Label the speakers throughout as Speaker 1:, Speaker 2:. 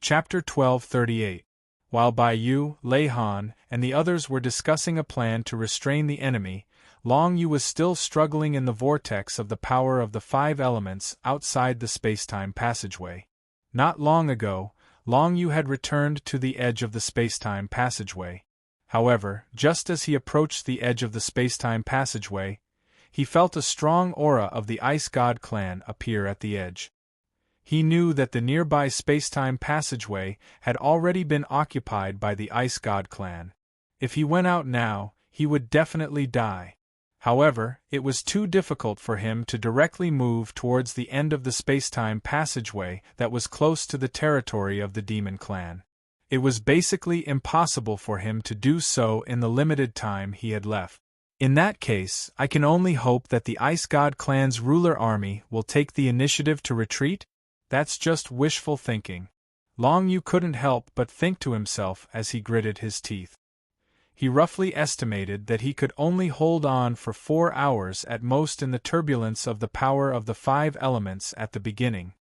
Speaker 1: Chapter 1238. While Bai Yu, Lei Han, and the others were discussing a plan to restrain the enemy, Long Yu was still struggling in the vortex of the power of the five elements outside the spacetime passageway. Not long ago, Long Yu had returned to the edge of the spacetime passageway. However, just as he approached the edge of the spacetime passageway, he felt a strong aura of the Ice God clan appear at the edge. He knew that the nearby spacetime passageway had already been occupied by the Ice God clan. If he went out now, he would definitely die. However, it was too difficult for him to directly move towards the end of the spacetime passageway that was close to the territory of the Demon Clan. It was basically impossible for him to do so in the limited time he had left. In that case, I can only hope that the Ice God clan's ruler army will take the initiative to retreat? That's just wishful thinking. Long Yu couldn't help but think to himself as he gritted his teeth. He roughly estimated that he could only hold on for 4 hours at most in the turbulence of the power of the five elements at the beginning.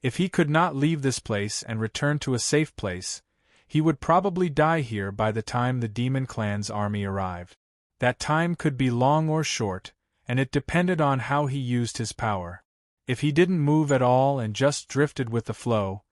Speaker 1: If he could not leave this place and return to a safe place, he would probably die here by the time the Demon Clan's army arrived. That time could be long or short, and it depended on how he used his power. If he didn't move at all and just drifted with the flow,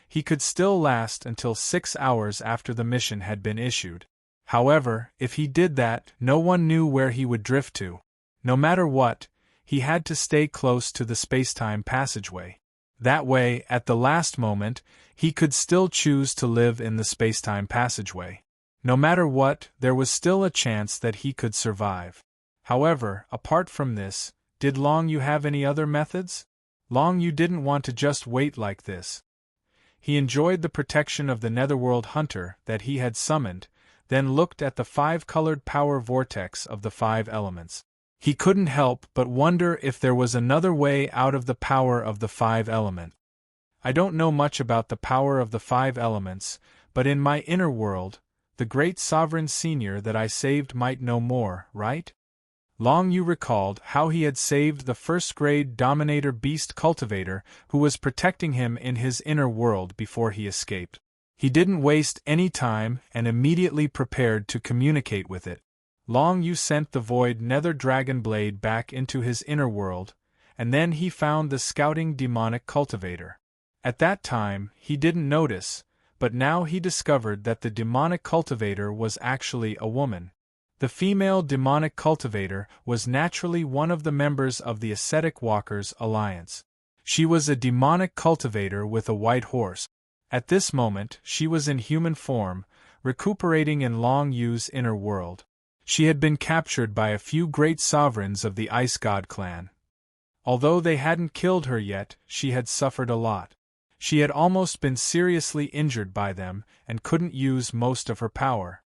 Speaker 1: he could still last until 6 hours after the mission had been issued. However, if he did that, no one knew where he would drift to. No matter what, he had to stay close to the spacetime passageway. That way, at the last moment, he could still choose to live in the spacetime passageway. No matter what, there was still a chance that he could survive. However, apart from this, did Long Yu have any other methods? Long Yu didn't want to just wait like this. He enjoyed the protection of the Netherworld Hunter that he had summoned, then looked at the five-colored power vortex of the five elements. He couldn't help but wonder if there was another way out of the power of the five elements. I don't know much about the power of the five elements, but in my inner world, the great sovereign senior that I saved might know more, right? Long Yu recalled how he had saved the first-grade Dominator Beast Cultivator who was protecting him in his inner world before he escaped. He didn't waste any time and immediately prepared to communicate with it. Long Yu sent the Void Nether Dragon Blade back into his inner world, and then he found the scouting Demonic Cultivator. At that time, he didn't notice, but now he discovered that the Demonic Cultivator was actually a woman. The female Demonic Cultivator was naturally one of the members of the Ascetic Walkers Alliance. She was a Demonic Cultivator with a white horse. At this moment, she was in human form, recuperating in Long Yu's inner world. She had been captured by a few great sovereigns of the Ice God clan. Although they hadn't killed her yet, she had suffered a lot. She had almost been seriously injured by them and couldn't use most of her power.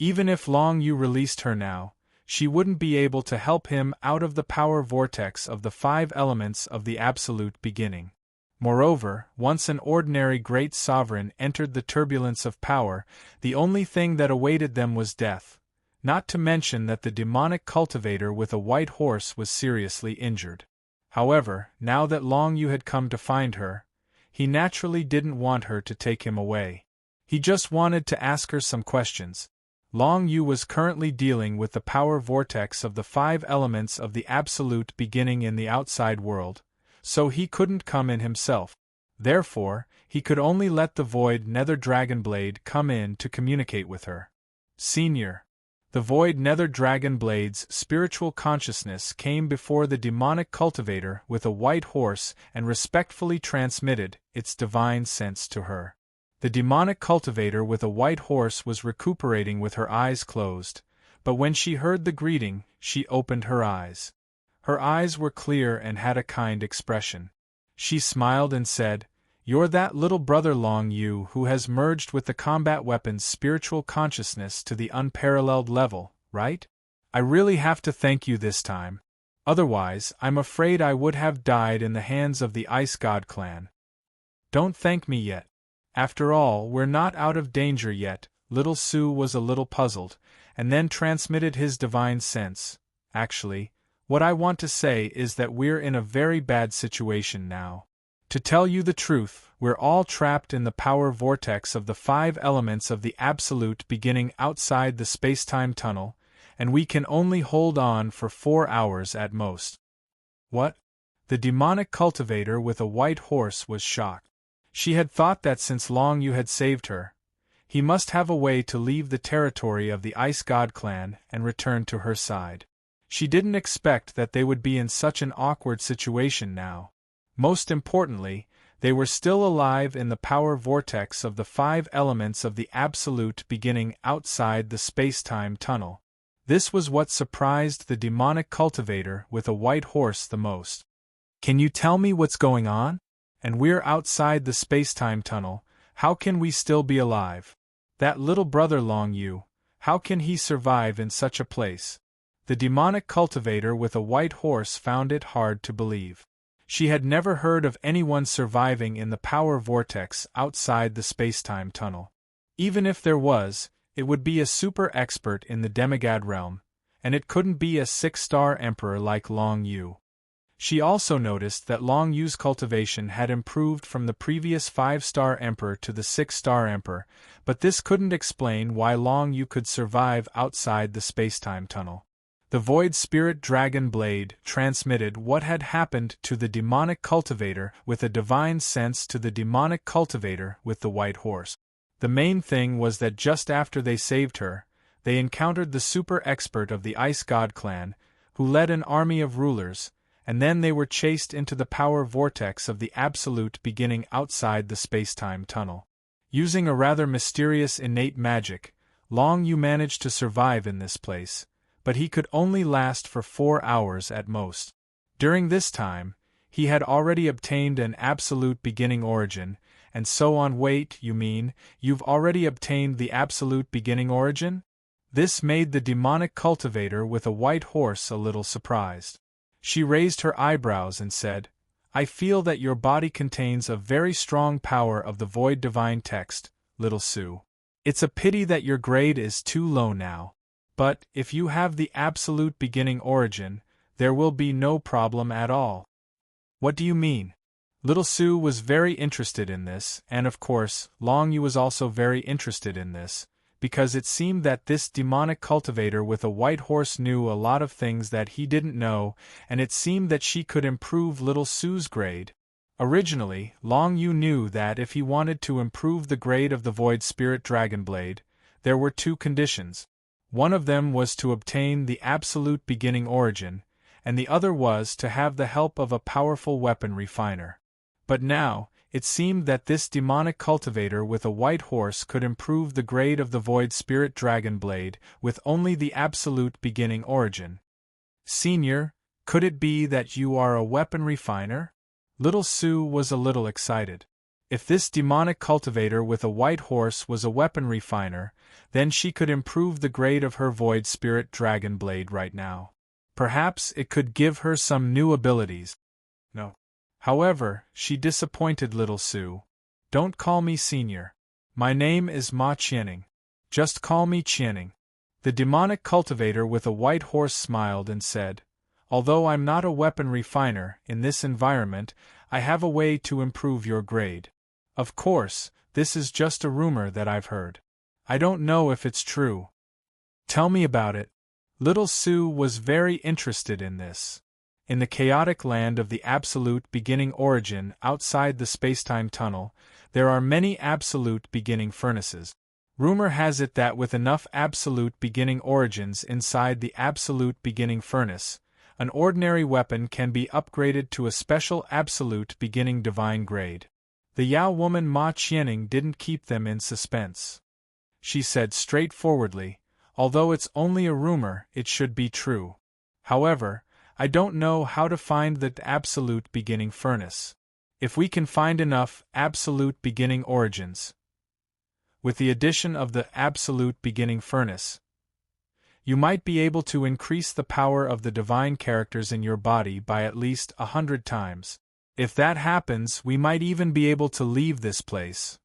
Speaker 1: Even if Long Yu released her now, she wouldn't be able to help him out of the power vortex of the five elements of the absolute beginning. Moreover, once an ordinary great sovereign entered the turbulence of power, the only thing that awaited them was death, not to mention that the Demonic Cultivator with a white horse was seriously injured. However, now that Long Yu had come to find her, he naturally didn't want her to take him away. He just wanted to ask her some questions. Long Yu was currently dealing with the power vortex of the five elements of the absolute beginning in the outside world, so he couldn't come in himself. Therefore, he could only let the Void Nether Dragon Blade come in to communicate with her. Senior. The Void Nether Dragon Blade's spiritual consciousness came before the Demonic Cultivator with a white horse and respectfully transmitted its divine sense to her. The Demonic Cultivator with a white horse was recuperating with her eyes closed, but when she heard the greeting, she opened her eyes. Her eyes were clear and had a kind expression. She smiled and said, "You're that little brother Long Yu who has merged with the combat weapon's spiritual consciousness to the unparalleled level, right? I really have to thank you this time. Otherwise, I'm afraid I would have died in the hands of the Ice God clan." "Don't thank me yet. After all, we're not out of danger yet." Little Sue was a little puzzled, and then transmitted his divine sense. "Actually, what I want to say is that we're in a very bad situation now. To tell you the truth, we're all trapped in the power vortex of the 5 elements of the absolute beginning outside the space-time tunnel, and we can only hold on for 4 hours at most." "What?" The demonic cultivator with a white horse was shocked. She had thought that since Long Yu had saved her, he must have a way to leave the territory of the Ice God clan and return to her side. She didn't expect that they would be in such an awkward situation now. Most importantly, they were still alive in the power vortex of the 5 elements of the absolute beginning outside the space-time tunnel. This was what surprised the demonic cultivator with a white horse the most. "Can you tell me what's going on? And we're outside the space-time tunnel, how can we still be alive? That little brother Long Yu, how can he survive in such a place?" The demonic cultivator with a white horse found it hard to believe. She had never heard of anyone surviving in the power vortex outside the space-time tunnel. Even if there was, it would be a super expert in the demigod realm, and it couldn't be a 6-star emperor like Long Yu. She also noticed that Long Yu's cultivation had improved from the previous 5-star emperor to the 6-star emperor, but this couldn't explain why Long Yu could survive outside the space-time tunnel. The Void Spirit Dragon Blade transmitted what had happened to the demonic cultivator with a divine sense to the demonic cultivator with the white horse. The main thing was that just after they saved her, they encountered the super expert of the Ice God clan, who led an army of rulers, and then they were chased into the power vortex of the absolute beginning outside the space-time tunnel. Using a rather mysterious innate magic, Long Yu managed to survive in this place, but he could only last for 4 hours at most. During this time, he had already obtained an absolute beginning origin, and so on. "Wait, you mean, you've already obtained the absolute beginning origin?" This made the demonic cultivator with a white horse a little surprised. She raised her eyebrows and said, "I feel that your body contains a very strong power of the void divine text, little Sue. It's a pity that your grade is too low now. But, if you have the absolute beginning origin, there will be no problem at all." "What do you mean?" Little Sue was very interested in this, and of course, Long Yu was also very interested in this, because it seemed that this demonic cultivator with a white horse knew a lot of things that he didn't know, and it seemed that she could improve Little Sue's grade. Originally, Long Yu knew that if he wanted to improve the grade of the Void Spirit Dragon Blade, there were 2 conditions. One of them was to obtain the absolute beginning origin, and the other was to have the help of a powerful weapon refiner. But now, it seemed that this demonic cultivator with a white horse could improve the grade of the Void Spirit Dragon Blade with only the absolute beginning origin. "Senior, could it be that you are a weapon refiner?" Little Sue was a little excited. If this demonic cultivator with a white horse was a weapon refiner, then she could improve the grade of her Void Spirit Dragon Blade right now. Perhaps it could give her some new abilities. No. However, she disappointed Little Sue. "Don't call me Senior. My name is Ma Qianing. Just call me Qianing." The demonic cultivator with a white horse smiled and said, "Although I'm not a weapon refiner, in this environment, I have a way to improve your grade. Of course, this is just a rumor that I've heard. I don't know if it's true." "Tell me about it." Little Sue was very interested in this. In the chaotic land of the absolute beginning origin outside the spacetime tunnel, there are many absolute beginning furnaces. Rumor has it that with enough absolute beginning origins inside the absolute beginning furnace, an ordinary weapon can be upgraded to a special absolute beginning divine grade. The Yao woman Ma Qianing didn't keep them in suspense. She said straightforwardly, "Although it's only a rumor, it should be true. However, I don't know how to find the absolute beginning furnace. If we can find enough absolute beginning origins, with the addition of the absolute beginning furnace, you might be able to increase the power of the divine characters in your body by at least 100 times. If that happens, we might even be able to leave this place."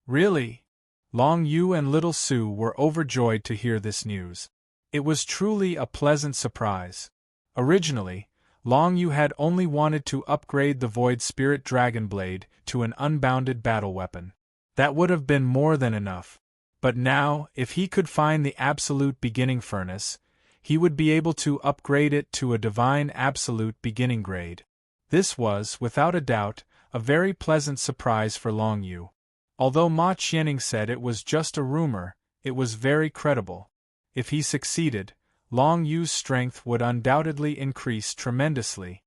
Speaker 1: "Really?" Long Yu and Little Sue were overjoyed to hear this news. It was truly a pleasant surprise. Originally, Long Yu had only wanted to upgrade the Void Spirit Dragon Blade to an unbounded battle weapon. That would have been more than enough. But now, if he could find the Absolute Beginning Furnace, he would be able to upgrade it to a Divine Absolute Beginning grade. This was, without a doubt, a very pleasant surprise for Long Yu. Although Ma Qianning said it was just a rumor, it was very credible. If he succeeded, Long Yu's strength would undoubtedly increase tremendously.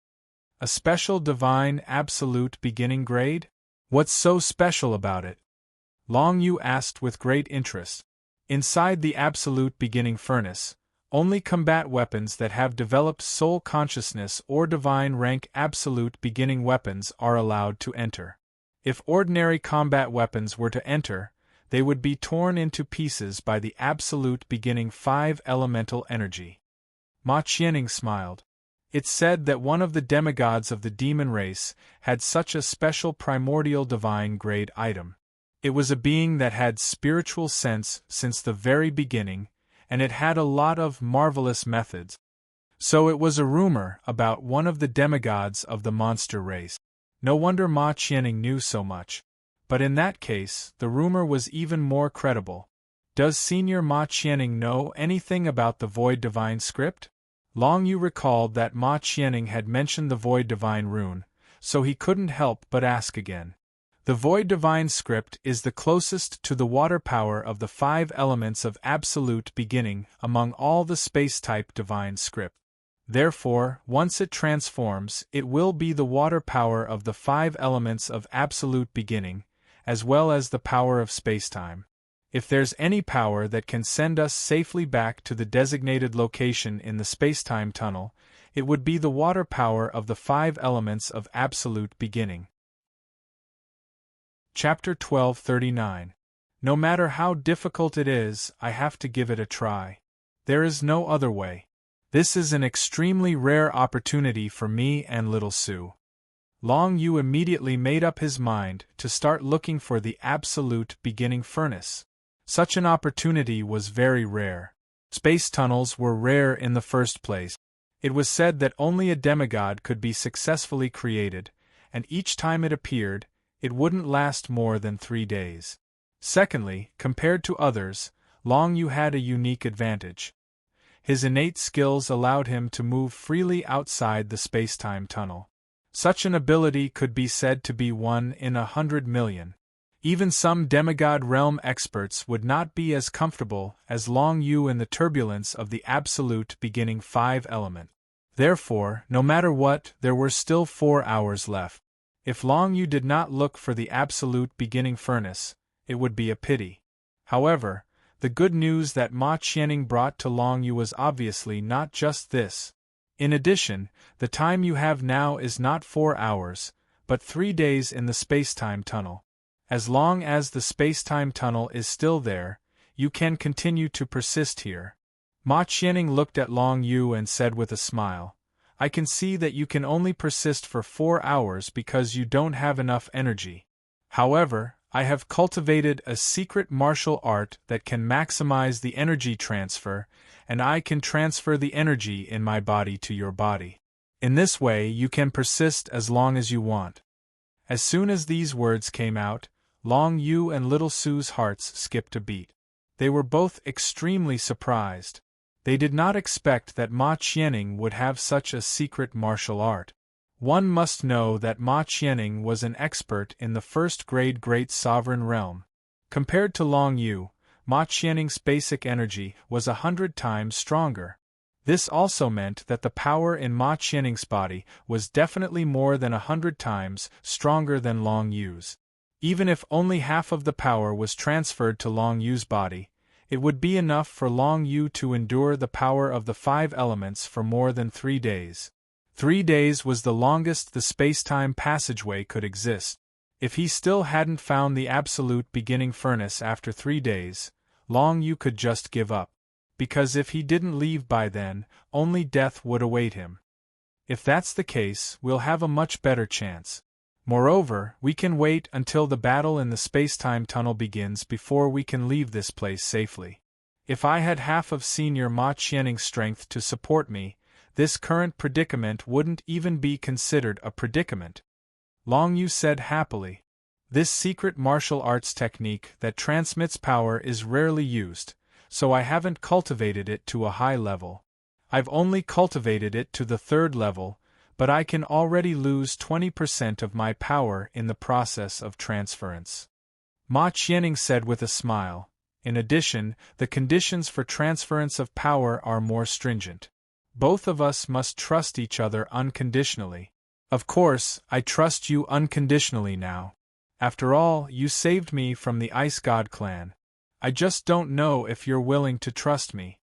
Speaker 1: A special Divine Absolute Beginning grade? What's so special about it? Long Yu asked with great interest. Inside the Absolute Beginning Furnace, only combat weapons that have developed soul consciousness or divine rank Absolute Beginning weapons are allowed to enter. If ordinary combat weapons were to enter, they would be torn into pieces by the Absolute Beginning 5 elemental energy. Ma Qianning smiled. It's said that one of the demigods of the demon race had such a special primordial divine grade item. It was a being that had spiritual sense since the very beginning, and it had a lot of marvelous methods. So it was a rumor about one of the demigods of the monster race. No wonder Ma Qianning knew so much. But in that case, the rumor was even more credible. Does Senior Ma Qianning know anything about the Void Divine script? Long Yu recalled that Ma Qianning had mentioned the Void Divine rune, so he couldn't help but ask again. The Void Divine script is the closest to the water power of the 5 elements of Absolute Beginning among all the space-type divine script. Therefore, once it transforms, it will be the water power of the 5 elements of Absolute Beginning, as well as the power of spacetime. If there's any power that can send us safely back to the designated location in the spacetime tunnel, it would be the water power of the 5 elements of Absolute Beginning. Chapter 1239. No matter how difficult it is, I have to give it a try. There is no other way. This is an extremely rare opportunity for me and little Sue. Long Yu immediately made up his mind to start looking for the Absolute Beginning Furnace. Such an opportunity was very rare. Space tunnels were rare in the first place. It was said that only a demigod could be successfully created, and each time it appeared, it wouldn't last more than 3 days. Secondly, compared to others, Long Yu had a unique advantage. His innate skills allowed him to move freely outside the spacetime tunnel. Such an ability could be said to be 1 in 100 million. Even some demigod realm experts would not be as comfortable as Long Yu in the turbulence of the Absolute Beginning 5 element. Therefore, no matter what, there were still 4 hours left. If Long Yu did not look for the Absolute Beginning Furnace, it would be a pity. However, the good news that Ma Qianning brought to Long Yu was obviously not just this. In addition, the time you have now is not 4 hours, but 3 days in the spacetime tunnel. As long as the spacetime tunnel is still there, you can continue to persist here. Ma Qianning looked at Long Yu and said with a smile, I can see that you can only persist for 4 hours because you don't have enough energy. However, I have cultivated a secret martial art that can maximize the energy transfer, and I can transfer the energy in my body to your body. In this way you can persist as long as you want. As soon as these words came out, Long Yu and little Sue's hearts skipped a beat. They were both extremely surprised. They did not expect that Ma Qianning would have such a secret martial art. One must know that Ma Qianning was an expert in the first-grade Great Sovereign Realm. Compared to Long Yu, Ma Qianning's basic energy was 100 times stronger. This also meant that the power in Ma Qianning's body was definitely more than 100 times stronger than Long Yu's. Even if only half of the power was transferred to Long Yu's body, it would be enough for Long Yu to endure the power of the 5 elements for more than 3 days. 3 days was the longest the spacetime passageway could exist. If he still hadn't found the Absolute Beginning Furnace after 3 days, Long Yu could just give up. Because if he didn't leave by then, only death would await him. If that's the case, we'll have a much better chance. Moreover, we can wait until the battle in the spacetime tunnel begins before we can leave this place safely. If I had half of Senior Ma Qianning's strength to support me, this current predicament wouldn't even be considered a predicament. Long Yu said happily. This secret martial arts technique that transmits power is rarely used, so I haven't cultivated it to a high level. I've only cultivated it to the 3rd level, but I can already lose 20% of my power in the process of transference. Ma Qianning said with a smile. In addition, the conditions for transference of power are more stringent. Both of us must trust each other unconditionally. Of course, I trust you unconditionally now. After all, you saved me from the Ice God clan. I just don't know if you're willing to trust me.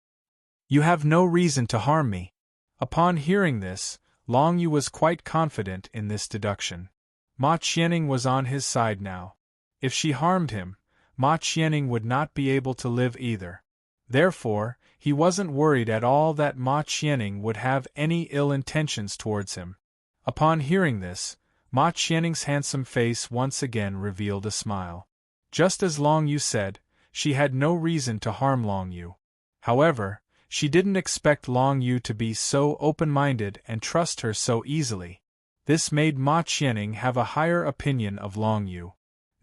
Speaker 1: You have no reason to harm me. Upon hearing this, Long Yu was quite confident in this deduction. Ma Qianning was on his side now. If she harmed him, Ma Qianning would not be able to live either. Therefore, he wasn't worried at all that Ma Qianning would have any ill intentions towards him. Upon hearing this, Ma Qianning's handsome face once again revealed a smile. Just as Long Yu said, she had no reason to harm Long Yu. However, she didn't expect Long Yu to be so open-minded and trust her so easily. This made Ma Qianning have a higher opinion of Long Yu.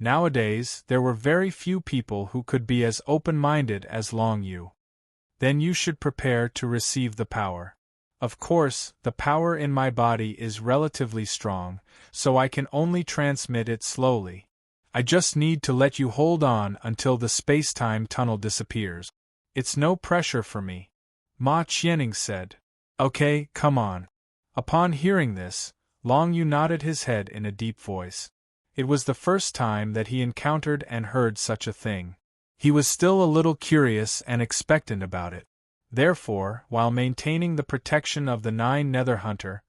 Speaker 1: Nowadays, there were very few people who could be as open-minded as Long Yu. Then you should prepare to receive the power. Of course, the power in my body is relatively strong, so I can only transmit it slowly. I just need to let you hold on until the space-time tunnel disappears. It's no pressure for me. Ma Qianning said. Okay, come on. Upon hearing this, Long Yu nodded his head in a deep voice. It was the first time that he encountered and heard such a thing. He was still a little curious and expectant about it. Therefore, while maintaining the protection of the 9 Nether Hunter,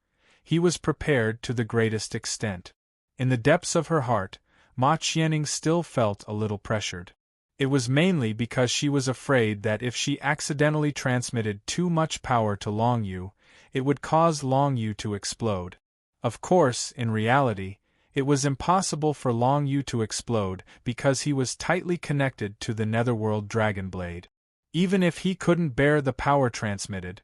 Speaker 1: he was prepared to the greatest extent. In the depths of her heart, Ma Qianning still felt a little pressured. It was mainly because she was afraid that if she accidentally transmitted too much power to Long Yu, it would cause Long Yu to explode. Of course, in reality, it was impossible for Long Yu to explode because he was tightly connected to the Netherworld Dragon Blade. Even if he couldn't bear the power transmitted,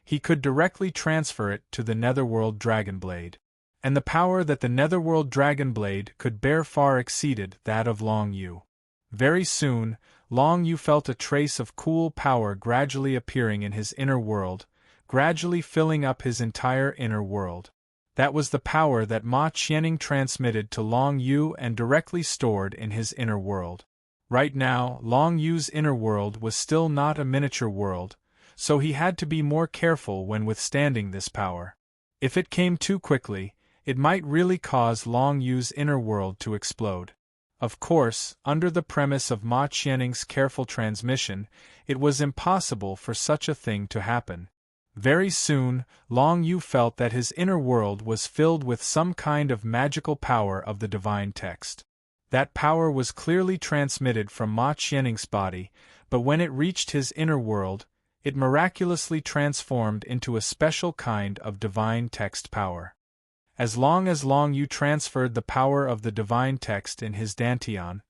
Speaker 1: he could directly transfer it to the Netherworld Dragon Blade. And the power that the Netherworld Dragon Blade could bear far exceeded that of Long Yu. Very soon, Long Yu felt a trace of cool power gradually appearing in his inner world, gradually filling up his entire inner world. That was the power that Ma Qianning transmitted to Long Yu and directly stored in his inner world. Right now, Long Yu's inner world was still not a miniature world, so he had to be more careful when withstanding this power. If it came too quickly, it might really cause Long Yu's inner world to explode. Of course, under the premise of Ma Qianning's careful transmission, it was impossible for such a thing to happen. Very soon, Long Yu felt that his inner world was filled with some kind of magical power of the divine text. That power was clearly transmitted from Ma Qianning's body, but when it reached his inner world, it miraculously transformed into a special kind of divine text power. As long as Long Yu transferred the power of the divine text in his dantian,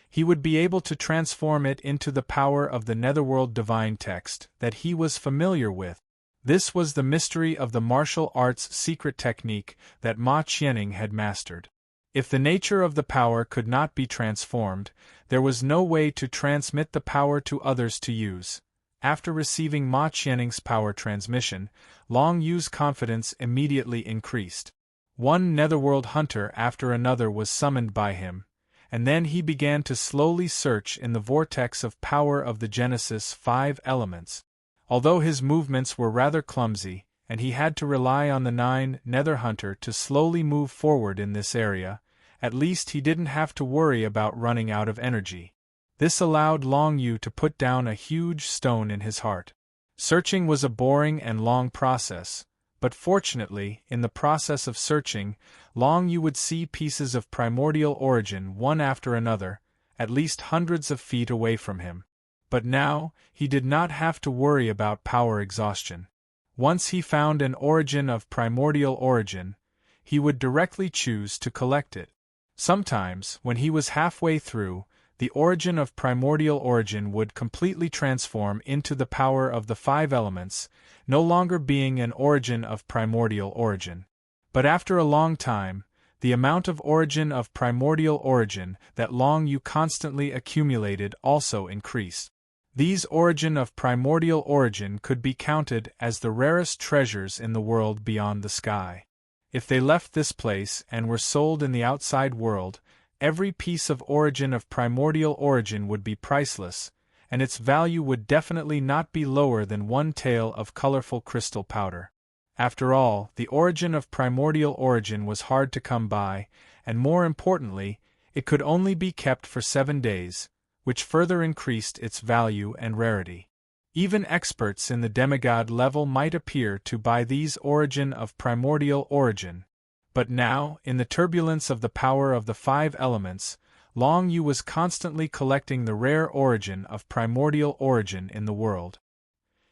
Speaker 1: he would be able to transform it into the power of the Netherworld divine text that he was familiar with. This was the mystery of the martial arts secret technique that Ma Qianning had mastered. If the nature of the power could not be transformed, there was no way to transmit the power to others to use. After receiving Ma Qianning's power transmission, Long Yu's confidence immediately increased. One Netherworld hunter after another was summoned by him, and then he began to slowly search in the vortex of power of the Genesis 5 elements. Although his movements were rather clumsy, and he had to rely on the 9 Nether Hunter to slowly move forward in this area, at least he didn't have to worry about running out of energy. This allowed Long Yu to put down a huge stone in his heart. Searching was a boring and long process, but fortunately, in the process of searching, Long Yu would see pieces of primordial origin one after another, at least hundreds of feet away from him. But now, he did not have to worry about power exhaustion. Once he found an origin of primordial origin, he would directly choose to collect it. Sometimes, when he was halfway through, the origin of primordial origin would completely transform into the power of the five elements, no longer being an origin of primordial origin. But after a long time, the amount of origin of primordial origin that long you constantly accumulated also increased. These origin of primordial origin could be counted as the rarest treasures in the world beyond the sky. If they left this place and were sold in the outside world, every piece of origin of primordial origin would be priceless, and its value would definitely not be lower than one tael of colorful crystal powder. After all, the origin of primordial origin was hard to come by, and more importantly, it could only be kept for 7 days, which further increased its value and rarity. Even experts in the demigod level might appear to buy these origin of primordial origin. But now, in the turbulence of the power of the five elements, Long Yu was constantly collecting the rare origin of primordial origin in the world.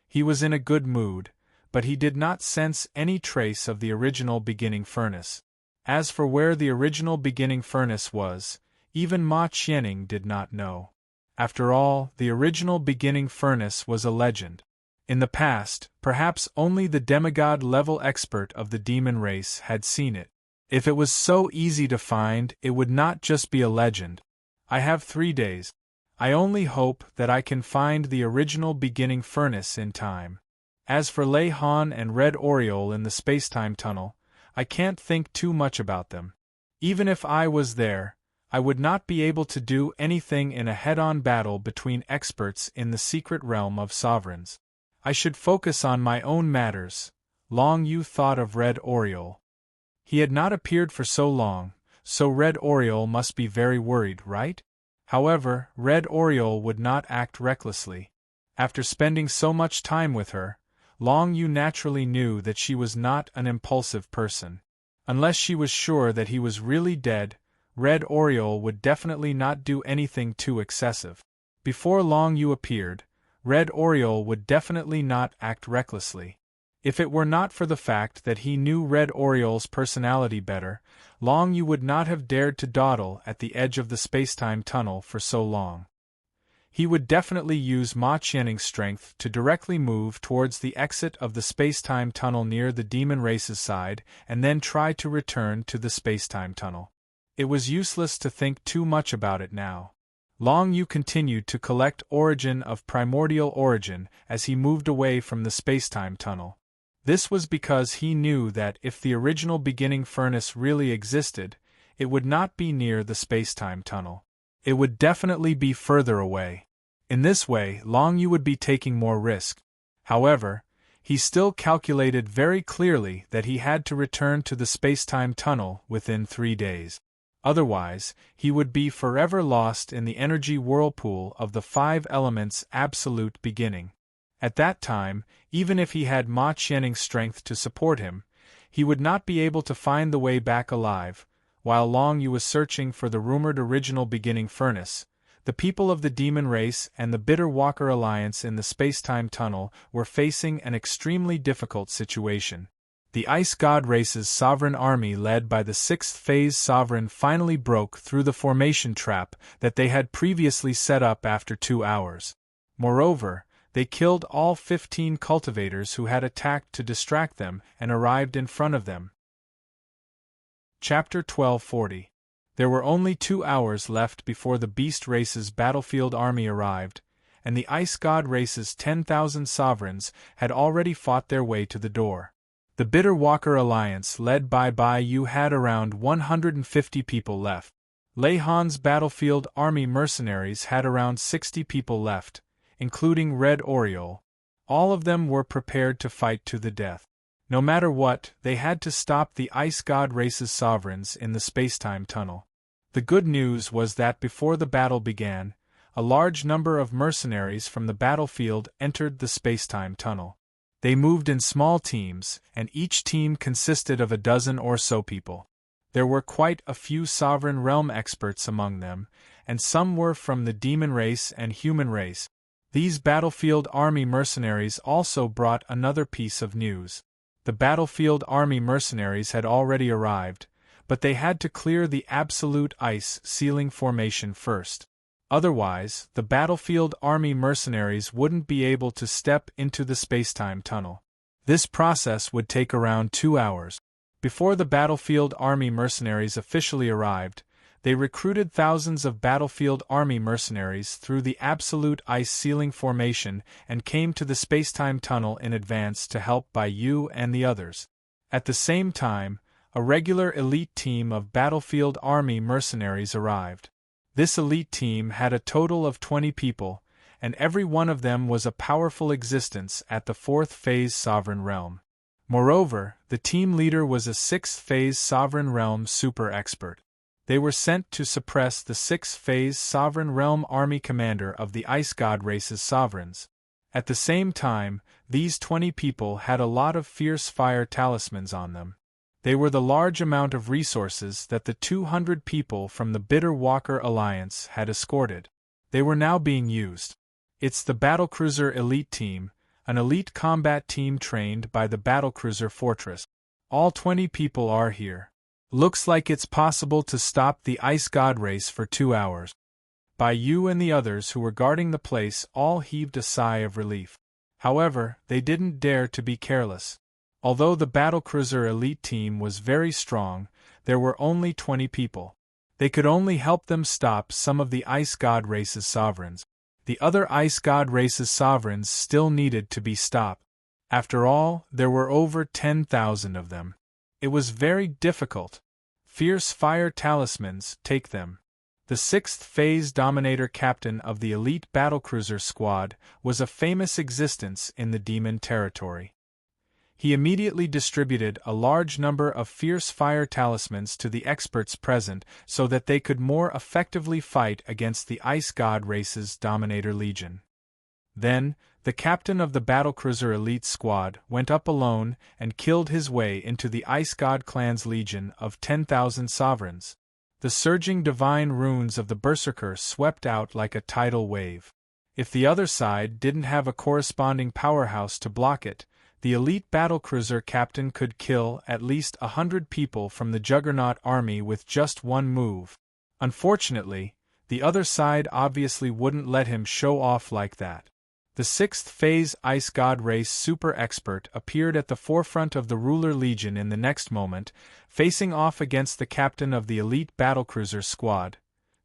Speaker 1: He was in a good mood, but he did not sense any trace of the original beginning furnace. As for where the original beginning furnace was, even Ma Qianning did not know. After all, the original beginning furnace was a legend. In the past, perhaps only the demigod-level expert of the demon race had seen it. If it was so easy to find, it would not just be a legend. I have 3 days. I only hope that I can find the original beginning furnace in time. As for Lei Han and Red Oriole in the space-time tunnel, I can't think too much about them. Even if I was there, I would not be able to do anything in a head-on battle between experts in the secret realm of sovereigns. I should focus on my own matters. Long Yu thought of Red Oriole. He had not appeared for so long, so Red Oriole must be very worried, right? However, Red Oriole would not act recklessly. After spending so much time with her, Long Yu naturally knew that she was not an impulsive person. Unless she was sure that he was really dead, Red Oriole would definitely not do anything too excessive. Before Long Yu appeared, Red Oriole would definitely not act recklessly. If it were not for the fact that he knew Red Oriole's personality better, Long Yu would not have dared to dawdle at the edge of the space-time tunnel for so long. He would definitely use Ma Qianning's strength to directly move towards the exit of the space-time tunnel near the demon race's side and then try to return to the space-time tunnel. It was useless to think too much about it now. Long Yu continued to collect origin of primordial origin as he moved away from the space-time tunnel. This was because he knew that if the original beginning furnace really existed, it would not be near the space-time tunnel. It would definitely be further away. In this way, Long Yu would be taking more risk. However, he still calculated very clearly that he had to return to the space-time tunnel within 3 days. Otherwise, he would be forever lost in the energy whirlpool of the five elements' absolute beginning. At that time, even if he had Ma Qianning's strength to support him, he would not be able to find the way back alive. While Long Yu was searching for the rumored original beginning furnace, the people of the demon race and the Bitter Walker Alliance in the space-time tunnel were facing an extremely difficult situation. The Ice God race's sovereign army led by the 6th phase sovereign finally broke through the formation trap that they had previously set up after 2 hours. Moreover, they killed all 15 cultivators who had attacked to distract them and arrived in front of them. Chapter 1240. There were only 2 hours left before the Beast race's battlefield army arrived, and the Ice God race's 10,000 sovereigns had already fought their way to the door. The Bitter Walker Alliance led by Bai Yu had around 150 people left. Lei Han's battlefield army mercenaries had around 60 people left, including Red Oriole. All of them were prepared to fight to the death. No matter what, they had to stop the Ice God race's sovereigns in the space-time tunnel. The good news was that before the battle began, a large number of mercenaries from the battlefield entered the space-time tunnel. They moved in small teams, and each team consisted of a dozen or so people. There were quite a few sovereign realm experts among them, and some were from the demon race and human race. These battlefield army mercenaries also brought another piece of news. The battlefield army mercenaries had already arrived, but they had to clear the absolute ice ceiling formation first. Otherwise, the battlefield army mercenaries wouldn't be able to step into the spacetime tunnel. This process would take around 2 hours. Before the battlefield army mercenaries officially arrived, they recruited thousands of battlefield army mercenaries through the absolute ice ceiling formation and came to the spacetime tunnel in advance to help Bai-Yu and the others. At the same time, a regular elite team of battlefield army mercenaries arrived. This elite team had a total of 20 people, and every one of them was a powerful existence at the 4th phase Sovereign Realm. Moreover, the team leader was a 6th phase Sovereign Realm super expert. They were sent to suppress the 6th phase Sovereign Realm army commander of the Ice God race's sovereigns. At the same time, these 20 people had a lot of fierce fire talismans on them. They were the large amount of resources that the 200 people from the Bitter Walker Alliance had escorted. They were now being used. It's the Battlecruiser Elite Team, an elite combat team trained by the Battlecruiser Fortress. All 20 people are here. Looks like it's possible to stop the Ice God race for 2 hours. Bai-Yu and the others who were guarding the place all heaved a sigh of relief. However, they didn't dare to be careless. Although the Battlecruiser Elite Team was very strong, there were only 20 people. They could only help them stop some of the Ice God race's sovereigns. The other Ice God race's sovereigns still needed to be stopped. After all, there were over 10,000 of them. It was very difficult. Fierce fire talismans, take them. The 6th phase Dominator captain of the elite battlecruiser squad was a famous existence in the demon territory. He immediately distributed a large number of fierce fire talismans to the experts present so that they could more effectively fight against the Ice God race's Dominator Legion. Then, the captain of the battlecruiser elite squad went up alone and killed his way into the Ice God clan's legion of 10,000 sovereigns. The surging divine runes of the berserker swept out like a tidal wave. If the other side didn't have a corresponding powerhouse to block it, the elite battlecruiser captain could kill at least 100 people from the Juggernaut army with just one move. Unfortunately, the other side obviously wouldn't let him show off like that. The 6th phase Ice God race super expert appeared at the forefront of the Ruler Legion in the next moment, facing off against the captain of the elite battlecruiser squad.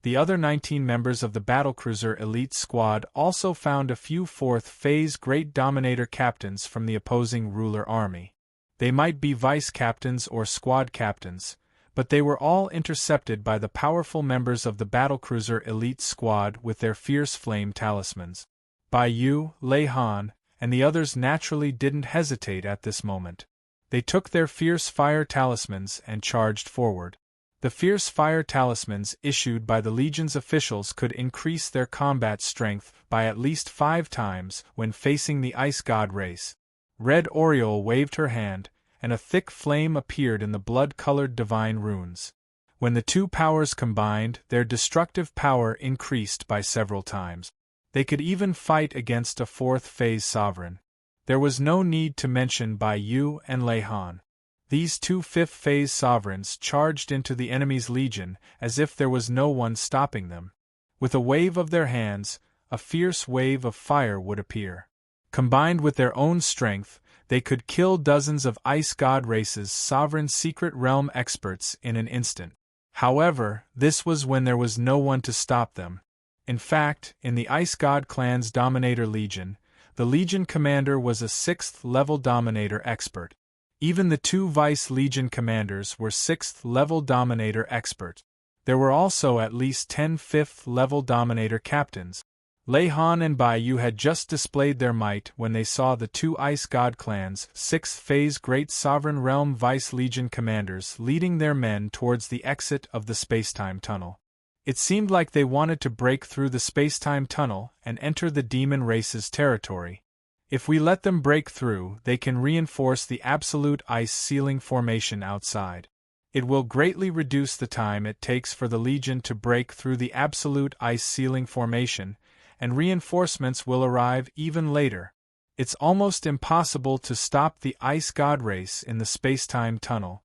Speaker 1: The other 19 members of the battlecruiser elite squad also found a few 4th phase Great Dominator captains from the opposing ruler army. They might be vice captains or squad captains, but they were all intercepted by the powerful members of the battlecruiser elite squad with their fierce flame talismans. Bai-Yu, Lei Han, and the others naturally didn't hesitate at this moment. They took their fierce fire talismans and charged forward. The fierce fire talismans issued by the Legion's officials could increase their combat strength by at least 5 times when facing the Ice God race. Red Oriole waved her hand, and a thick flame appeared in the blood-colored divine runes. When the two powers combined, their destructive power increased by several times. They could even fight against a 4th phase sovereign. There was no need to mention Bai-Yu and Lei Han. These two 5th phase sovereigns charged into the enemy's legion as if there was no one stopping them. With a wave of their hands, a fierce wave of fire would appear. Combined with their own strength, they could kill dozens of Ice God race's sovereign secret realm experts in an instant. However, this was when there was no one to stop them. In fact, in the Ice God clan's Dominator Legion, the Legion commander was a 6th level Dominator expert. Even the 2 Vice Legion commanders were 6th level Dominator experts. There were also at least 10 5th level Dominator captains. Lei Han and Bai-Yu had just displayed their might when they saw the 2 Ice God clans' 6th phase Great Sovereign Realm Vice Legion commanders leading their men towards the exit of the spacetime tunnel. It seemed like they wanted to break through the spacetime tunnel and enter the demon race's territory. If we let them break through, they can reinforce the absolute ice ceiling formation outside. It will greatly reduce the time it takes for the Legion to break through the absolute ice ceiling formation, and reinforcements will arrive even later. It's almost impossible to stop the Ice God race in the spacetime tunnel.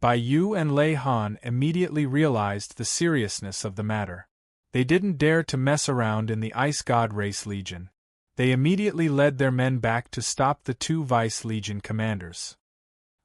Speaker 1: Bai-Yu and Lei Han immediately realized the seriousness of the matter. They didn't dare to mess around in the Ice God Race Legion. They immediately led their men back to stop the two Vice Legion commanders.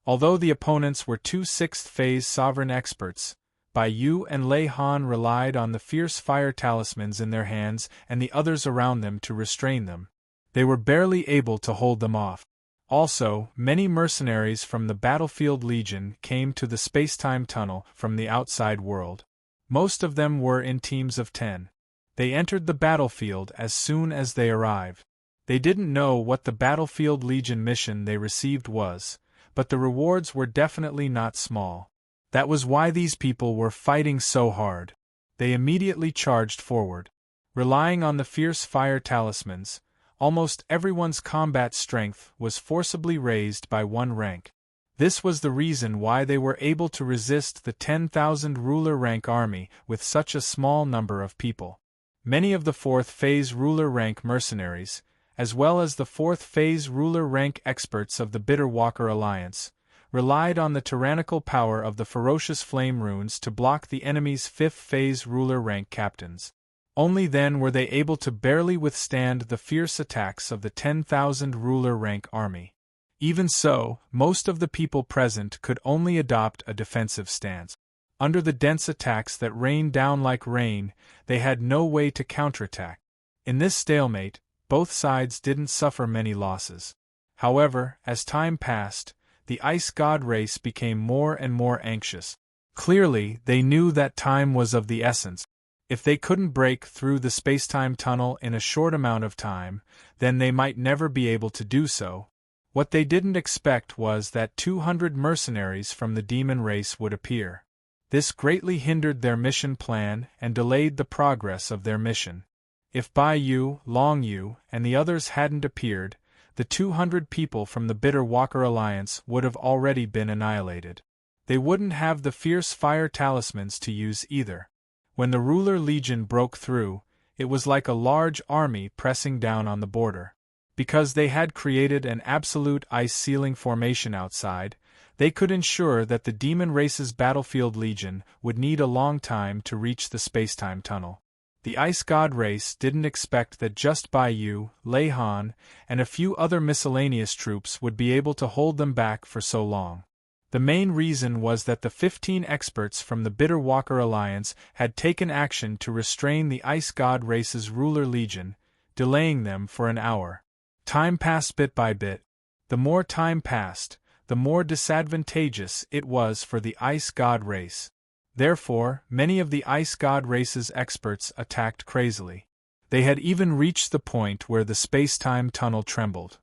Speaker 1: Although the opponents were two sixth-phase sovereign experts, Bai Yu and Lei Han relied on the fierce fire talismans in their hands and the others around them to restrain them. They were barely able to hold them off. Also, many mercenaries from the Battlefield Legion came to the space-time tunnel from the outside world. Most of them were in teams of 10. They entered the battlefield as soon as they arrived. They didn't know what the Battlefield Legion mission they received was, but the rewards were definitely not small. That was why these people were fighting so hard. They immediately charged forward. Relying on the fierce fire talismans, almost everyone's combat strength was forcibly raised by 1 rank. This was the reason why they were able to resist the 10,000 ruler rank army with such a small number of people. Many of the 4th phase ruler rank mercenaries, as well as the 4th phase ruler rank experts of the Bitter Walker Alliance, relied on the tyrannical power of the ferocious flame runes to block the enemy's 5th phase ruler rank captains. Only then were they able to barely withstand the fierce attacks of the 10,000 ruler rank army. Even so, most of the people present could only adopt a defensive stance. Under the dense attacks that rained down like rain, they had no way to counterattack. In this stalemate, both sides didn't suffer many losses. However, as time passed, the Ice God race became more and more anxious. Clearly, they knew that time was of the essence. If they couldn't break through the space-time tunnel in a short amount of time, then they might never be able to do so. What they didn't expect was that 200 mercenaries from the demon race would appear. This greatly hindered their mission plan and delayed the progress of their mission. If Bai Yu, Long Yu, and the others hadn't appeared, the 200 people from the Bitter Walker Alliance would have already been annihilated. They wouldn't have the fierce fire talismans to use either. When the Ruler Legion broke through, it was like a large army pressing down on the border. Because they had created an absolute ice ceiling formation outside, they could ensure that the Demon Race's Battlefield Legion would need a long time to reach the spacetime tunnel. The Ice God race didn't expect that just Bai Yu, Lei Han, and a few other miscellaneous troops would be able to hold them back for so long. The main reason was that the 15 experts from the Bitter Walker Alliance had taken action to restrain the Ice God race's Ruler Legion, delaying them for an hour. Time passed bit by bit. The more time passed, the more disadvantageous it was for the Ice God race. Therefore, many of the Ice God race's experts attacked crazily. They had even reached the point where the space-time tunnel trembled.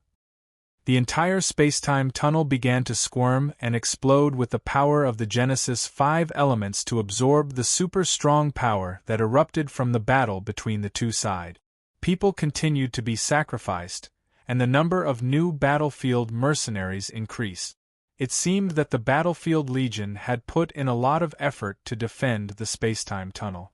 Speaker 1: The entire space-time tunnel began to squirm and explode with the power of the Genesis 5 elements to absorb the super-strong power that erupted from the battle between the two sides. People continued to be sacrificed, and the number of new battlefield mercenaries increased. It seemed that the Battlefield Legion had put in a lot of effort to defend the spacetime tunnel.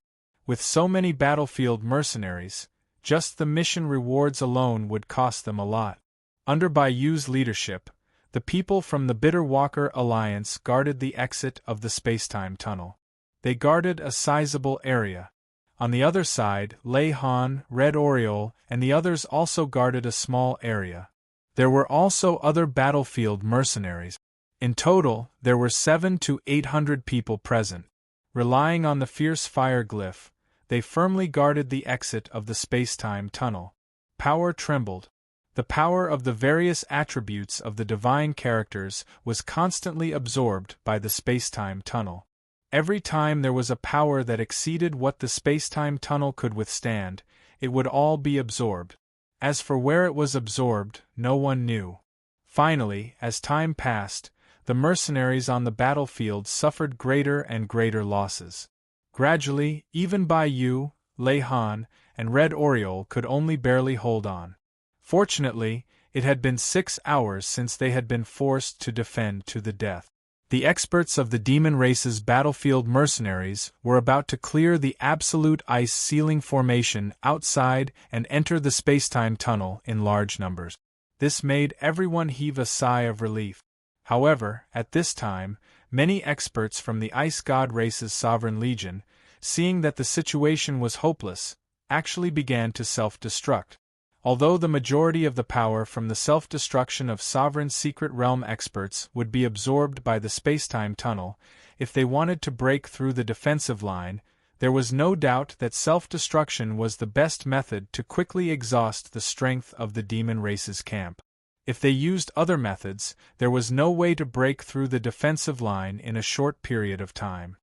Speaker 1: With so many battlefield mercenaries, just the mission rewards alone would cost them a lot. Under Bai Yu's leadership, the people from the Bitter Walker Alliance guarded the exit of the spacetime tunnel. They guarded a sizable area. On the other side, Lei Han, Red Oriole, and the others also guarded a small area. There were also other battlefield mercenaries. In total, there were 700 to 800 people present. Relying on the fierce fire glyph, they firmly guarded the exit of the spacetime tunnel. Power trembled. The power of the various attributes of the divine characters was constantly absorbed by the spacetime tunnel. Every time there was a power that exceeded what the spacetime tunnel could withstand, it would all be absorbed. As for where it was absorbed, no one knew. Finally, as time passed, the mercenaries on the battlefield suffered greater and greater losses. Gradually, even Bai Yu, Lei Han, and Red Oriole could only barely hold on. Fortunately, it had been 6 hours since they had been forced to defend to the death. The experts of the Demon Race's battlefield mercenaries were about to clear the absolute ice ceiling formation outside and enter the spacetime tunnel in large numbers. This made everyone heave a sigh of relief. However, at this time, many experts from the Ice God race's Sovereign Legion, seeing that the situation was hopeless, actually began to self-destruct. Although the majority of the power from the self-destruction of sovereign secret realm experts would be absorbed by the spacetime tunnel, if they wanted to break through the defensive line, there was no doubt that self-destruction was the best method to quickly exhaust the strength of the demon race's camp. If they used other methods, there was no way to break through the defensive line in a short period of time.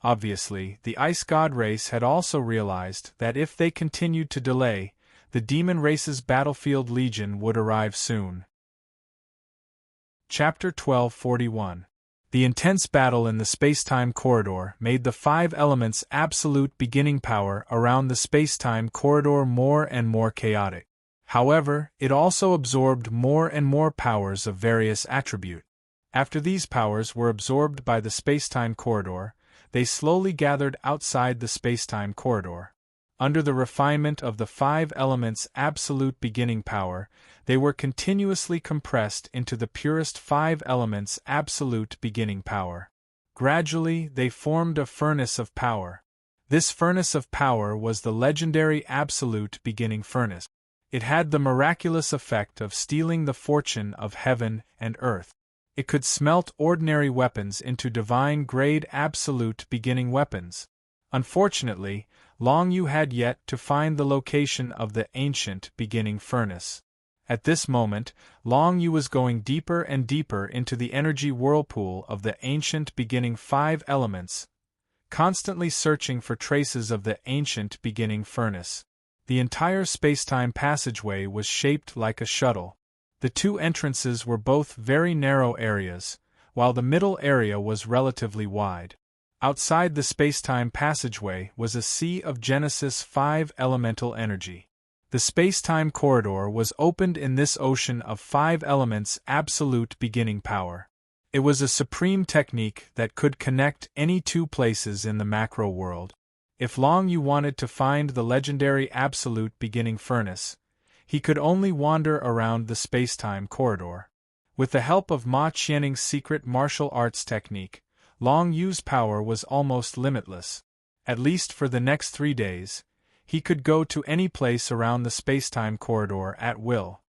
Speaker 1: Obviously, the Ice God race had also realized that if they continued to delay, the demon race's battlefield legion would arrive soon. Chapter 1241. The intense battle in the spacetime corridor made the five elements' absolute beginning power around the spacetime corridor more and more chaotic. However, it also absorbed more and more powers of various attribute. After these powers were absorbed by the spacetime corridor, they slowly gathered outside the spacetime corridor. Under the refinement of the five elements' absolute beginning power, they were continuously compressed into the purest five elements' absolute beginning power. Gradually, they formed a furnace of power. This furnace of power was the legendary absolute beginning furnace. It had the miraculous effect of stealing the fortune of heaven and earth. It could smelt ordinary weapons into divine-grade absolute beginning weapons. Unfortunately, Long Yu had yet to find the location of the ancient beginning furnace. At this moment, Long Yu was going deeper and deeper into the energy whirlpool of the ancient beginning five elements, constantly searching for traces of the ancient beginning furnace. The entire spacetime passageway was shaped like a shuttle. The two entrances were both very narrow areas, while the middle area was relatively wide. Outside the spacetime passageway was a sea of Genesis 5 elemental energy. The spacetime corridor was opened in this ocean of five elements' absolute beginning power. It was a supreme technique that could connect any two places in the macro world. If Long Yu wanted to find the legendary absolute beginning furnace, he could only wander around the spacetime corridor. With the help of Ma Qianing's secret martial arts technique, Long Yu's power was almost limitless. At least for the next 3 days, he could go to any place around the spacetime corridor at will.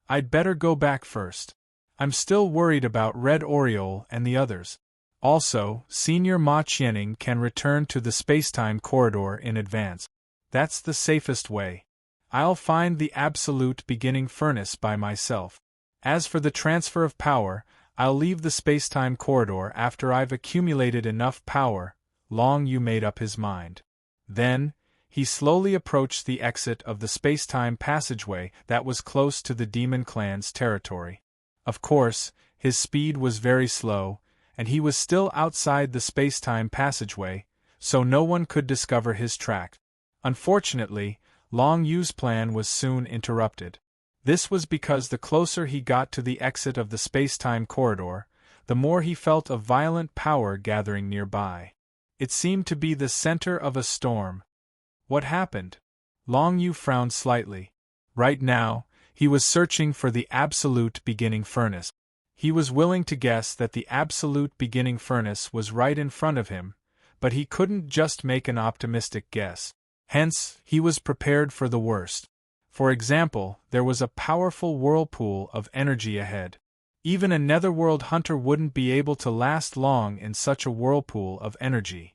Speaker 1: I'd better go back first. I'm still worried about Red Oriole and the others. Also, Senior Ma Qianing can return to the spacetime corridor in advance. That's the safest way. I'll find the absolute beginning furnace by myself. As for the transfer of power, I'll leave the spacetime corridor after I've accumulated enough power. Long Yu made up his mind. Then, he slowly approached the exit of the spacetime passageway that was close to the Demon Clan's territory. Of course, his speed was very slow, and he was still outside the spacetime passageway, so no one could discover his track. Unfortunately, Long Yu's plan was soon interrupted. This was because the closer he got to the exit of the spacetime corridor, the more he felt a violent power gathering nearby. It seemed to be the center of a storm. What happened? Long Yu frowned slightly. Right now, he was searching for the absolute beginning furnace. He was willing to guess that the absolute beginning furnace was right in front of him, but he couldn't just make an optimistic guess. Hence, he was prepared for the worst. For example, there was a powerful whirlpool of energy ahead. Even a netherworld hunter wouldn't be able to last long in such a whirlpool of energy.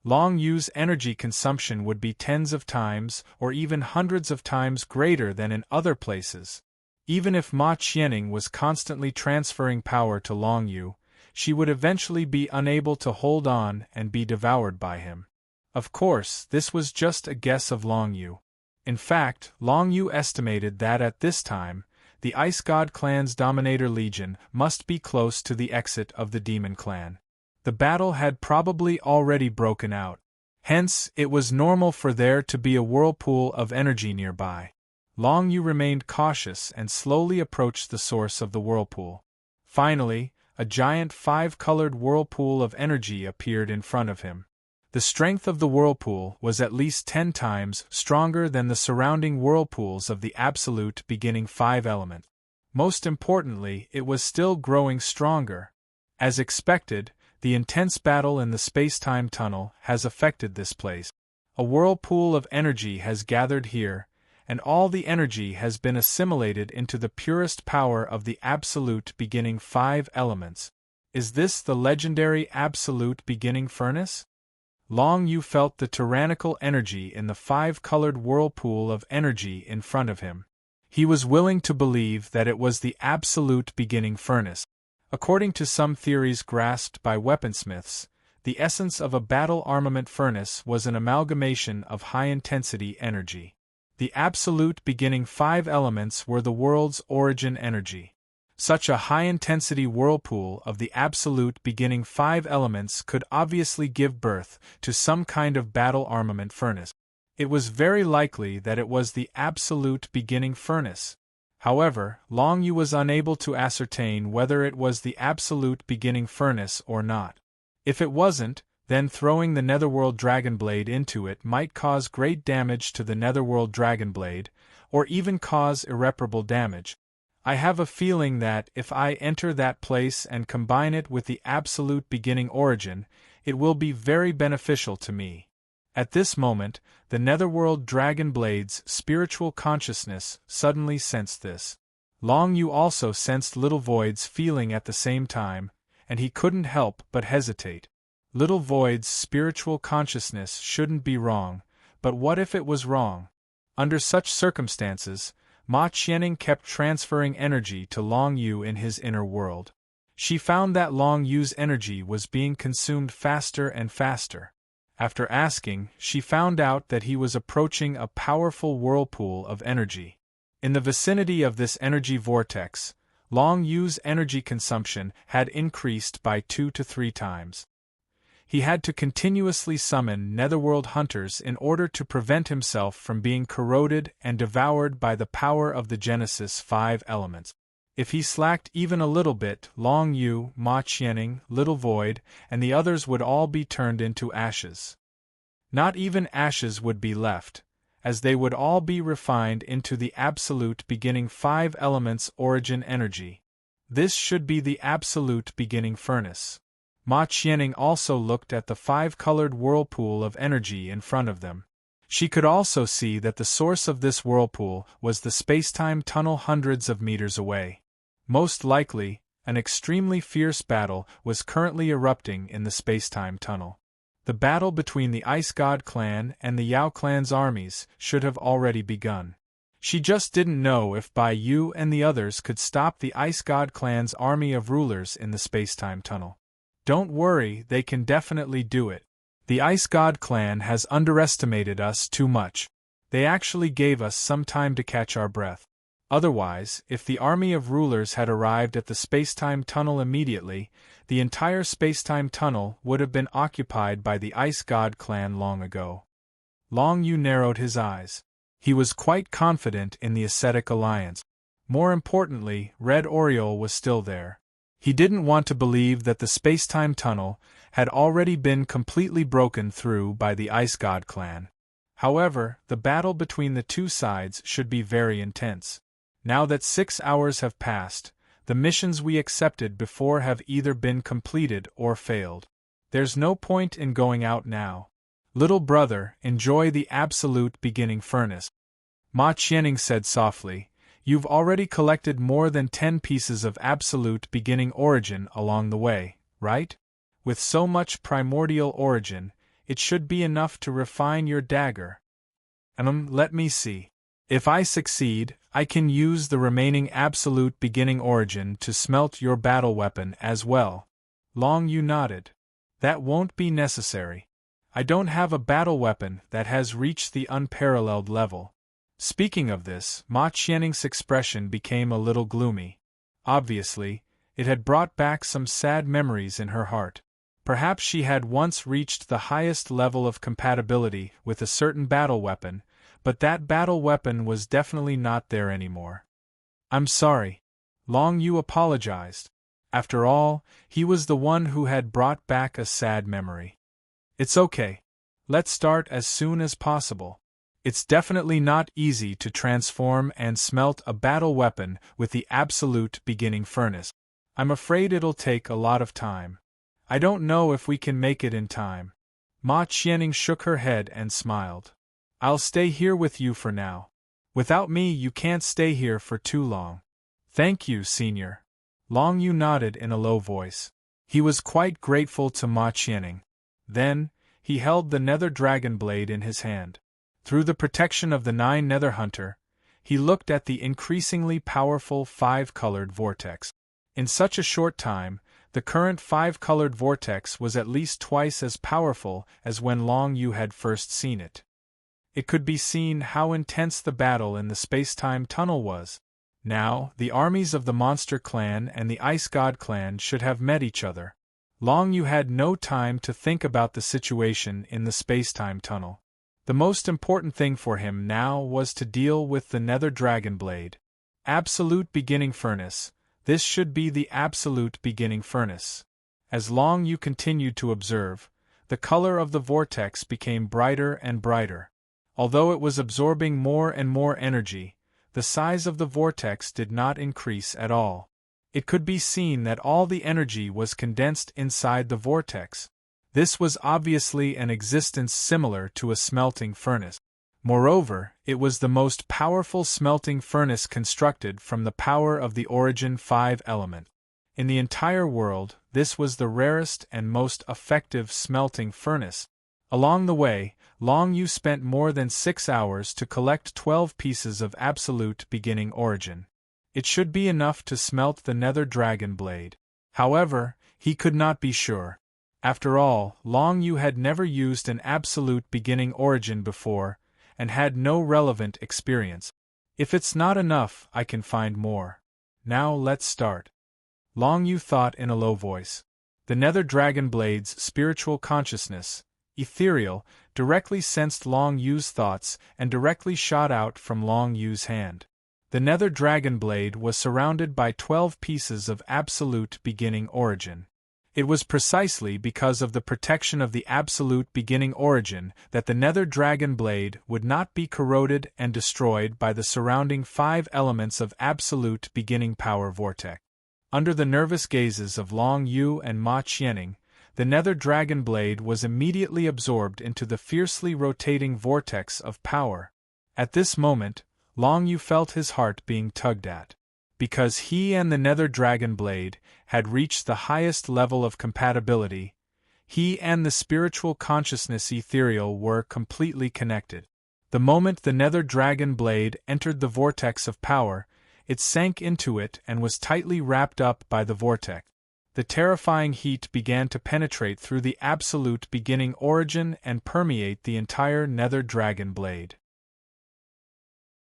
Speaker 1: Long Yu's energy consumption would be tens of times or even hundreds of times greater than in other places. Even if Ma Qianing was constantly transferring power to Long Yu, she would eventually be unable to hold on and be devoured by him. Of course, this was just a guess of Long Yu. In fact, Long Yu estimated that at this time, the Ice God Clan's Dominator Legion must be close to the exit of the Demon Clan. The battle had probably already broken out. Hence, it was normal for there to be a whirlpool of energy nearby. Long Yu remained cautious and slowly approached the source of the whirlpool. Finally, a giant five-colored whirlpool of energy appeared in front of him. The strength of the whirlpool was at least 10 times stronger than the surrounding whirlpools of the absolute beginning five elements. Most importantly, it was still growing stronger. As expected, The intense battle in the space-time tunnel has affected this place. A whirlpool of energy has gathered here, and all the energy has been assimilated into the purest power of the absolute beginning 5 elements. Is this the legendary absolute beginning furnace? Long Yu felt the tyrannical energy in the 5-colored whirlpool of energy in front of him. He was willing to believe that it was the absolute beginning furnace. According to some theories grasped by weaponsmiths, the essence of a battle armament furnace was an amalgamation of high-intensity energy. The absolute beginning 5 elements were the world's origin energy. Such a high-intensity whirlpool of the absolute beginning 5 elements could obviously give birth to some kind of battle armament furnace. It was very likely that it was the absolute beginning furnace. However, Long Yu was unable to ascertain whether it was the absolute beginning furnace or not. If it wasn't, then throwing the Netherworld Dragonblade into it might cause great damage to the Netherworld Dragonblade, or even cause irreparable damage. I have a feeling that if I enter that place and combine it with the absolute beginning origin, it will be very beneficial to me. At this moment, the Netherworld Dragonblade's spiritual consciousness suddenly sensed this. Long Yu also sensed Little Void's feeling at the same time, and he couldn't help but hesitate. Little Void's spiritual consciousness shouldn't be wrong, but what if it was wrong? Under such circumstances, Ma Qianning kept transferring energy to Long Yu in his inner world. She found that Long Yu's energy was being consumed faster and faster. After asking, she found out that he was approaching a powerful whirlpool of energy. In the vicinity of this energy vortex, Long Yu's energy consumption had increased by 2 to 3 times. He had to continuously summon Netherworld hunters in order to prevent himself from being corroded and devoured by the power of the Genesis 5 elements. If he slacked even a little bit, Long Yu, Ma Qianning, Little Void, and the others would all be turned into ashes. Not even ashes would be left, as they would all be refined into the absolute beginning 5 elements origin energy. This should be the absolute beginning furnace. Ma Qianning also looked at the 5-colored whirlpool of energy in front of them. She could also see that the source of this whirlpool was the spacetime tunnel hundreds of meters away. Most likely, an extremely fierce battle was currently erupting in the spacetime tunnel. The battle between the Ice God clan and the Yao clan's armies should have already begun. She just didn't know if Bai Yu and the others could stop the Ice God clan's army of rulers in the spacetime tunnel. Don't worry, they can definitely do it. The Ice God clan has underestimated us too much. They actually gave us some time to catch our breath. Otherwise, if the army of rulers had arrived at the spacetime tunnel immediately, the entire spacetime tunnel would have been occupied by the Ice God clan long ago. Long Yu narrowed his eyes. He was quite confident in the ascetic alliance. More importantly, Red Oriole was still there. He didn't want to believe that the spacetime tunnel had already been completely broken through by the Ice God clan. However, the battle between the two sides should be very intense. Now that 6 hours have passed, the missions we accepted before have either been completed or failed. There's no point in going out now. Little brother, enjoy the absolute beginning furnace. Ma Qianning said softly, you've already collected more than 10 pieces of absolute beginning origin along the way, right? With so much primordial origin, it should be enough to refine your dagger. Let me see. If I succeed, I can use the remaining absolute beginning origin to smelt your battle weapon as well. Long Yu nodded. That won't be necessary. I don't have a battle weapon that has reached the unparalleled level. Speaking of this, Ma Qianning's expression became a little gloomy. Obviously, it had brought back some sad memories in her heart. Perhaps she had once reached the highest level of compatibility with a certain battle weapon, but that battle weapon was definitely not there anymore. I'm sorry. Long Yu apologized. After all, he was the one who had brought back a sad memory. It's okay. Let's start as soon as possible. It's definitely not easy to transform and smelt a battle weapon with the absolute beginning furnace. I'm afraid it'll take a lot of time. I don't know if we can make it in time. Ma Qianning shook her head and smiled. I'll stay here with you for now. Without me you can't stay here for too long. Thank you, Senior. Long Yu nodded in a low voice. He was quite grateful to Ma Qianning. Then, he held the nether dragon blade in his hand. Through the protection of the 9 nether hunter, he looked at the increasingly powerful 5-colored vortex. In such a short time, the current 5-colored vortex was at least twice as powerful as when Long Yu had first seen it. It could be seen how intense the battle in the space-time tunnel was. Now, the armies of the Monster Clan and the Ice God Clan should have met each other. Long Yu had no time to think about the situation in the space-time tunnel. The most important thing for him now was to deal with the Nether Dragon Blade. Absolute Beginning Furnace. This should be the Absolute Beginning Furnace. As Long Yu continued to observe, the color of the vortex became brighter and brighter. Although it was absorbing more and more energy, the size of the vortex did not increase at all. It could be seen that all the energy was condensed inside the vortex. This was obviously an existence similar to a smelting furnace. Moreover, it was the most powerful smelting furnace constructed from the power of the Origin 5 element. In the entire world, this was the rarest and most effective smelting furnace. Along the way, Long Yu spent more than 6 hours to collect 12 pieces of absolute beginning origin. It should be enough to smelt the Nether Dragon Blade. However, he could not be sure. After all, Long Yu had never used an absolute beginning origin before, and had no relevant experience. If it's not enough, I can find more. Now let's start. Long Yu thought in a low voice. The Nether Dragon Blade's spiritual consciousness, ethereal, directly sensed Long Yu's thoughts and directly shot out from Long Yu's hand. The Nether Dragon Blade was surrounded by 12 pieces of absolute beginning origin. It was precisely because of the protection of the absolute beginning origin that the Nether Dragon Blade would not be corroded and destroyed by the surrounding 5 elements of absolute beginning power vortex. Under the nervous gazes of Long Yu and Ma Qianning, the Nether Dragon Blade was immediately absorbed into the fiercely rotating vortex of power. At this moment, Long Yu felt his heart being tugged at. Because he and the Nether Dragon Blade had reached the highest level of compatibility, he and the spiritual consciousness ethereal were completely connected. The moment the Nether Dragon Blade entered the vortex of power, it sank into it and was tightly wrapped up by the vortex. The terrifying heat began to penetrate through the absolute beginning origin and permeate the entire Nether Dragon Blade.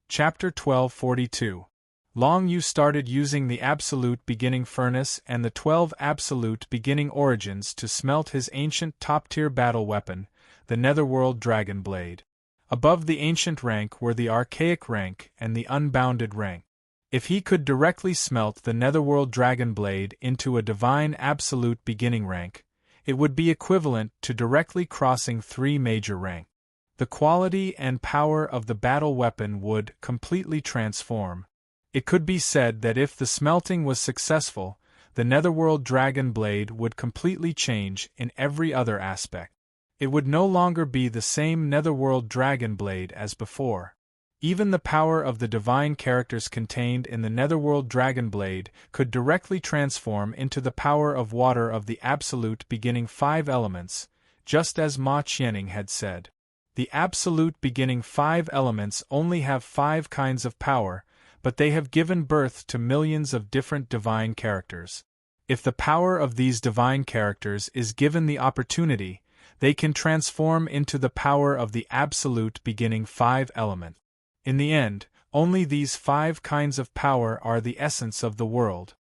Speaker 1: Chapter 1242. Long Yu started using the absolute beginning furnace and the 12 absolute beginning origins to smelt his ancient top-tier battle weapon, the Netherworld Dragon Blade. Above the ancient rank were the archaic rank and the unbounded rank. If he could directly smelt the Netherworld Dragon Blade into a divine absolute beginning rank, it would be equivalent to directly crossing 3 major ranks. The quality and power of the battle weapon would completely transform. It could be said that if the smelting was successful, the Netherworld Dragon Blade would completely change in every other aspect. It would no longer be the same Netherworld Dragon Blade as before. Even the power of the divine characters contained in the Netherworld Dragon Blade could directly transform into the power of water of the absolute beginning 5 elements, just as Ma Qianning had said. The absolute beginning 5 elements only have 5 kinds of power, but they have given birth to millions of different divine characters. If the power of these divine characters is given the opportunity, they can transform into the power of the absolute beginning 5 element. In the end, only these 5 kinds of power are the essence of the world.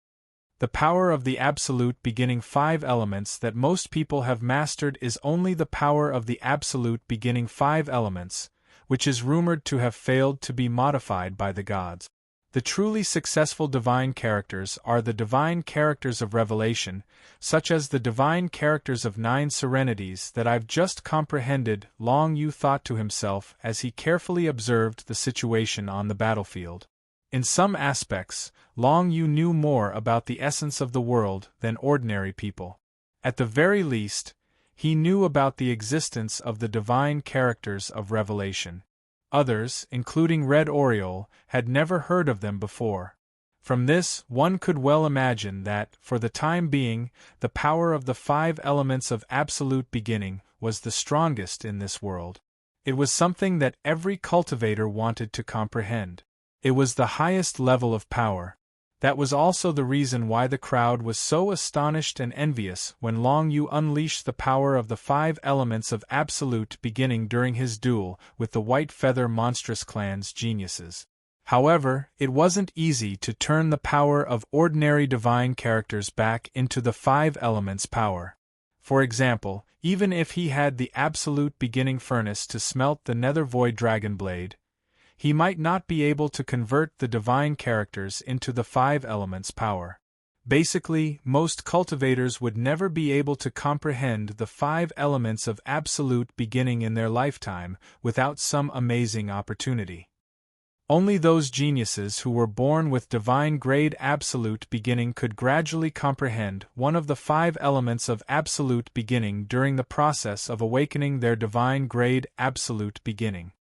Speaker 1: The power of the absolute beginning 5 elements that most people have mastered is only the power of the absolute beginning 5 elements, which is rumored to have failed to be modified by the gods. The truly successful divine characters are the divine characters of revelation, such as the divine characters of 9 serenities that I've just comprehended, Long Yu thought to himself as he carefully observed the situation on the battlefield. In some aspects, Long Yu knew more about the essence of the world than ordinary people. At the very least, he knew about the existence of the divine characters of Revelation. Others, including Red Oriole, had never heard of them before. From this, one could well imagine that, for the time being, the power of the 5 elements of absolute beginning was the strongest in this world. It was something that every cultivator wanted to comprehend. It was the highest level of power. That was also the reason why the crowd was so astonished and envious when Long Yu unleashed the power of the 5 elements of absolute beginning during his duel with the White Feather Monstrous Clan's geniuses. However, it wasn't easy to turn the power of ordinary divine characters back into the 5 elements' power. For example, even if he had the absolute beginning furnace to smelt the Nether Void Dragon Blade, he might not be able to convert the divine characters into the 5 elements' power. Basically, most cultivators would never be able to comprehend the 5 elements of absolute beginning in their lifetime without some amazing opportunity. Only those geniuses who were born with divine grade absolute beginning could gradually comprehend one of the 5 elements of absolute beginning during the process of awakening their divine grade absolute beginning.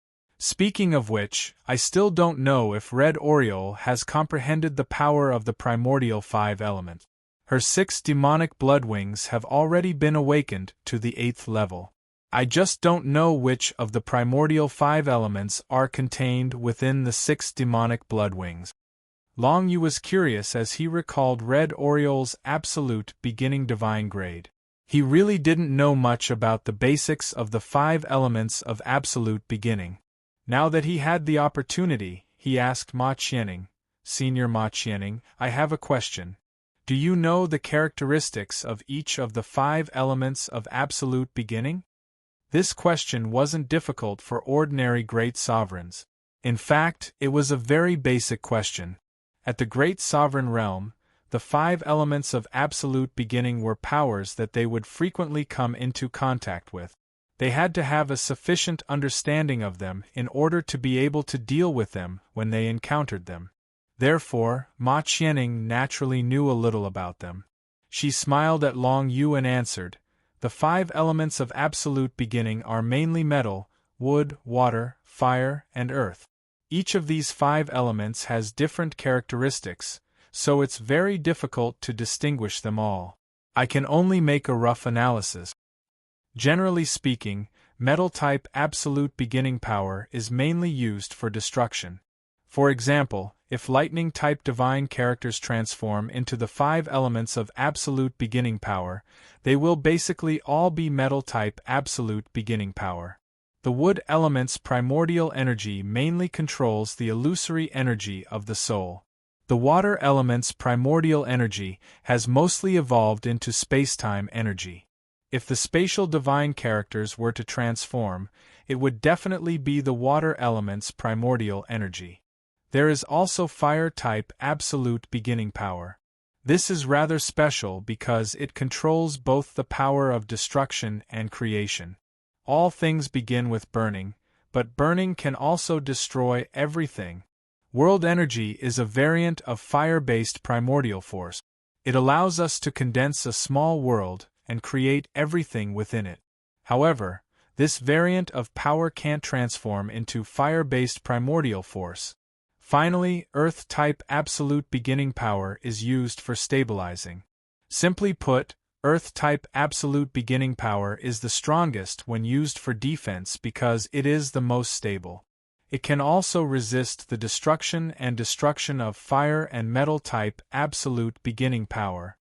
Speaker 1: Speaking of which, I still don't know if Red Oriole has comprehended the power of the primordial 5 element. Her 6 demonic bloodwings have already been awakened to the 8th level. I just don't know which of the primordial 5 elements are contained within the 6 demonic bloodwings. Long Yu was curious as he recalled Red Oriole's absolute beginning divine grade. He really didn't know much about the basics of the 5 elements of absolute beginning. Now that he had the opportunity, he asked Ma Qianing, "Senior Ma Qianing, I have a question. Do you know the characteristics of each of the 5 elements of absolute beginning?" This question wasn't difficult for ordinary great sovereigns. In fact, it was a very basic question. At the great sovereign realm, the 5 elements of absolute beginning were powers that they would frequently come into contact with. They had to have a sufficient understanding of them in order to be able to deal with them when they encountered them. Therefore, Ma Qianing naturally knew a little about them. She smiled at Long Yu and answered, "The 5 elements of absolute beginning are mainly metal, wood, water, fire, and earth. Each of these 5 elements has different characteristics, so it's very difficult to distinguish them all. I can only make a rough analysis. Generally speaking, metal-type absolute beginning power is mainly used for destruction. For example, if lightning-type divine characters transform into the 5 elements of absolute beginning power, they will basically all be metal-type absolute beginning power. The wood element's primordial energy mainly controls the illusory energy of the soul. The water element's primordial energy has mostly evolved into space-time energy. If the spatial divine characters were to transform, it would definitely be the water element's primordial energy. There is also fire-type absolute beginning power. This is rather special because it controls both the power of destruction and creation. All things begin with burning, but burning can also destroy everything. World energy is a variant of fire-based primordial force. It allows us to condense a small world and create everything within it. However, this variant of power can't transform into fire-based primordial force. Finally, Earth-type absolute beginning power is used for stabilizing. Simply put, Earth-type absolute beginning power is the strongest when used for defense because it is the most stable. It can also resist the destruction of fire and metal-type absolute beginning power.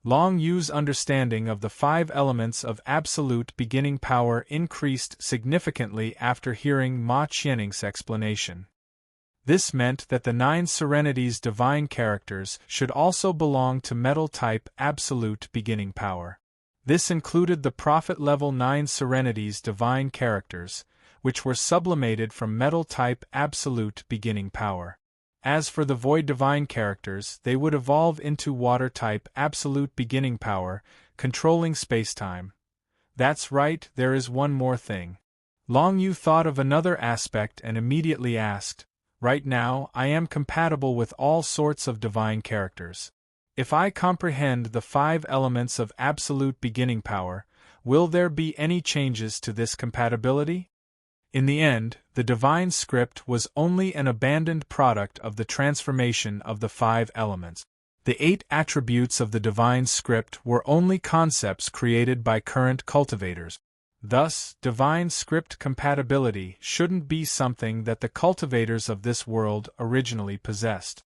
Speaker 1: Long Yu's understanding of the 5 elements of absolute beginning power increased significantly after hearing Ma Qianing's explanation. This meant that the 9 Serenity's divine characters should also belong to metal-type absolute beginning power. This included the Prophet-level 9 Serenity's divine characters, which were sublimated from metal-type absolute beginning power. As for the Void divine characters, they would evolve into water-type absolute beginning power, controlling spacetime. That's right, there is one more thing. Long Yu thought of another aspect and immediately asked, "Right now, I am compatible with all sorts of divine characters. If I comprehend the 5 elements of absolute beginning power, will there be any changes to this compatibility? In the end, the divine script was only an abandoned product of the transformation of the 5 elements. The 8 attributes of the divine script were only concepts created by current cultivators. Thus, divine script compatibility shouldn't be something that the cultivators of this world originally possessed.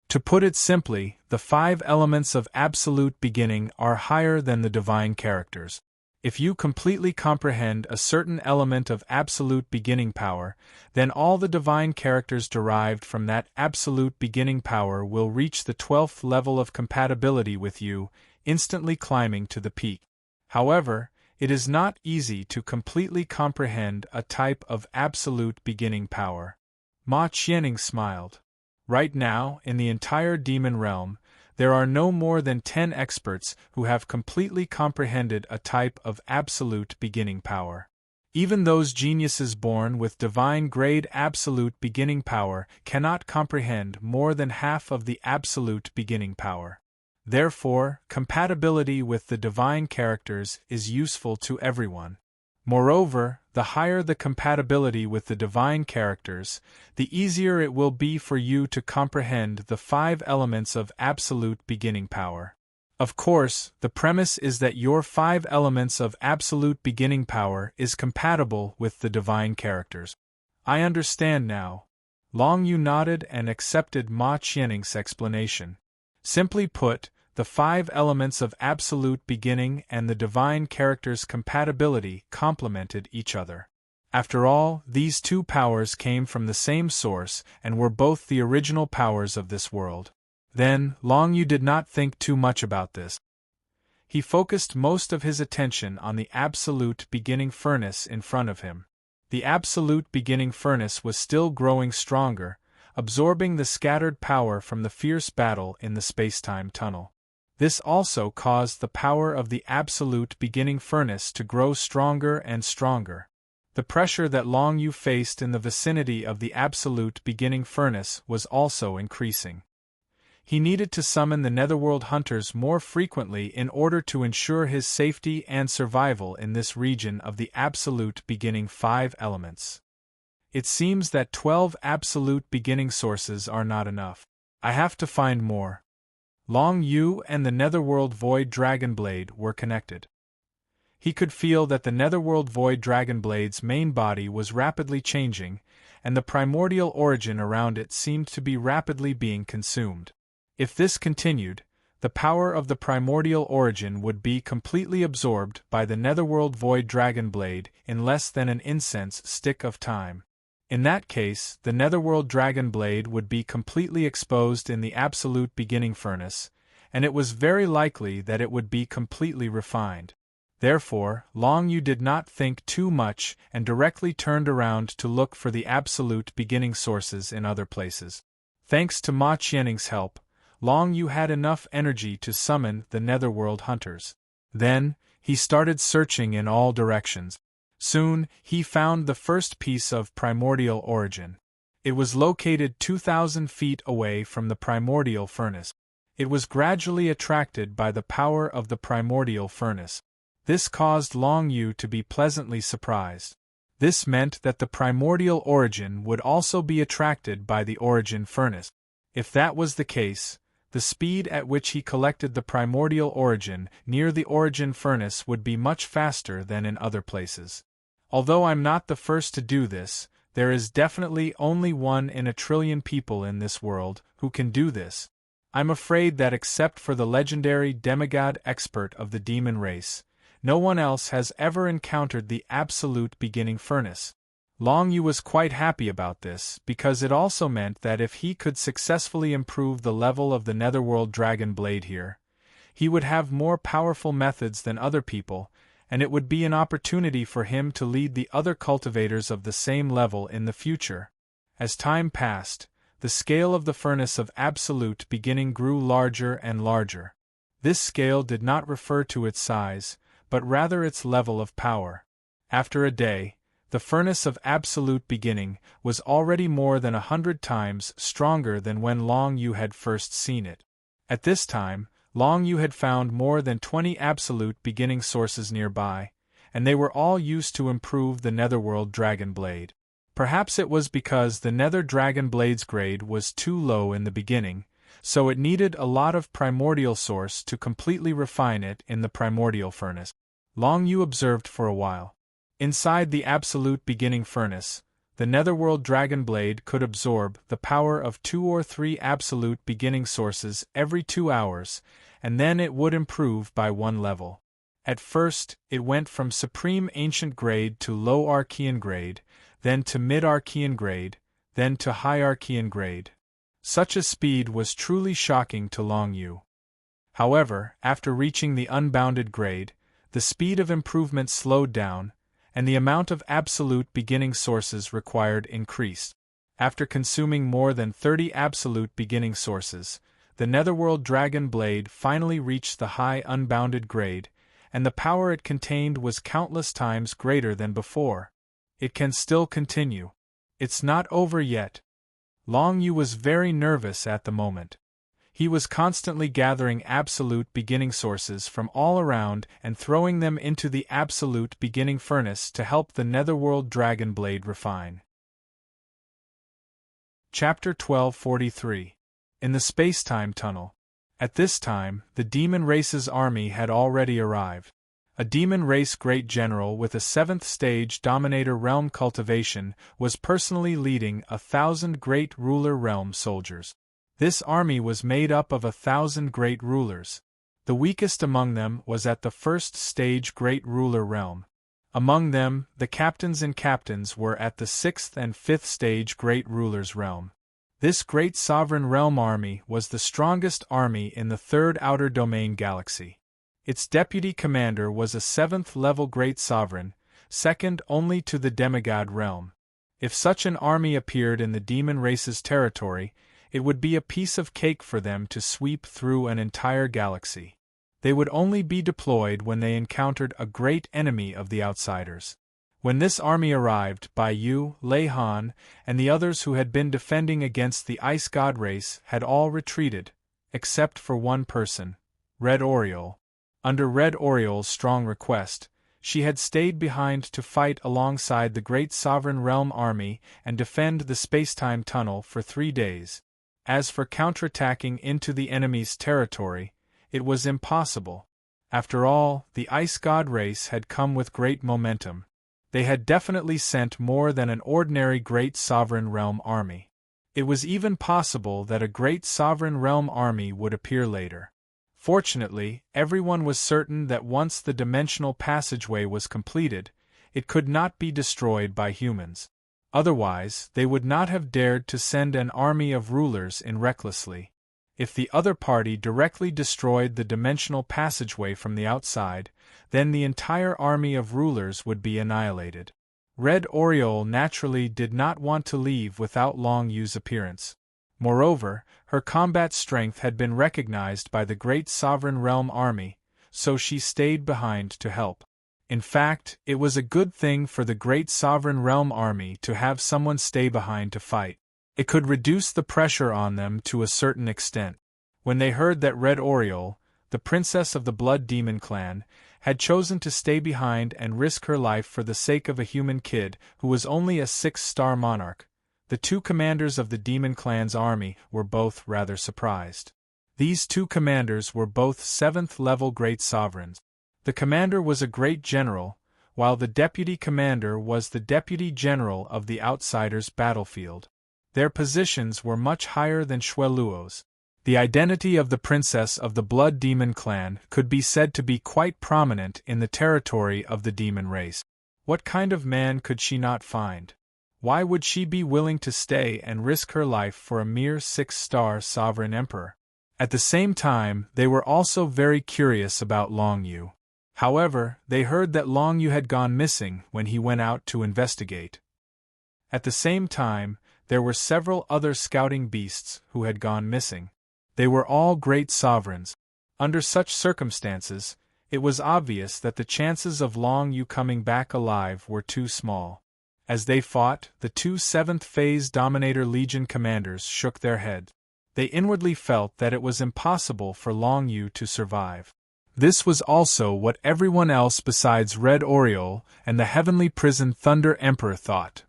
Speaker 1: To put it simply, the 5 elements of absolute beginning are higher than the divine characters. If you completely comprehend a certain element of absolute beginning power, then all the divine characters derived from that absolute beginning power will reach the 12th level of compatibility with you, instantly climbing to the peak. However, it is not easy to completely comprehend a type of absolute beginning power. Ma Qianning smiled. Right now, in the entire demon realm, there are no more than 10 experts who have completely comprehended a type of absolute beginning power. Even those geniuses born with divine-grade absolute beginning power cannot comprehend more than half of the absolute beginning power. Therefore, compatibility with the divine characters is useful to everyone. Moreover, the higher the compatibility with the divine characters, the easier it will be for you to comprehend the 5 elements of absolute beginning power. Of course, the premise is that your 5 elements of absolute beginning power is compatible with the divine characters. I understand now. Long Yu nodded and accepted Ma Qianning's explanation. Simply put, the 5 elements of absolute beginning and the divine character's compatibility complemented each other. After all, these 2 powers came from the same source and were both the original powers of this world. Then, Long Yu did not think too much about this. He focused most of his attention on the absolute beginning furnace in front of him. The absolute beginning furnace was still growing stronger, absorbing the scattered power from the fierce battle in the space-time tunnel. This also caused the power of the absolute beginning furnace to grow stronger and stronger. The pressure that Long Yu faced in the vicinity of the absolute beginning furnace was also increasing. He needed to summon the Netherworld Hunters more frequently in order to ensure his safety and survival in this region of the absolute beginning 5 elements. It seems that 12 absolute beginning sources are not enough. I have to find more. Long Yu and the Netherworld Void Dragonblade were connected. He could feel that the Netherworld Void Dragonblade's main body was rapidly changing, and the primordial origin around it seemed to be rapidly being consumed. If this continued, the power of the primordial origin would be completely absorbed by the Netherworld Void Dragonblade in less than an incense stick of time. In that case, the Netherworld Dragonblade would be completely exposed in the absolute beginning furnace, and it was very likely that it would be completely refined. Therefore, Long Yu did not think too much and directly turned around to look for the absolute beginning sources in other places. Thanks to Ma Qianning's help, Long Yu had enough energy to summon the Netherworld Hunters. Then, he started searching in all directions. Soon, he found the first piece of primordial origin. It was located 2,000 feet away from the primordial furnace. It was gradually attracted by the power of the primordial furnace. This caused Long Yu to be pleasantly surprised. This meant that the primordial origin would also be attracted by the origin furnace. If that was the case, the speed at which he collected the primordial origin near the origin furnace would be much faster than in other places. Although I'm not the first to do this, there is definitely only 1 in a trillion people in this world who can do this. I'm afraid that except for the legendary demigod expert of the demon race, no one else has ever encountered the absolute beginning furnace. Long Yu was quite happy about this, because it also meant that if he could successfully improve the level of the Netherworld Dragon Blade here, he would have more powerful methods than other people, and it would be an opportunity for him to lead the other cultivators of the same level in the future. As time passed, the scale of the furnace of absolute beginning grew larger and larger. This scale did not refer to its size, but rather its level of power. After a day, the furnace of absolute beginning was already more than 100 times stronger than when Long Yu had first seen it. At this time, Long Yu had found more than 20 absolute beginning sources nearby, and they were all used to improve the Netherworld Dragon Blade. Perhaps it was because the Nether Dragon Blade's grade was too low in the beginning, so it needed a lot of primordial source to completely refine it in the primordial furnace. Long Yu observed for a while. Inside the absolute beginning furnace, the Netherworld Dragon Blade could absorb the power of 2 or 3 absolute beginning sources every 2 hours, and then it would improve by 1 level. At first, it went from Supreme Ancient grade to Low Archean grade, then to Mid Archean grade, then to High Archean grade. Such a speed was truly shocking to Long Yu. However, after reaching the unbounded grade, the speed of improvement slowed down, and the amount of absolute beginning sources required increased. After consuming more than 30 absolute beginning sources, the Netherworld Dragon Blade finally reached the high unbounded grade, and the power it contained was countless times greater than before. It can still continue. It's not over yet. Long Yu was very nervous at the moment. He was constantly gathering absolute beginning sources from all around and throwing them into the absolute beginning furnace to help the Netherworld Dragon Blade refine. Chapter 1243. In the Space-Time Tunnel. At this time, the Demon Race's army had already arrived. A Demon Race Great General with a 7th stage Dominator Realm cultivation was personally leading 1,000 Great Ruler Realm soldiers. This army was made up of 1,000 Great Rulers. The weakest among them was at the 1st stage Great Ruler Realm. Among them, the captains and captains were at the 6th and 5th stage Great Ruler's Realm. This Great Sovereign Realm army was the strongest army in the 3rd Outer Domain Galaxy. Its deputy commander was a 7th level Great Sovereign, second only to the Demigod Realm. If such an army appeared in the Demon Race's territory, it would be a piece of cake for them to sweep through an entire galaxy. They would only be deployed when they encountered a great enemy of the Outsiders. When this army arrived, Bai Yu, Lei Han, and the others who had been defending against the Ice God race had all retreated, except for one person, Red Oriole. Under Red Oriole's strong request, she had stayed behind to fight alongside the Great Sovereign Realm army and defend the space-time tunnel for 3 days. As for counterattacking into the enemy's territory, it was impossible. After all, the Ice God race had come with great momentum. They had definitely sent more than an ordinary Great Sovereign Realm army. It was even possible that a Great Sovereign Realm army would appear later. Fortunately, everyone was certain that once the dimensional passageway was completed, it could not be destroyed by humans. Otherwise, they would not have dared to send an army of rulers in recklessly. If the other party directly destroyed the dimensional passageway from the outside, then the entire army of rulers would be annihilated. Red Oriole naturally did not want to leave without Long Yu's appearance. Moreover, her combat strength had been recognized by the Great Sovereign Realm army, so she stayed behind to help. In fact, it was a good thing for the Great Sovereign Realm army to have someone stay behind to fight. It could reduce the pressure on them to a certain extent. When they heard that Red Oriole, the princess of the Blood Demon clan, had chosen to stay behind and risk her life for the sake of a human kid who was only a 6-star monarch, the 2 commanders of the Demon clan's army were both rather surprised. These 2 commanders were both 7th-level Great Sovereigns. The commander was a great general, while the deputy commander was the deputy general of the Outsiders' battlefield. Their positions were much higher than Xueluo's. The identity of the princess of the Blood Demon clan could be said to be quite prominent in the territory of the demon race. What kind of man could she not find? Why would she be willing to stay and risk her life for a mere 6-star sovereign emperor? At the same time, they were also very curious about Long Yu. However, they heard that Long Yu had gone missing when he went out to investigate. At the same time, there were several other scouting beasts who had gone missing. They were all great sovereigns. Under such circumstances, it was obvious that the chances of Long Yu coming back alive were too small. As they fought, the 2 7th Phase Dominator Legion commanders shook their heads. They inwardly felt that it was impossible for Long Yu to survive. This was also what everyone else besides Red Oriole and the heavenly prison Thunder Emperor thought.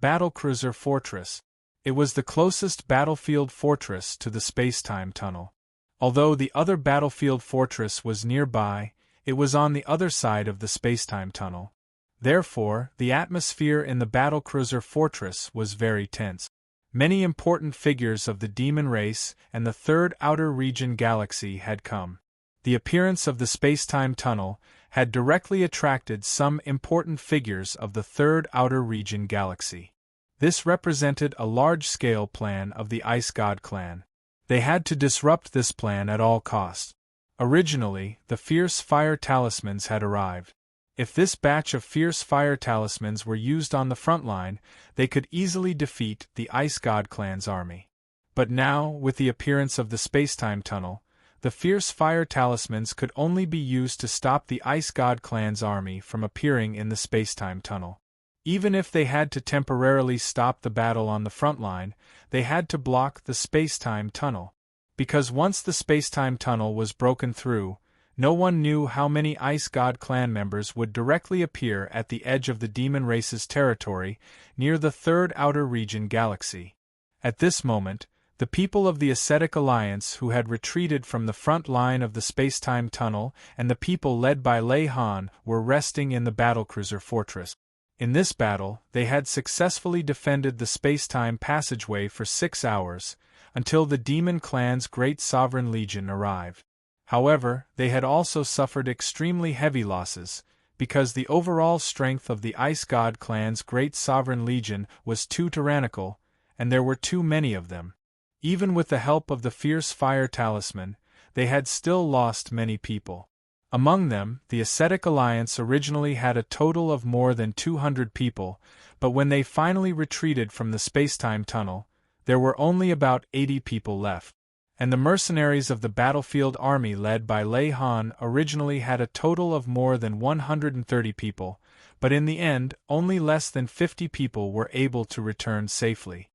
Speaker 1: Battlecruiser Fortress. It was the closest battlefield fortress to the space-time tunnel. Although the other battlefield fortress was nearby, it was on the other side of the space-time tunnel. Therefore, the atmosphere in the battlecruiser fortress was very tense. Many important figures of the demon race and the Third Outer Region galaxy had come. The appearance of the space-time tunnel had directly attracted some important figures of the Third Outer Region galaxy. This represented a large-scale plan of the Ice God clan. They had to disrupt this plan at all costs. Originally, the fierce fire talismans had arrived. If this batch of fierce fire talismans were used on the front line, they could easily defeat the Ice God clan's army. But now, with the appearance of the space-time tunnel, the fierce fire talismans could only be used to stop the Ice God clan's army from appearing in the space-time tunnel. Even if they had to temporarily stop the battle on the front line, they had to block the space-time tunnel. Because once the space-time tunnel was broken through, no one knew how many Ice God clan members would directly appear at the edge of the demon race's territory, near the Third Outer Region galaxy. At this moment, the people of the Ascetic Alliance who had retreated from the front line of the space-time tunnel and the people led by Lei Han were resting in the battlecruiser fortress. In this battle, they had successfully defended the space-time passageway for 6 hours, until the Demon Clan's Great Sovereign Legion arrived. However, they had also suffered extremely heavy losses, because the overall strength of the Ice God clan's Great Sovereign Legion was too tyrannical, and there were too many of them. Even with the help of the fierce fire talisman, they had still lost many people. Among them, the Ascetic Alliance originally had a total of more than 200 people, but when they finally retreated from the space-time tunnel, there were only about 80 people left. And the mercenaries of the battlefield army led by Lei Han originally had a total of more than 130 people, but in the end, only less than 50 people were able to return safely.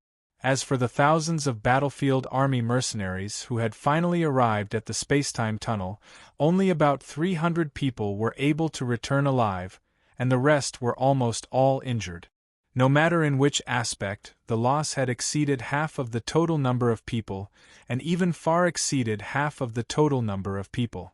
Speaker 1: As for the thousands of battlefield army mercenaries who had finally arrived at the space-time tunnel, only about 300 people were able to return alive, and the rest were almost all injured. No matter in which aspect, the loss had exceeded half of the total number of people, and even far exceeded half of the total number of people.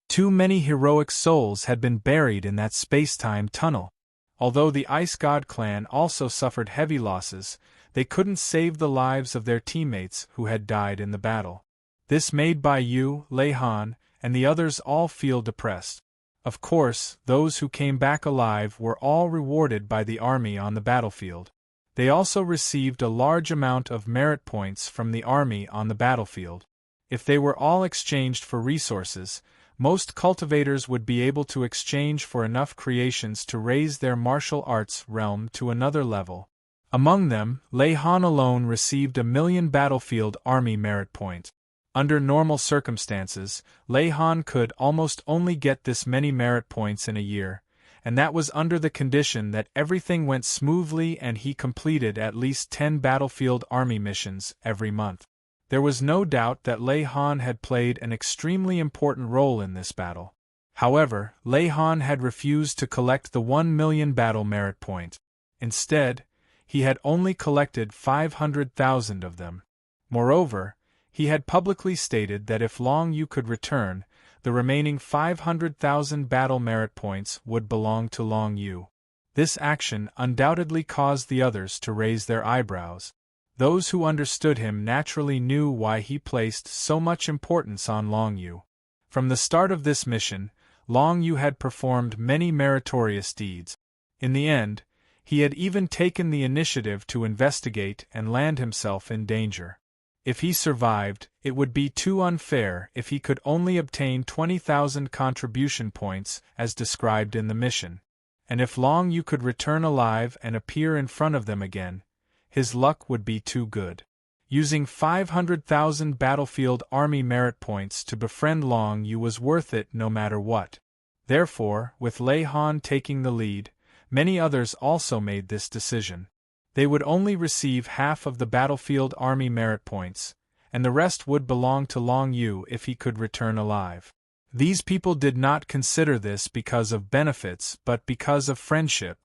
Speaker 1: Too many heroic souls had been buried in that space-time tunnel. Although the Ice God clan also suffered heavy losses, they couldn't save the lives of their teammates who had died in the battle. This made Bai Yu, Lei Han, and the others all feel depressed. Of course, those who came back alive were all rewarded by the army on the battlefield. They also received a large amount of merit points from the army on the battlefield. If they were all exchanged for resources, most cultivators would be able to exchange for enough creations to raise their martial arts realm to another level. Among them, Lei Han alone received 1,000,000 battlefield army merit points. Under normal circumstances, Lei Han could almost only get this many merit points in a year, and that was under the condition that everything went smoothly and he completed at least 10 battlefield army missions every month. There was no doubt that Lei Han had played an extremely important role in this battle. However, Lei Han had refused to collect the 1,000,000 battle merit point. Instead, he had only collected 500,000 of them. Moreover, he had publicly stated that if Long Yu could return, the remaining 500,000 battle merit points would belong to Long Yu. This action undoubtedly caused the others to raise their eyebrows. Those who understood him naturally knew why he placed so much importance on Long Yu. From the start of this mission, Long Yu had performed many meritorious deeds. In the end, he had even taken the initiative to investigate and land himself in danger. If he survived, it would be too unfair if he could only obtain 20,000 contribution points as described in the mission. And if Long Yu could return alive and appear in front of them again, his luck would be too good. Using 500,000 battlefield army merit points to befriend Long Yu was worth it no matter what. Therefore, with Lei Han taking the lead, many others also made this decision. They would only receive half of the battlefield army merit points, and the rest would belong to Long Yu if he could return alive. These people did not consider this because of benefits but because of friendship.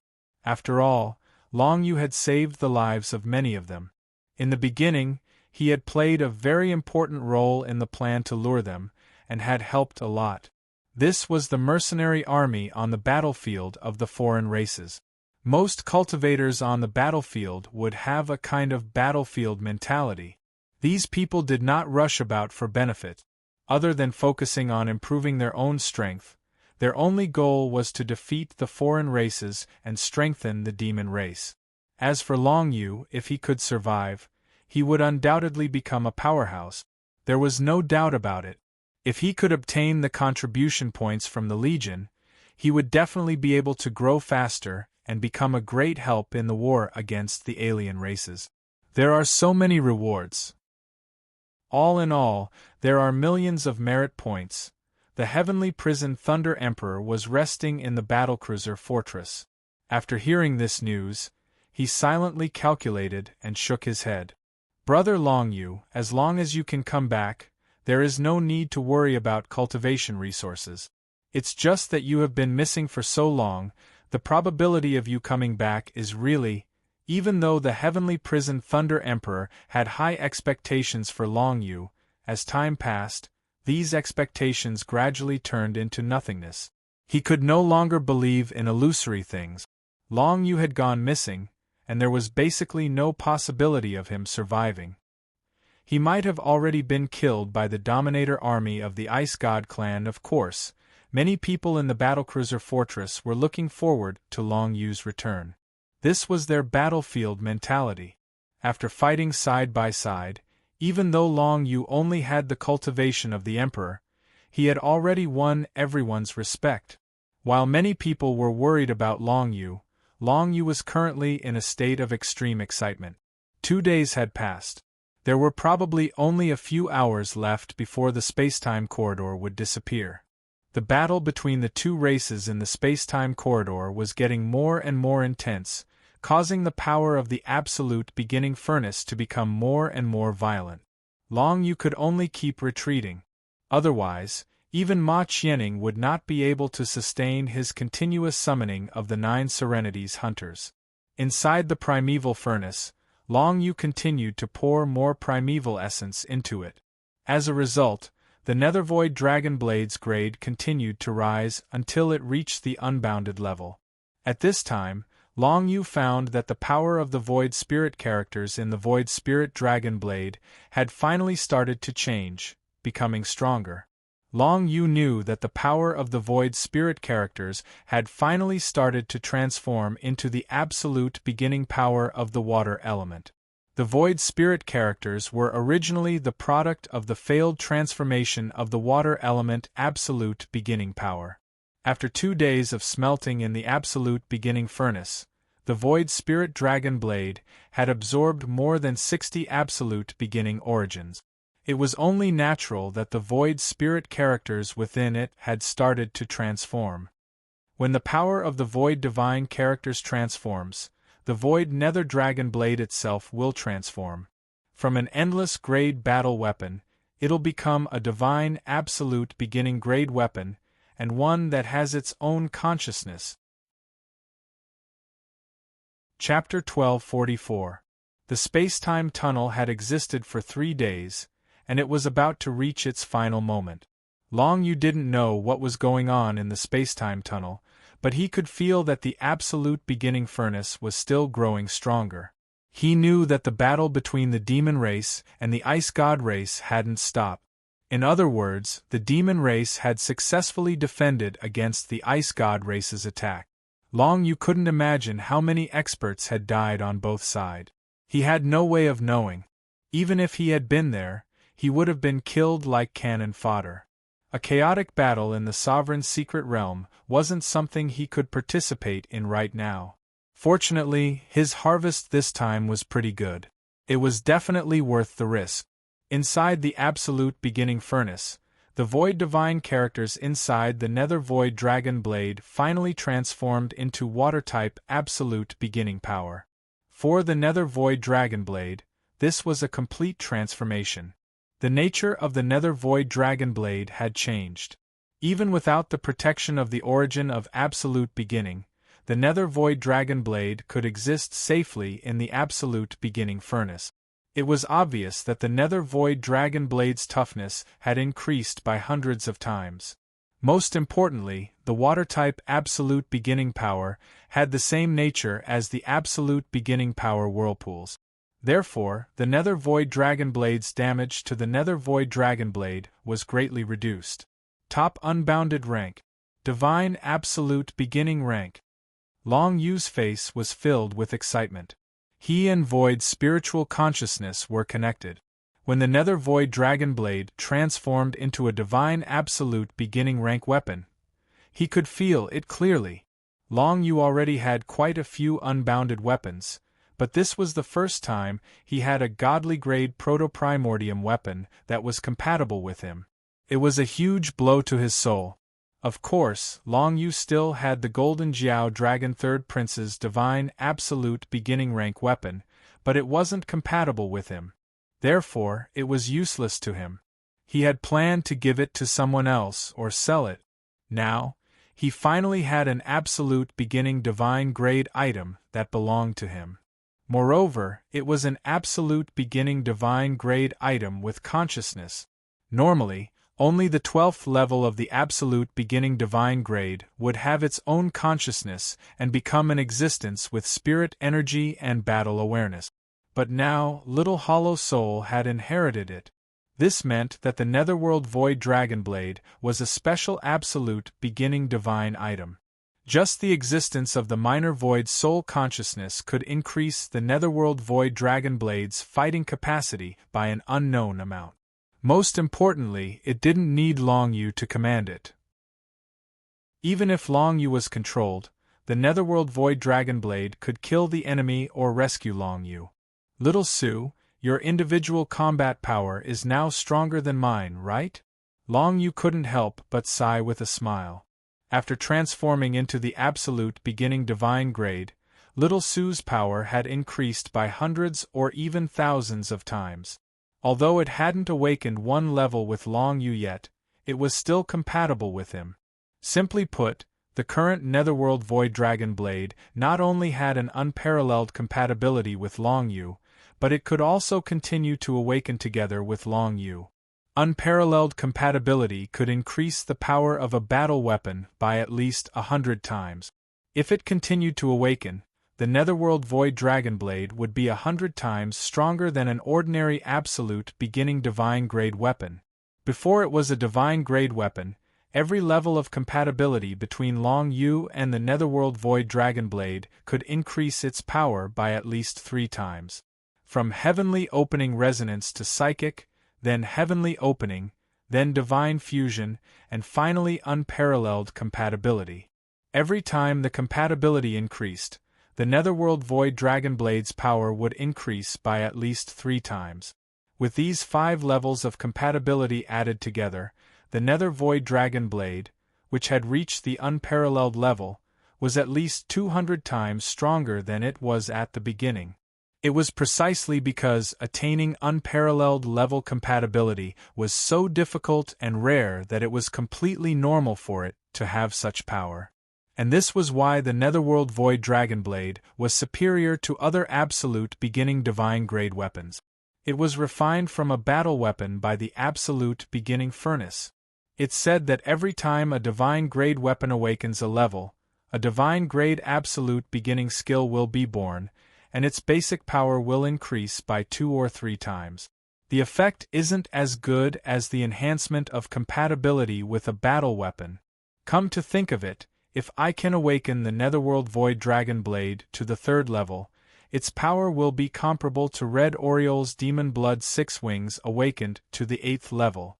Speaker 1: After all, Long Yu had saved the lives of many of them. In the beginning, he had played a very important role in the plan to lure them, and had helped a lot. This was the mercenary army on the battlefield of the foreign races. Most cultivators on the battlefield would have a kind of battlefield mentality. These people did not rush about for benefit. Other than focusing on improving their own strength, their only goal was to defeat the foreign races and strengthen the demon race. As for Long Yu, if he could survive, he would undoubtedly become a powerhouse. There was no doubt about it. If he could obtain the contribution points from the Legion, he would definitely be able to grow faster and become a great help in the war against the alien races. There are so many rewards. All in all, there are millions of merit points. The heavenly prison Thunder Emperor was resting in the battlecruiser fortress. After hearing this news, he silently calculated and shook his head. Brother Long Yu, as long as you can come back, there is no need to worry about cultivation resources. It's just that you have been missing for so long. The probability of you coming back is really, even though the heavenly prison Thunder Emperor had high expectations for Long Yu, as time passed, these expectations gradually turned into nothingness. He could no longer believe in illusory things. Long Yu had gone missing, and there was basically no possibility of him surviving. He might have already been killed by the Dominator army of the Ice God clan. Of course, many people in the battlecruiser fortress were looking forward to Long Yu's return. This was their battlefield mentality. After fighting side by side, even though Long Yu only had the cultivation of the Emperor, he had already won everyone's respect. While many people were worried about Long Yu was currently in a state of extreme excitement. 2 days had passed. There were probably only a few hours left before the space-time corridor would disappear. The battle between the two races in the space-time corridor was getting more and more intense, causing the power of the absolute beginning furnace to become more and more violent. Long Yu could only keep retreating. Otherwise, even Ma Qianning would not be able to sustain his continuous summoning of the 9 Serenity's hunters. Inside the primeval furnace, Long Yu continued to pour more primeval essence into it. As a result, the Nethervoid Dragon Blade's grade continued to rise until it reached the unbounded level. At this time, Long Yu found that the power of the Void Spirit characters in the Void Spirit Dragon Blade had finally started to change, becoming stronger. Long Yu knew that the power of the Void Spirit characters had finally started to transform into the absolute beginning power of the water element. The Void Spirit characters were originally the product of the failed transformation of the water element absolute beginning power. After 2 days of smelting in the absolute beginning furnace, the Void Spirit Dragon Blade had absorbed more than 60 absolute beginning origins. It was only natural that the Void Spirit characters within it had started to transform. When the power of the Void Divine characters transforms, the Void Nether Dragon Blade itself will transform. From an endless grade battle weapon, it'll become a divine absolute beginning grade weapon, and one that has its own consciousness. Chapter 1244. The space-time tunnel had existed for 3 days, and it was about to reach its final moment. Long Yu didn't know what was going on in the space-time tunnel, but he could feel that the absolute beginning furnace was still growing stronger. He knew that the battle between the demon race and the ice god race hadn't stopped. In other words, the demon race had successfully defended against the ice god race's attack. Long Yu couldn't imagine how many experts had died on both sides. He had no way of knowing. Even if he had been there, he would have been killed like cannon fodder. A chaotic battle in the Sovereign's secret realm wasn't something he could participate in right now. Fortunately, his harvest this time was pretty good. It was definitely worth the risk. Inside the absolute beginning furnace, the Void Divine characters inside the Nether Void Dragon Blade finally transformed into water-type absolute beginning power. For the Nether Void Dragon Blade, this was a complete transformation. The nature of the Nether Void Dragon Blade had changed. Even without the protection of the origin of Absolute Beginning, the Nether Void Dragon Blade could exist safely in the Absolute Beginning furnace. It was obvious that the Nether Void Dragon Blade's toughness had increased by hundreds of times. Most importantly, the water-type Absolute Beginning Power had the same nature as the Absolute Beginning Power whirlpools. Therefore, the Nether Void Dragon Blade's damage to the Nether Void Dragon Blade was greatly reduced. Top Unbounded Rank. Divine Absolute Beginning Rank. Long Yu's face was filled with excitement. He and Void's spiritual consciousness were connected. When the Nether Void Dragon Blade transformed into a divine absolute beginning rank weapon, he could feel it clearly. Long Yu already had quite a few unbounded weapons, but this was the first time he had a godly grade proto-primordium weapon that was compatible with him. It was a huge blow to his soul. Of course, Long Yu still had the Golden Jiao Dragon Third Prince's divine absolute beginning rank weapon, but it wasn't compatible with him. Therefore, it was useless to him. He had planned to give it to someone else or sell it. Now, he finally had an absolute beginning divine grade item that belonged to him. Moreover, it was an absolute beginning divine grade item with consciousness. Normally, only the 12th level of the absolute beginning divine grade would have its own consciousness and become an existence with spirit energy and battle awareness. But now, Little Hollow Soul had inherited it. This meant that the Netherworld Void Dragon Blade was a special absolute beginning divine item. Just the existence of the Minor Void Soul consciousness could increase the Netherworld Void Dragon Blade's fighting capacity by an unknown amount. Most importantly, it didn't need Long Yu to command it. Even if Long Yu was controlled, the Netherworld Void Dragon Blade could kill the enemy or rescue Long Yu. Little Su, your individual combat power is now stronger than mine, right? Long Yu couldn't help but sigh with a smile. After transforming into the absolute beginning divine grade, Little Su's power had increased by hundreds or even thousands of times. Although it hadn't awakened one level with Long Yu yet, it was still compatible with him. Simply put, the current Netherworld Void Dragon Blade not only had an unparalleled compatibility with Long Yu, but it could also continue to awaken together with Long Yu. Unparalleled compatibility could increase the power of a battle weapon by at least 100 times. If it continued to awaken, the Netherworld Void Dragon Blade would be 100 times stronger than an ordinary absolute beginning divine grade weapon. Before it was a divine grade weapon, every level of compatibility between Long Yu and the Netherworld Void Dragon Blade could increase its power by at least 3 times. From Heavenly Opening Resonance to Psychic, then Heavenly Opening, then Divine Fusion, and finally Unparalleled Compatibility. Every time the compatibility increased, the Netherworld Void Dragon Blade's power would increase by at least 3 times. With these 5 levels of compatibility added together, the Nether Void Dragon Blade, which had reached the unparalleled level, was at least 200 times stronger than it was at the beginning. It was precisely because attaining unparalleled level compatibility was so difficult and rare that it was completely normal for it to have such power. And this was why the Netherworld Void Dragon Blade was superior to other absolute beginning divine grade weapons. It was refined from a battle weapon by the absolute beginning furnace. It's said that every time a divine grade weapon awakens a level, a divine grade absolute beginning skill will be born, and its basic power will increase by 2 or 3 times. The effect isn't as good as the enhancement of compatibility with a battle weapon. Come to think of it, if I can awaken the Netherworld Void Dragon Blade to the 3rd level, its power will be comparable to Red Oriole's Demon Blood 6 Wings awakened to the 8th level.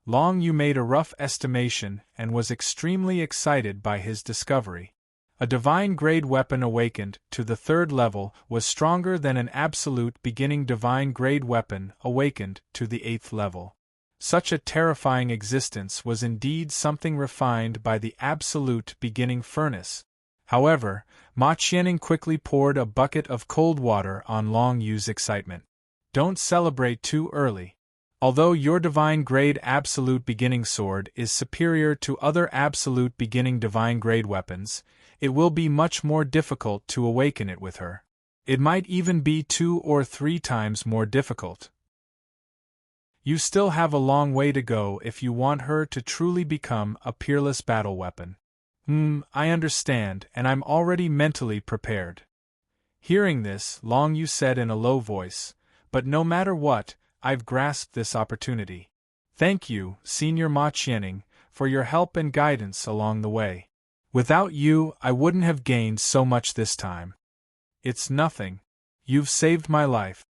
Speaker 1: Long Yu made a rough estimation and was extremely excited by his discovery. A divine grade weapon awakened to the 3rd level was stronger than an absolute beginning divine grade weapon awakened to the 8th level. Such a terrifying existence was indeed something refined by the absolute beginning furnace. However, Ma Qianning quickly poured a bucket of cold water on Long Yu's excitement. Don't celebrate too early. Although your divine grade absolute beginning sword is superior to other absolute beginning divine grade weapons, it will be much more difficult to awaken it with her. It might even be 2 or 3 times more difficult. You still have a long way to go if you want her to truly become a peerless battle weapon. I understand, and I'm already mentally prepared. Hearing this, Long Yu said in a low voice, but no matter what, I've grasped this opportunity. Thank you, Senior Ma Qianning, for your help and guidance along the way. Without you, I wouldn't have gained so much this time. It's nothing. You've saved my life.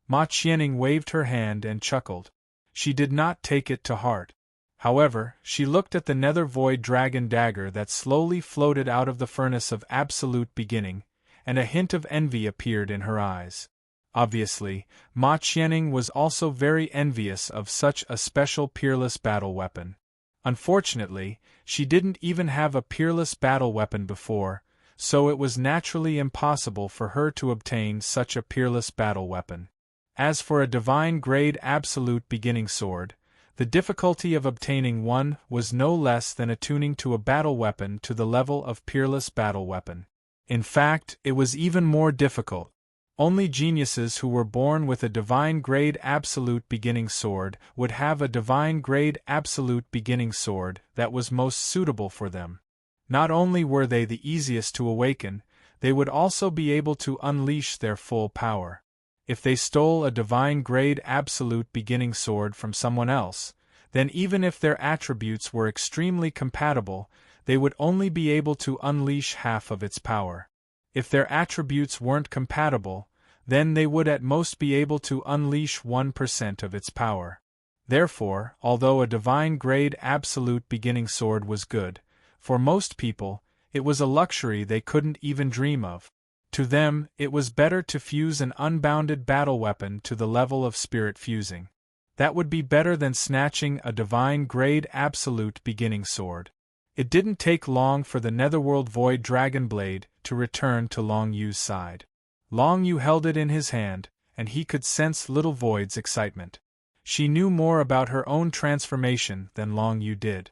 Speaker 1: Ma Qianning waved her hand and chuckled. She did not take it to heart. However, she looked at the nether void dragon dagger that slowly floated out of the furnace of absolute beginning, and a hint of envy appeared in her eyes. Obviously, Ma Qianning was also very envious of such a special peerless battle weapon. Unfortunately, she didn't even have a peerless battle weapon before, so it was naturally impossible for her to obtain such a peerless battle weapon. As for a divine grade absolute beginning sword, the difficulty of obtaining one was no less than attuning to a battle weapon to the level of peerless battle weapon. In fact, it was even more difficult. Only geniuses who were born with a divine grade absolute beginning sword would have a divine grade absolute beginning sword that was most suitable for them. Not only were they the easiest to awaken, they would also be able to unleash their full power. If they stole a divine grade absolute beginning sword from someone else, then even if their attributes were extremely compatible, they would only be able to unleash half of its power. If their attributes weren't compatible, then they would at most be able to unleash 1% of its power. Therefore, although a divine grade absolute beginning sword was good, for most people, it was a luxury they couldn't even dream of. To them, it was better to fuse an unbounded battle weapon to the level of spirit fusing. That would be better than snatching a divine grade absolute beginning sword. It didn't take long for the Netherworld Void Dragon Blade to return to Long Yu's side. Long Yu held it in his hand, and he could sense Little Void's excitement. She knew more about her own transformation than Long Yu did.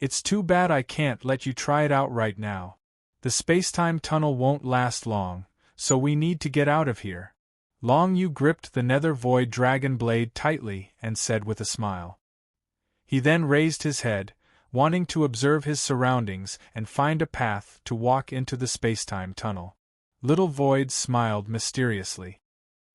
Speaker 1: It's too bad I can't let you try it out right now. The space-time tunnel won't last long, so we need to get out of here. Long Yu gripped the Nether Void Dragon Blade tightly and said with a smile. He then raised his head, wanting to observe his surroundings and find a path to walk into the space-time tunnel. Little Void smiled mysteriously.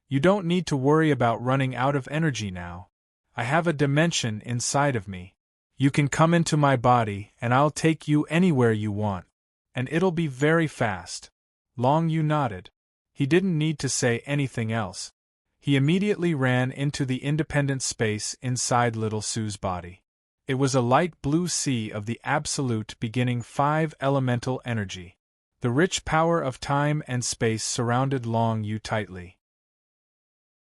Speaker 1: You don't need to worry about running out of energy now. I have a dimension inside of me. You can come into my body and I'll take you anywhere you want. And it'll be very fast. Long Yu nodded. He didn't need to say anything else. He immediately ran into the independent space inside Little Sue's body. It was a light blue sea of the absolute beginning 5 elemental energy. The rich power of time and space surrounded Long Yu tightly.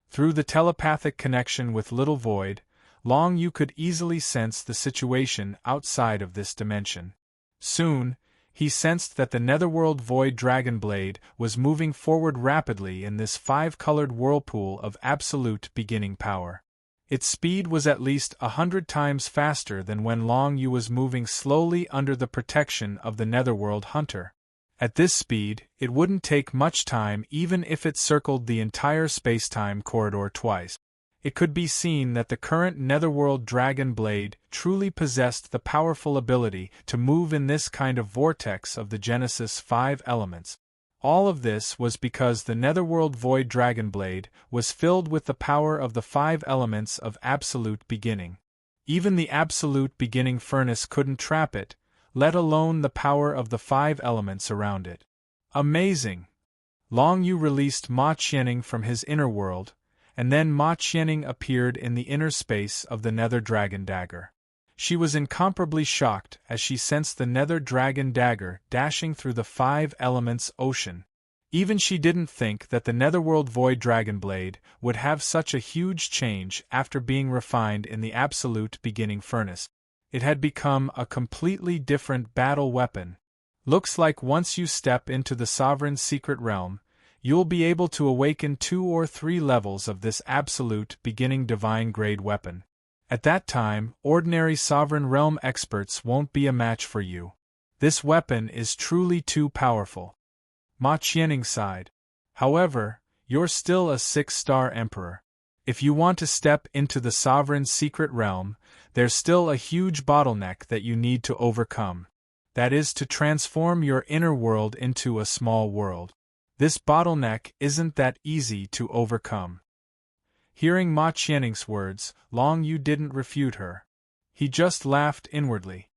Speaker 1: Through the telepathic connection with Little Void, Long Yu could easily sense the situation outside of this dimension. Soon, he sensed that the Netherworld Void Dragon Blade was moving forward rapidly in this 5-colored whirlpool of absolute beginning power. Its speed was at least 100 times faster than when Long Yu was moving slowly under the protection of the Netherworld Hunter. At this speed, it wouldn't take much time even if it circled the entire space-time corridor twice. It could be seen that the current Netherworld Dragon Blade truly possessed the powerful ability to move in this kind of vortex of the Genesis 5 elements. All of this was because the Netherworld Void Dragon Blade was filled with the power of the 5 elements of absolute beginning. Even the absolute beginning furnace couldn't trap it, let alone the power of the 5 elements around it. Amazing! Long Yu released Ma Qianning from his inner world, and then Ma Qianning appeared in the inner space of the Nether Dragon Dagger. She was incomparably shocked as she sensed the Nether Dragon Dagger dashing through the 5 elements ocean. Even she didn't think that the Netherworld Void Dragon Blade would have such a huge change after being refined in the absolute beginning furnace. It had become a completely different battle weapon. Looks like once you step into the Sovereign's secret realm, you'll be able to awaken 2 or 3 levels of this absolute beginning divine grade weapon. At that time, ordinary Sovereign Realm experts won't be a match for you. This weapon is truly too powerful. Ma Qianning sighed. However, you're still a 6-star emperor. If you want to step into the Sovereign's secret realm, there's still a huge bottleneck that you need to overcome. That is to transform your inner world into a small world. This bottleneck isn't that easy to overcome. Hearing Ma Qianning's words, Long Yu didn't refute her. He just laughed inwardly.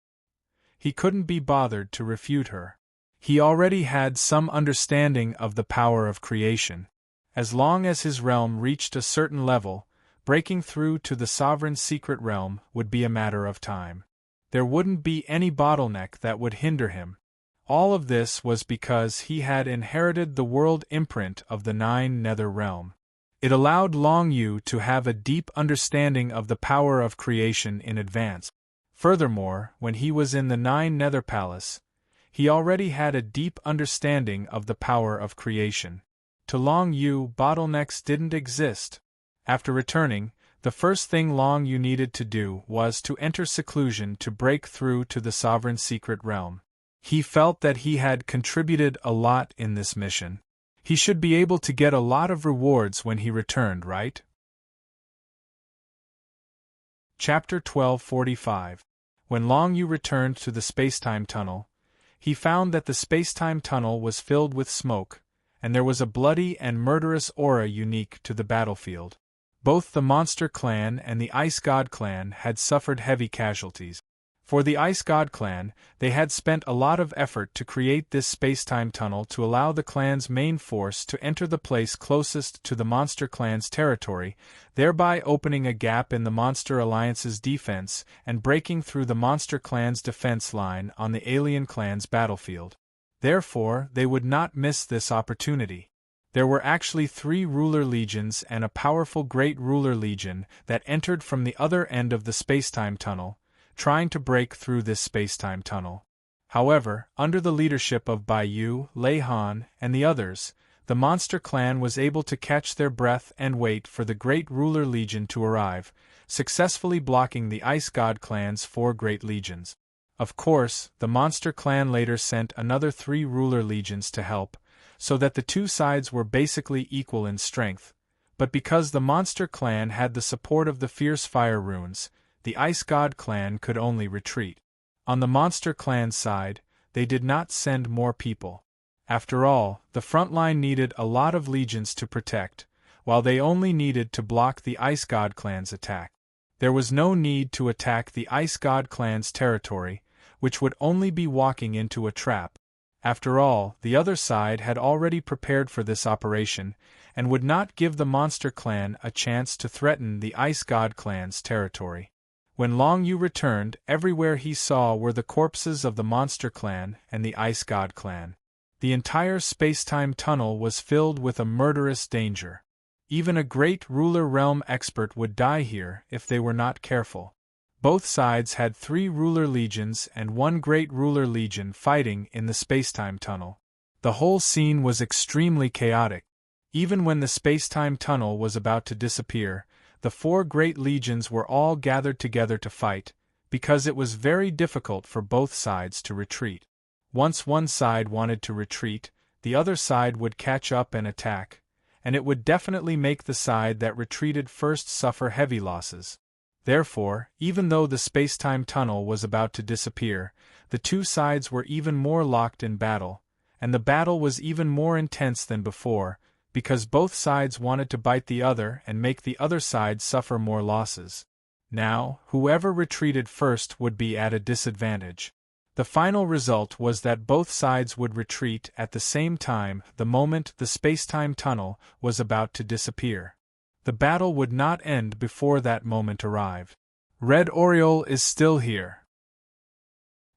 Speaker 1: He couldn't be bothered to refute her. He already had some understanding of the power of creation. As long as his realm reached a certain level, breaking through to the Sovereign's secret realm would be a matter of time. There wouldn't be any bottleneck that would hinder him. All of this was because he had inherited the world imprint of the 9 Nether Realm. It allowed Long Yu to have a deep understanding of the power of creation in advance. Furthermore, when he was in the 9 Nether Palace, he already had a deep understanding of the power of creation. To Long Yu, bottlenecks didn't exist. After returning, the first thing Long Yu needed to do was to enter seclusion to break through to the Sovereign's secret realm. He felt that he had contributed a lot in this mission. He should be able to get a lot of rewards when he returned, right? Chapter 1245. When Long Yu returned to the spacetime tunnel, he found that the spacetime tunnel was filled with smoke, and there was a bloody and murderous aura unique to the battlefield. Both the Monster Clan and the Ice God Clan had suffered heavy casualties. For the Ice God Clan, they had spent a lot of effort to create this spacetime tunnel to allow the clan's main force to enter the place closest to the Monster Clan's territory, thereby opening a gap in the Monster Alliance's defense and breaking through the Monster Clan's defense line on the Alien Clan's battlefield. Therefore, they would not miss this opportunity. There were actually 3 ruler legions and a powerful Great Ruler Legion that entered from the other end of the spacetime tunnel, trying to break through this spacetime tunnel. However, under the leadership of Bai Yu, Lei Han, and the others, the Monster Clan was able to catch their breath and wait for the Great Ruler Legion to arrive, successfully blocking the Ice God Clan's 4 Great Legions. Of course, the Monster Clan later sent another 3 Ruler Legions to help, so that the 2 sides were basically equal in strength, but because the Monster Clan had the support of the Fierce Fire Runes, the Ice God Clan could only retreat. On the Monster Clan side, they did not send more people. After all, the front line needed a lot of legions to protect, while they only needed to block the Ice God Clan's attack. There was no need to attack the Ice God Clan's territory, which would only be walking into a trap. After all, the other side had already prepared for this operation, and would not give the Monster Clan a chance to threaten the Ice God Clan's territory. When Long Yu returned, everywhere he saw were the corpses of the Monster Clan and the Ice God Clan. The entire spacetime tunnel was filled with a murderous danger. Even a Great Ruler Realm expert would die here if they were not careful. Both sides had 3 Ruler Legions and 1 Great Ruler Legion fighting in the spacetime tunnel. The whole scene was extremely chaotic. Even when the spacetime tunnel was about to disappear, the 4 Great Legions were all gathered together to fight, because it was very difficult for both sides to retreat. Once one side wanted to retreat, the other side would catch up and attack, and it would definitely make the side that retreated first suffer heavy losses. Therefore, even though the spacetime tunnel was about to disappear, the 2 sides were even more locked in battle, and the battle was even more intense than before, because both sides wanted to bite the other and make the other side suffer more losses. Now, whoever retreated first would be at a disadvantage. The final result was that both sides would retreat at the same time the moment the spacetime tunnel was about to disappear. The battle would not end before that moment arrived. Red Oriole is still here.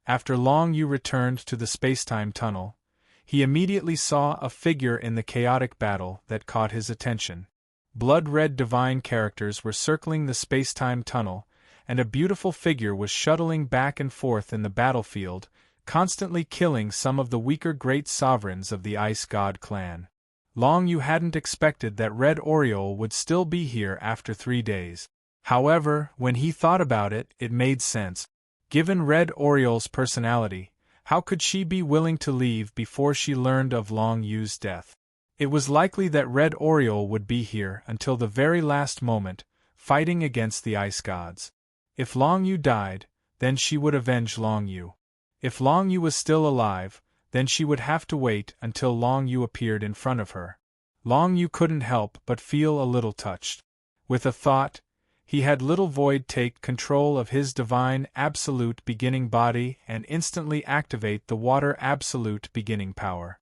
Speaker 1: After Long Yu returned to the spacetime tunnel, he immediately saw a figure in the chaotic battle that caught his attention. Blood-red divine characters were circling the spacetime tunnel, and a beautiful figure was shuttling back and forth in the battlefield, constantly killing some of the weaker great sovereigns of the Ice God clan. Long Yu hadn't expected that Red Oriole would still be here after 3 days. However, when he thought about it, it made sense. Given Red Oriole's personality, how could she be willing to leave before she learned of Long Yu's death? It was likely that Red Oriole would be here until the very last moment, fighting against the Ice Gods. If Long Yu died, then she would avenge Long Yu. If Long Yu was still alive, then she would have to wait until Long Yu appeared in front of her. Long Yu couldn't help but feel a little touched. With a thought, he had Little Void take control of his divine absolute beginning body and instantly activate the water absolute beginning power.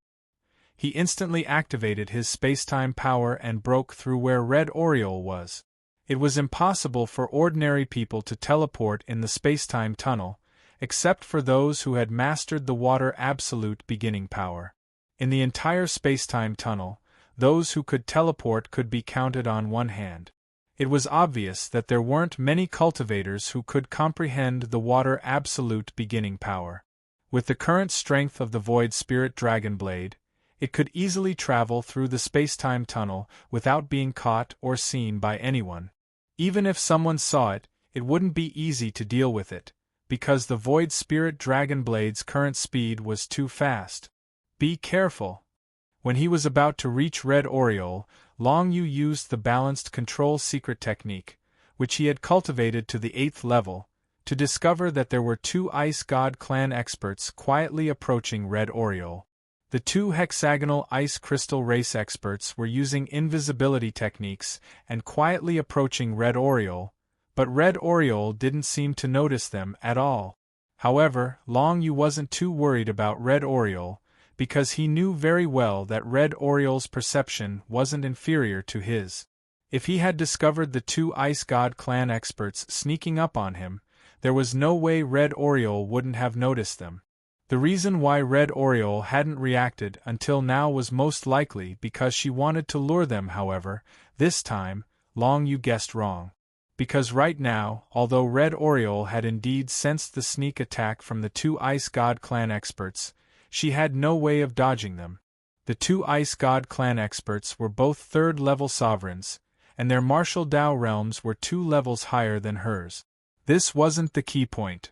Speaker 1: He instantly activated his spacetime power and broke through where Red Oriole was. It was impossible for ordinary people to teleport in the spacetime tunnel, except for those who had mastered the water absolute beginning power. In the entire spacetime tunnel, those who could teleport could be counted on one hand. It was obvious that there weren't many cultivators who could comprehend the water absolute beginning power. With the current strength of the Void Spirit Dragon Blade, it could easily travel through the spacetime tunnel without being caught or seen by anyone. Even if someone saw it, it wouldn't be easy to deal with it, because the Void Spirit Dragon Blade's current speed was too fast. Be careful. When he was about to reach Red Oriole, Long Yu used the balanced control secret technique, which he had cultivated to the 8th level, to discover that there were 2 Ice God clan experts quietly approaching Red Oriole. The 2 hexagonal ice crystal race experts were using invisibility techniques and quietly approaching Red Oriole, but Red Oriole didn't seem to notice them at all. However, Long Yu wasn't too worried about Red Oriole, because he knew very well that Red Oriole's perception wasn't inferior to his. If he had discovered the 2 Ice God clan experts sneaking up on him, there was no way Red Oriole wouldn't have noticed them. The reason why Red Oriole hadn't reacted until now was most likely because she wanted to lure them. However, this time, Long Yu guessed wrong. Because right now, although Red Oriole had indeed sensed the sneak attack from the 2 Ice God clan experts, she had no way of dodging them. The 2 Ice God clan experts were both 3rd-level sovereigns, and their martial Dao realms were 2 levels higher than hers. This wasn't the key point.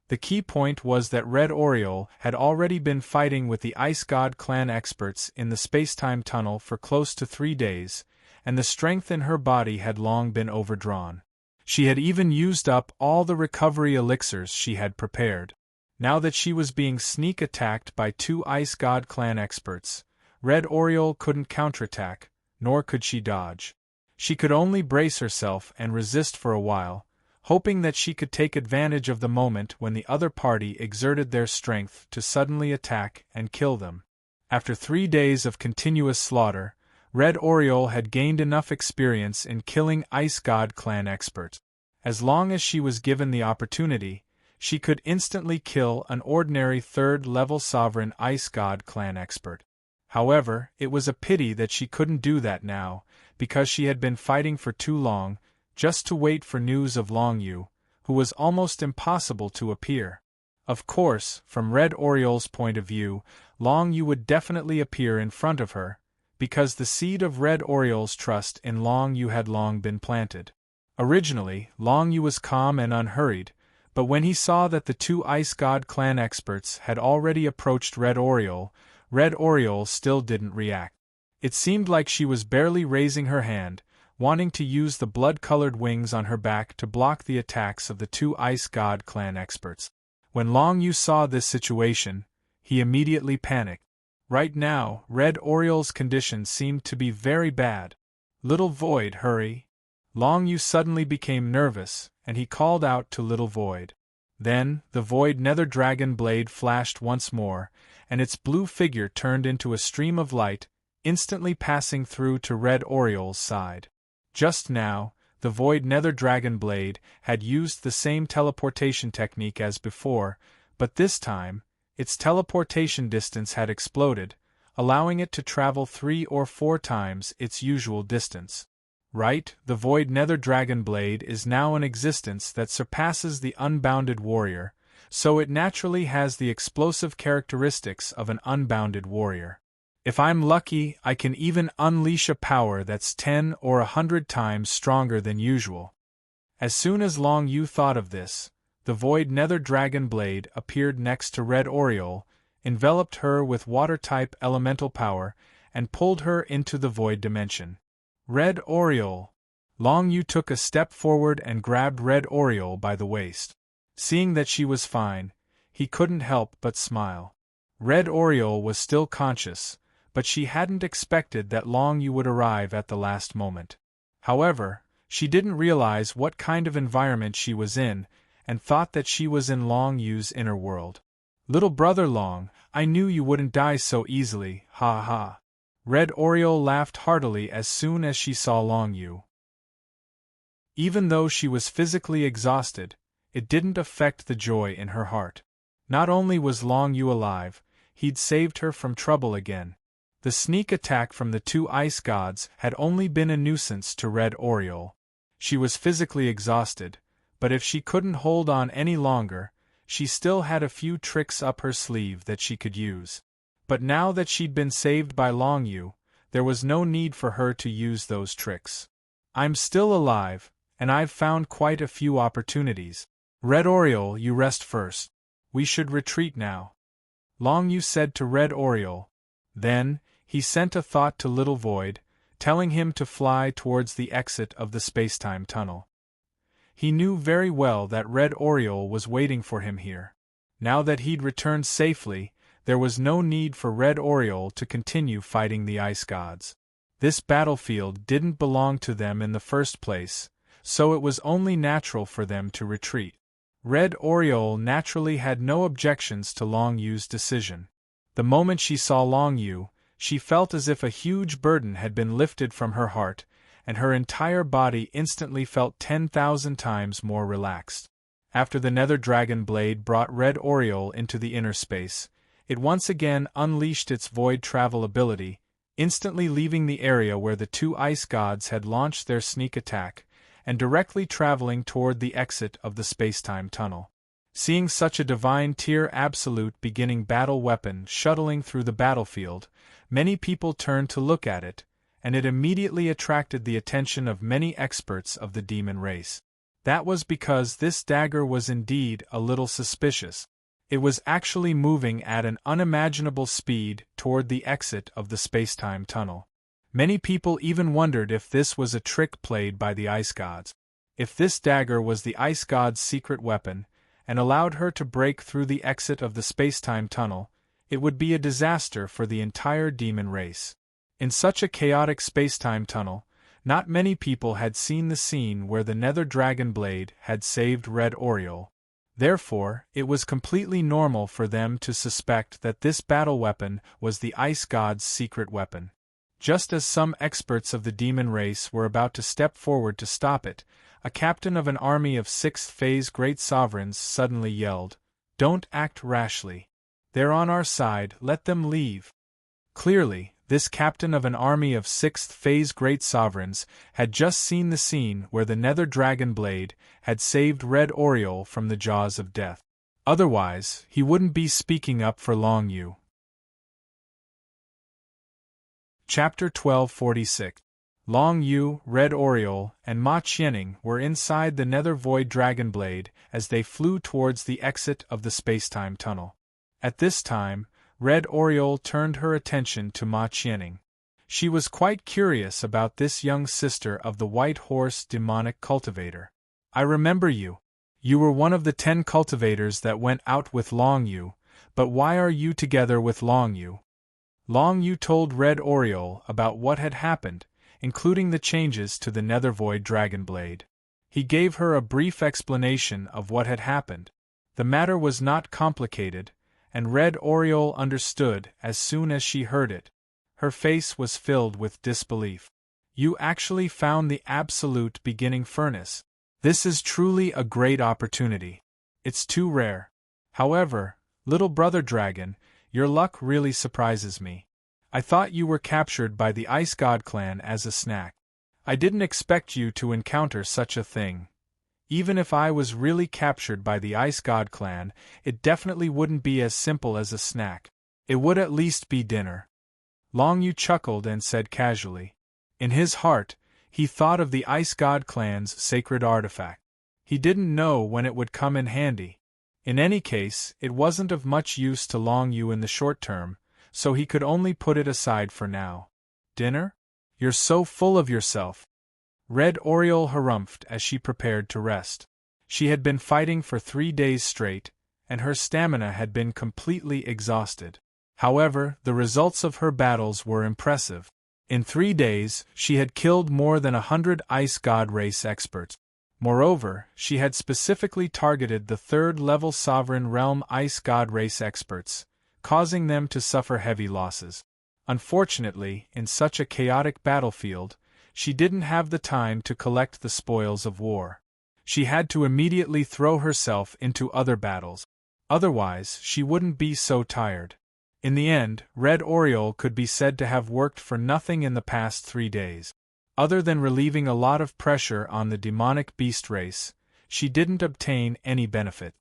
Speaker 1: The key point was that Red Oriole had already been fighting with the Ice God clan experts in the spacetime tunnel for close to 3 days, and the strength in her body had long been overdrawn. She had even used up all the recovery elixirs she had prepared. Now that she was being sneak attacked by 2 Ice God clan experts, Red Oriole couldn't counterattack, nor could she dodge. She could only brace herself and resist for a while, hoping that she could take advantage of the moment when the other party exerted their strength to suddenly attack and kill them. After 3 days of continuous slaughter, Red Oriole had gained enough experience in killing Ice God clan experts. As long as she was given the opportunity, she could instantly kill an ordinary 3rd-level sovereign Ice God clan expert. However, it was a pity that she couldn't do that now, because she had been fighting for too long, just to wait for news of Long Yu, who was almost impossible to appear. Of course, from Red Oriole's point of view, Long Yu would definitely appear in front of her, because the seed of Red Oriole's trust in Long Yu had long been planted. Originally, Long Yu was calm and unhurried, but when he saw that the 2 Ice God clan experts had already approached Red Oriole still didn't react. It seemed like she was barely raising her hand, wanting to use the blood-colored wings on her back to block the attacks of the 2 Ice God clan experts. When Long Yu saw this situation, he immediately panicked. Right now, Red Oriole's condition seemed to be very bad. Little Void, hurry! Long Yu suddenly became nervous, and he called out to Little Void. Then, the Void Nether Dragon Blade flashed once more, and its blue figure turned into a stream of light, instantly passing through to Red Oriole's side. Just now, the Void Nether Dragon Blade had used the same teleportation technique as before, but this time, its teleportation distance had exploded, allowing it to travel 3 or 4 times its usual distance. Right, the Void Nether Dragon Blade is now an existence that surpasses the Unbounded Warrior, so it naturally has the explosive characteristics of an unbounded warrior. If I'm lucky, I can even unleash a power that's 10 or 100 times stronger than usual. As soon as Long Yu thought of this, the void nether dragon blade appeared next to Red Oriole, enveloped her with water-type elemental power, and pulled her into the void dimension. Red Oriole. Long Yu took a step forward and grabbed Red Oriole by the waist. Seeing that she was fine, he couldn't help but smile. Red Oriole was still conscious, but she hadn't expected that Long Yu would arrive at the last moment. However, she didn't realize what kind of environment she was in, and thought that she was in Long Yu's inner world. "Little brother Long, I knew you wouldn't die so easily, ha ha." Red Oriole laughed heartily as soon as she saw Long Yu. Even though she was physically exhausted, it didn't affect the joy in her heart. Not only was Long Yu alive, he'd saved her from trouble again. The sneak attack from the two ice gods had only been a nuisance to Red Oriole. She was physically exhausted, but if she couldn't hold on any longer, she still had a few tricks up her sleeve that she could use. But now that she'd been saved by Long Yu, there was no need for her to use those tricks. "I'm still alive, and I've found quite a few opportunities. Red Oriole, you rest first. We should retreat now," Long Yu said to Red Oriole. Then, he sent a thought to Little Void, telling him to fly towards the exit of the spacetime tunnel. He knew very well that Red Oriole was waiting for him here. Now that he'd returned safely, there was no need for Red Oriole to continue fighting the ice gods. This battlefield didn't belong to them in the first place, so it was only natural for them to retreat. Red Oriole naturally had no objections to Long Yu's decision. The moment she saw Long Yu, she felt as if a huge burden had been lifted from her heart, and her entire body instantly felt 10,000 times more relaxed. After the nether dragon blade brought Red Oriole into the inner space, it once again unleashed its void travel ability, instantly leaving the area where the two ice gods had launched their sneak attack, and directly traveling toward the exit of the spacetime tunnel. Seeing such a divine tier absolute beginning battle weapon shuttling through the battlefield, many people turned to look at it, and it immediately attracted the attention of many experts of the demon race. That was because this dagger was indeed a little suspicious. It was actually moving at an unimaginable speed toward the exit of the spacetime tunnel. Many people even wondered if this was a trick played by the ice gods. If this dagger was the ice god's secret weapon, and allowed her to break through the exit of the spacetime tunnel, it would be a disaster for the entire demon race. In such a chaotic spacetime tunnel, not many people had seen the scene where the nether dragon blade had saved Red Oriole. Therefore, it was completely normal for them to suspect that this battle weapon was the ice god's secret weapon. Just as some experts of the demon race were about to step forward to stop it, a captain of an army of 6th phase great sovereigns suddenly yelled, "Don't act rashly. They're on our side, let them leave." Clearly, this captain of an army of 6th phase great sovereigns had just seen the scene where the nether dragon blade had saved Red Oriole from the jaws of death. Otherwise, he wouldn't be speaking up for Long Yu. Chapter 1246. Long Yu, Red Oriole, and Ma Qianning were inside the nether void dragon blade as they flew towards the exit of the spacetime tunnel. At this time, Red Oriole turned her attention to Ma Qianning. She was quite curious about this young sister of the White Horse demonic cultivator. "I remember you. You were one of the 10 cultivators that went out with Long Yu, but why are you together with Long Yu?" Long Yu told Red Oriole about what had happened, including the changes to the nether void dragon blade. He gave her a brief explanation of what had happened. The matter was not complicated, and Red Oriole understood as soon as she heard it. Her face was filled with disbelief. "You actually found the absolute beginning furnace. This is truly a great opportunity. It's too rare. However, little brother dragon, your luck really surprises me. I thought you were captured by the Ice God clan as a snack. I didn't expect you to encounter such a thing. Even if I was really captured by the Ice God clan, it definitely wouldn't be as simple as a snack. It would at least be dinner. Long Yu chuckled and said casually. In his heart, he thought of the Ice God clan's sacred artifact. He didn't know when it would come in handy. In any case, it wasn't of much use to Long Yu in the short term, so he could only put it aside for now. Dinner? You're so full of yourself. Red Oriole harumphed as she prepared to rest. She had been fighting for 3 days straight, and her stamina had been completely exhausted. However, the results of her battles were impressive. In 3 days, she had killed more than 100 Ice God race experts. Moreover, she had specifically targeted the 3rd-level Sovereign Realm Ice God race experts, causing them to suffer heavy losses. Unfortunately, in such a chaotic battlefield, she didn't have the time to collect the spoils of war. She had to immediately throw herself into other battles. Otherwise, she wouldn't be so tired. In the end, Red Oriole could be said to have worked for nothing in the past 3 days. Other than relieving a lot of pressure on the demonic beast race, she didn't obtain any benefit.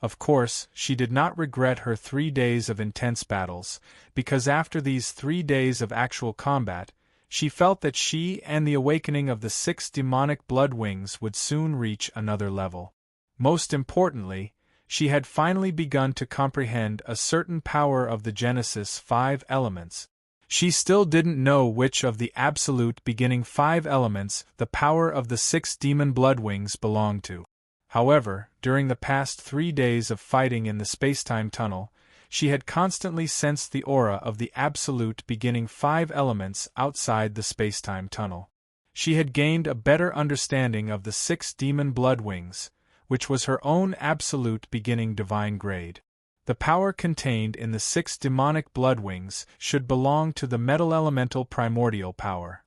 Speaker 1: Of course, she did not regret her 3 days of intense battles, because after these 3 days of actual combat, she felt that she and the awakening of the 6 demonic blood wings would soon reach another level. Most importantly, she had finally begun to comprehend a certain power of the Genesis 5 elements. She still didn't know which of the absolute beginning 5 elements the power of the 6 demon blood wings belonged to. However, during the past 3 days of fighting in the spacetime tunnel, she had constantly sensed the aura of the absolute beginning 5 elements outside the spacetime tunnel. She had gained a better understanding of the 6 demon blood wings, which was her own absolute beginning divine grade. The power contained in the 6 demonic blood wings should belong to the metal elemental primordial power.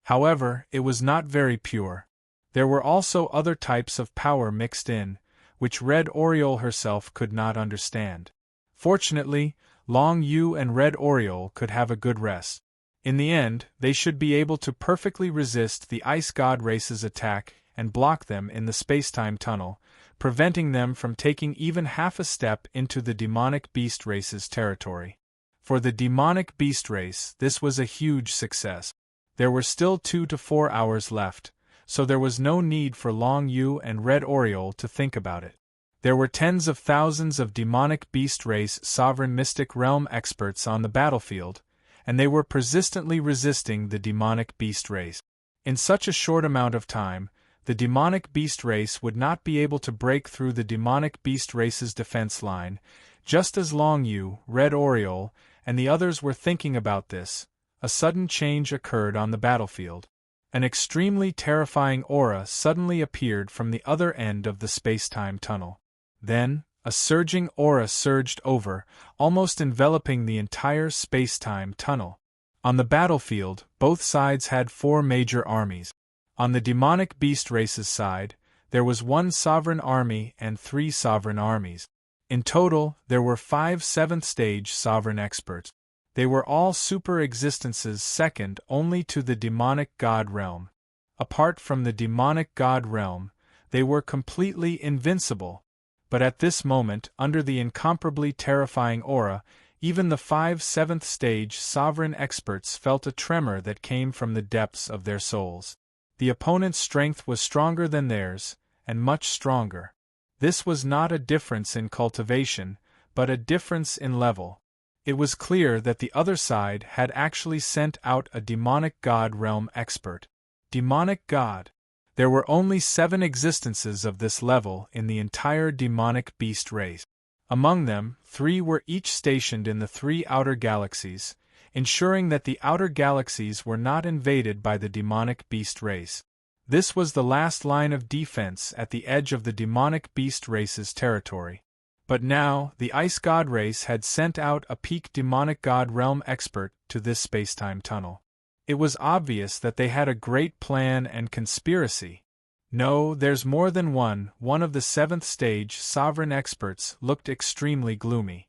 Speaker 1: However, it was not very pure. There were also other types of power mixed in, which Red Oriole herself could not understand. Fortunately, Long Yu and Red Oriole could have a good rest. In the end, they should be able to perfectly resist the Ice God race's attack and block them in the spacetime tunnel, preventing them from taking even half a step into the demonic beast race's territory. For the demonic beast race, this was a huge success. There were still 2 to 4 hours left, so there was no need for Long Yu and Red Oriole to think about it. There were tens of thousands of demonic beast race sovereign mystic realm experts on the battlefield, and they were persistently resisting the demonic beast race. In such a short amount of time, the demonic beast race would not be able to break through the demonic beast race's defense line. Just as Long Yu, Red Oriole, and the others were thinking about this, a sudden change occurred on the battlefield. An extremely terrifying aura suddenly appeared from the other end of the spacetime tunnel. Then, a surging aura surged over, almost enveloping the entire spacetime tunnel. On the battlefield, both sides had 4 major armies. On the demonic beast race's side, there was 1 sovereign army and 3 sovereign armies. In total, there were 5 7th-stage sovereign experts. They were all super existences second only to the demonic god realm. Apart from the demonic god realm, they were completely invincible. But at this moment, under the incomparably terrifying aura, even the 5 7th-stage sovereign experts felt a tremor that came from the depths of their souls. The opponent's strength was stronger than theirs, and much stronger. This was not a difference in cultivation, but a difference in level. It was clear that the other side had actually sent out a demonic god realm expert. Demonic god. There were only 7 existences of this level in the entire demonic beast race. Among them, 3 were each stationed in the 3 outer galaxies, ensuring that the outer galaxies were not invaded by the demonic beast race. This was the last line of defense at the edge of the demonic beast race's territory. But now, the Ice God race had sent out a peak demonic god realm expert to this spacetime tunnel. It was obvious that they had a great plan and conspiracy. No, there's more than one. One of the 7th-stage sovereign experts looked extremely gloomy.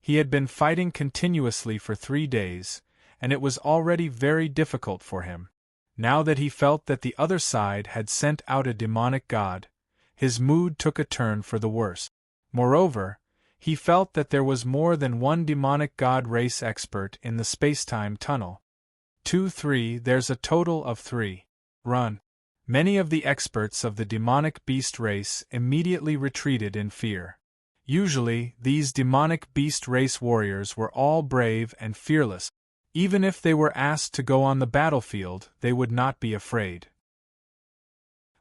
Speaker 1: He had been fighting continuously for 3 days, and it was already very difficult for him. Now that he felt that the other side had sent out a demonic god, his mood took a turn for the worse. Moreover, he felt that there was more than one demonic god race expert in the space-time tunnel. 2-3 There's a total of 3. Run. Many of the experts of the demonic beast race immediately retreated in fear. Usually, these demonic beast race warriors were all brave and fearless. Even if they were asked to go on the battlefield, they would not be afraid.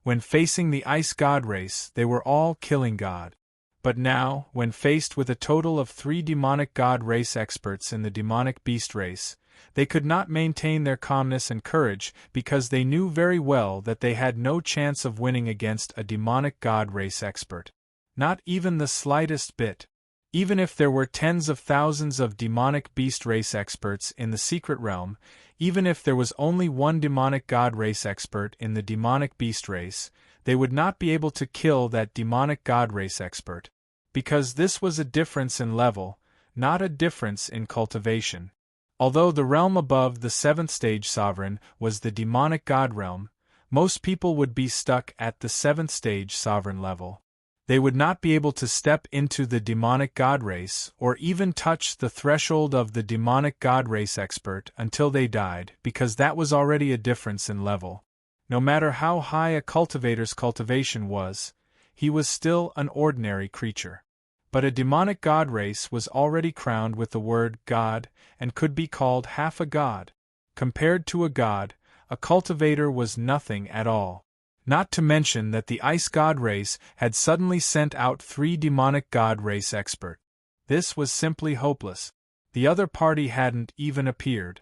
Speaker 1: When facing the ice god race, they were all killing god. But now, when faced with a total of 3 demonic god race experts in the demonic beast race, they could not maintain their calmness and courage because they knew very well that they had no chance of winning against a demonic god race expert. Not even the slightest bit. Even if there were tens of thousands of demonic beast race experts in the secret realm, even if there was only one demonic god race expert in the demonic beast race, they would not be able to kill that demonic god race expert. Because this was a difference in level, not a difference in cultivation. Although the realm above the 7th stage sovereign was the demonic god realm, most people would be stuck at the 7th stage sovereign level. They would not be able to step into the demonic god race or even touch the threshold of the demonic god race expert until they died, because that was already a difference in level. No matter how high a cultivator's cultivation was, he was still an ordinary creature. But a demonic god race was already crowned with the word God and could be called half a god. Compared to a god, a cultivator was nothing at all. Not to mention that the ice god race had suddenly sent out 3 demonic god race experts. This was simply hopeless. The other party hadn't even appeared.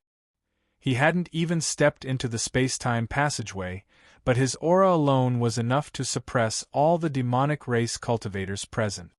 Speaker 1: He hadn't even stepped into the space-time passageway, but his aura alone was enough to suppress all the demonic race cultivators present.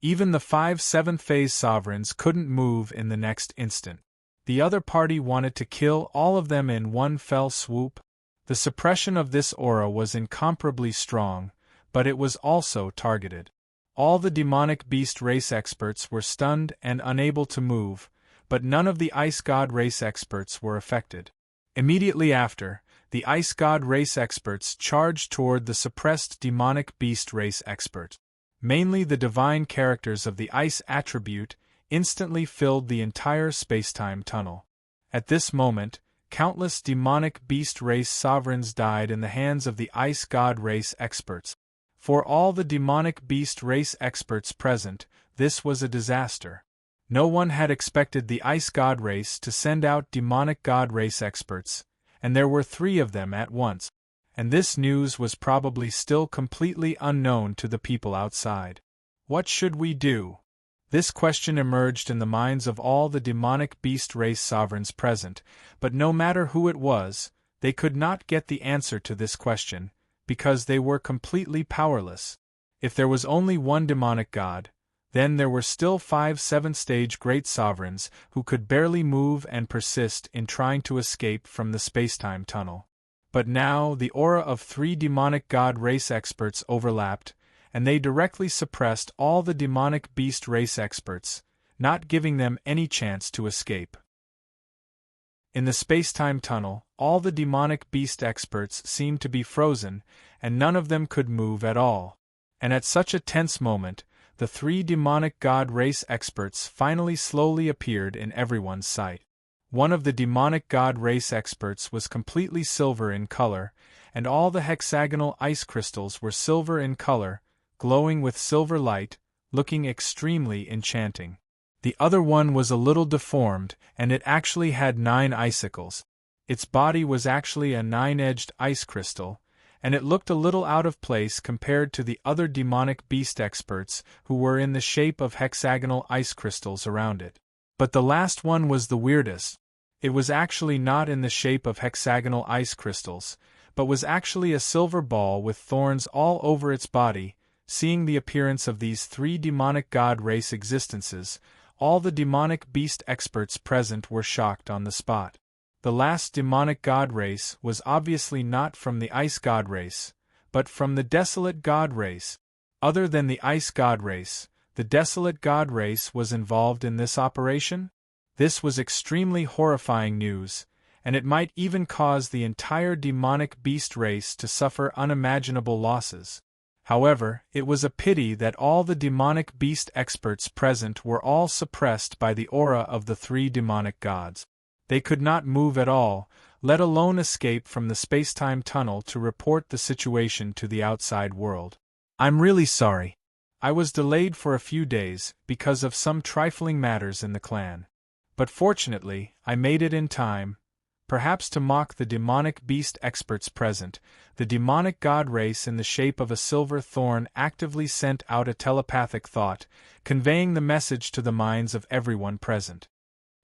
Speaker 1: Even the 5 7th phase sovereigns couldn't move in the next instant. The other party wanted to kill all of them in one fell swoop. The suppression of this aura was incomparably strong, but it was also targeted. All the demonic beast race experts were stunned and unable to move, but none of the ice god race experts were affected. Immediately after, the ice god race experts charged toward the suppressed demonic beast race experts. Mainly the divine characters of the ice attribute instantly filled the entire spacetime tunnel. At this moment, countless demonic beast race sovereigns died in the hands of the ice god race experts. For all the demonic beast race experts present, this was a disaster. No one had expected the ice god race to send out demonic god race experts, and there were 3 of them at once. And this news was probably still completely unknown to the people outside. What should we do? This question emerged in the minds of all the demonic beast race sovereigns present, but no matter who it was, they could not get the answer to this question, because they were completely powerless. If there was only one demonic god, then there were still 5 7th-stage great sovereigns who could barely move and persist in trying to escape from the spacetime tunnel. But now the aura of 3 demonic god race experts overlapped, and they directly suppressed all the demonic beast race experts, not giving them any chance to escape. In the spacetime tunnel, all the demonic beast experts seemed to be frozen, and none of them could move at all. And at such a tense moment, the 3 demonic god race experts finally slowly appeared in everyone's sight. One of the demonic god race experts was completely silver in color, and all the hexagonal ice crystals were silver in color, glowing with silver light, looking extremely enchanting. The other one was a little deformed, and it actually had 9 icicles. Its body was actually a 9-edged ice crystal, and it looked a little out of place compared to the other demonic beast experts who were in the shape of hexagonal ice crystals around it. But the last one was the weirdest. It was actually not in the shape of hexagonal ice crystals, but was actually a silver ball with thorns all over its body. Seeing the appearance of these 3 demonic god race existences, all the demonic beast experts present were shocked on the spot. The last demonic god race was obviously not from the ice god race, but from the desolate god race. Other than the ice god race, the desolate god race was involved in this operation? This was extremely horrifying news, and it might even cause the entire demonic beast race to suffer unimaginable losses. However, it was a pity that all the demonic beast experts present were all suppressed by the aura of the three demonic gods. They could not move at all, let alone escape from the space-time tunnel to report the situation to the outside world. "I'm really sorry. I was delayed for a few days because of some trifling matters in the clan. But fortunately, I made it in time, perhaps to mock the demonic beast experts present. The demonic god race in the shape of a silver thorn actively sent out a telepathic thought, conveying the message to the minds of everyone present.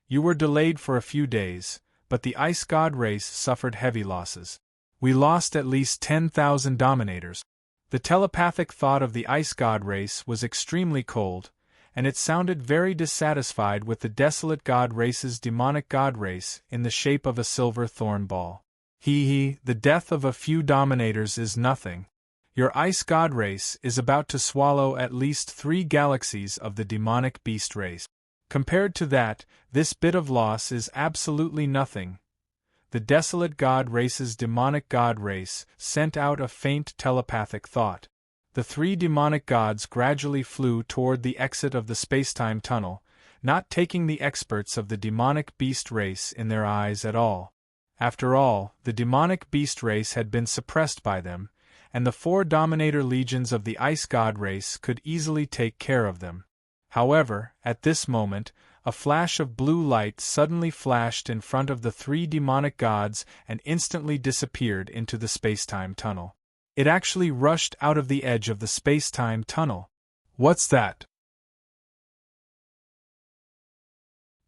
Speaker 1: You were delayed for a few days, but the ice god race suffered heavy losses. We lost at least 10,000 dominators." The telepathic thought of the ice god race was extremely cold, and it sounded very dissatisfied with the desolate god race's demonic god race in the shape of a silver thorn ball. The death of a few dominators is nothing. Your ice god race is about to swallow at least 3 galaxies of the demonic beast race. Compared to that, this bit of loss is absolutely nothing. The desolate god race's demonic god race sent out a faint telepathic thought. The 3 demonic gods gradually flew toward the exit of the space-time tunnel, not taking the experts of the demonic beast race in their eyes at all. After all, the demonic beast race had been suppressed by them, and the 4 dominator legions of the ice god race could easily take care of them. However, at this moment, a flash of blue light suddenly flashed in front of the 3 demonic gods and instantly disappeared into the space-time tunnel. It actually rushed out of the edge of the space-time tunnel. "What's that?"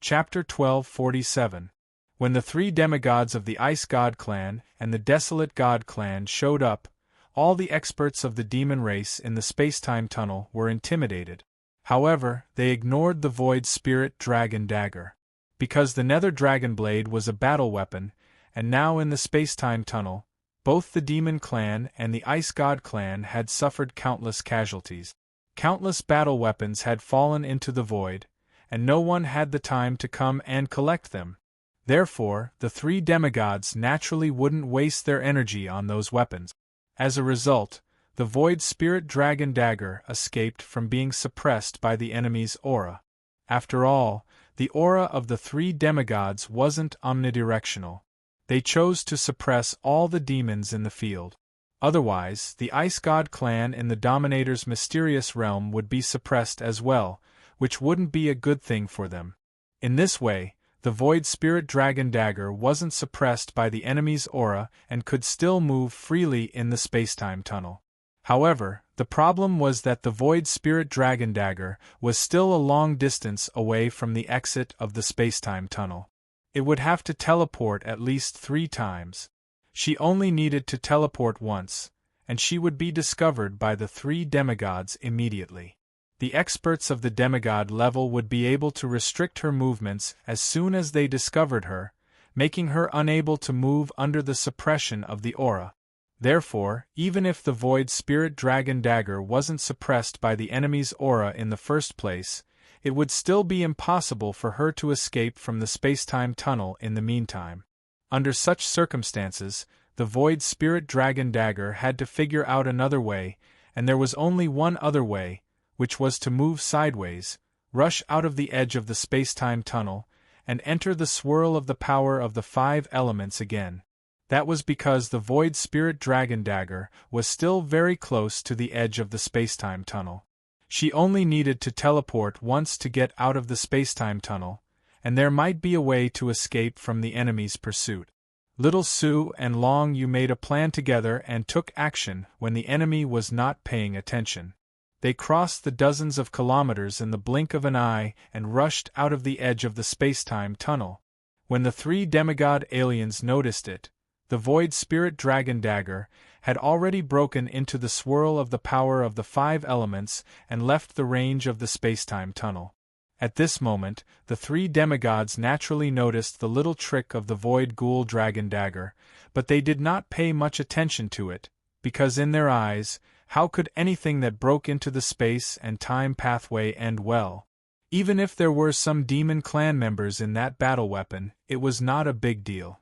Speaker 1: Chapter 1247. When the 3 demigods of the Ice God clan and the Desolate God clan showed up, all the experts of the demon race in the space-time tunnel were intimidated. However, they ignored the Void Spirit Dragon Dagger. Because the Nether Dragon Blade was a battle weapon, and now in the space-time tunnel, both the Demon Clan and the Ice God Clan had suffered countless casualties. Countless battle weapons had fallen into the void, and no one had the time to come and collect them. Therefore, the 3 demigods naturally wouldn't waste their energy on those weapons. As a result, the Void Spirit Dragon Dagger escaped from being suppressed by the enemy's aura. After all, the aura of the 3 demigods wasn't omnidirectional. They chose to suppress all the demons in the field. Otherwise, the Ice God clan in the Dominator's mysterious realm would be suppressed as well, which wouldn't be a good thing for them. In this way, the Void Spirit Dragon Dagger wasn't suppressed by the enemy's aura and could still move freely in the spacetime tunnel. However, the problem was that the Void Spirit Dragon Dagger was still a long distance away from the exit of the spacetime tunnel. It would have to teleport at least 3 times. She only needed to teleport once, and she would be discovered by the 3 demigods immediately. The experts of the demigod level would be able to restrict her movements as soon as they discovered her, making her unable to move under the suppression of the aura. Therefore, even if the Void Spirit Dragon Dagger wasn't suppressed by the enemy's aura in the first place, it would still be impossible for her to escape from the spacetime tunnel in the meantime. Under such circumstances, the Void Spirit Dragon Dagger had to figure out another way, and there was only one other way, which was to move sideways, rush out of the edge of the spacetime tunnel, and enter the swirl of the power of the 5 elements again. That was because the Void Spirit Dragon Dagger was still very close to the edge of the spacetime tunnel. She only needed to teleport once to get out of the spacetime tunnel, and there might be a way to escape from the enemy's pursuit. Little Sue and Long Yu made a plan together and took action when the enemy was not paying attention. They crossed the dozens of kilometers in the blink of an eye and rushed out of the edge of the spacetime tunnel. When the 3 demigod aliens noticed it, the Void Spirit Dragon Dagger had already broken into the swirl of the power of the 5 elements and left the range of the spacetime tunnel. At this moment, the 3 demigods naturally noticed the little trick of the Void Ghoul Dragon Dagger, but they did not pay much attention to it, because in their eyes, how could anything that broke into the space and time pathway end well? Even if there were some demon clan members in that battle weapon, it was not a big deal.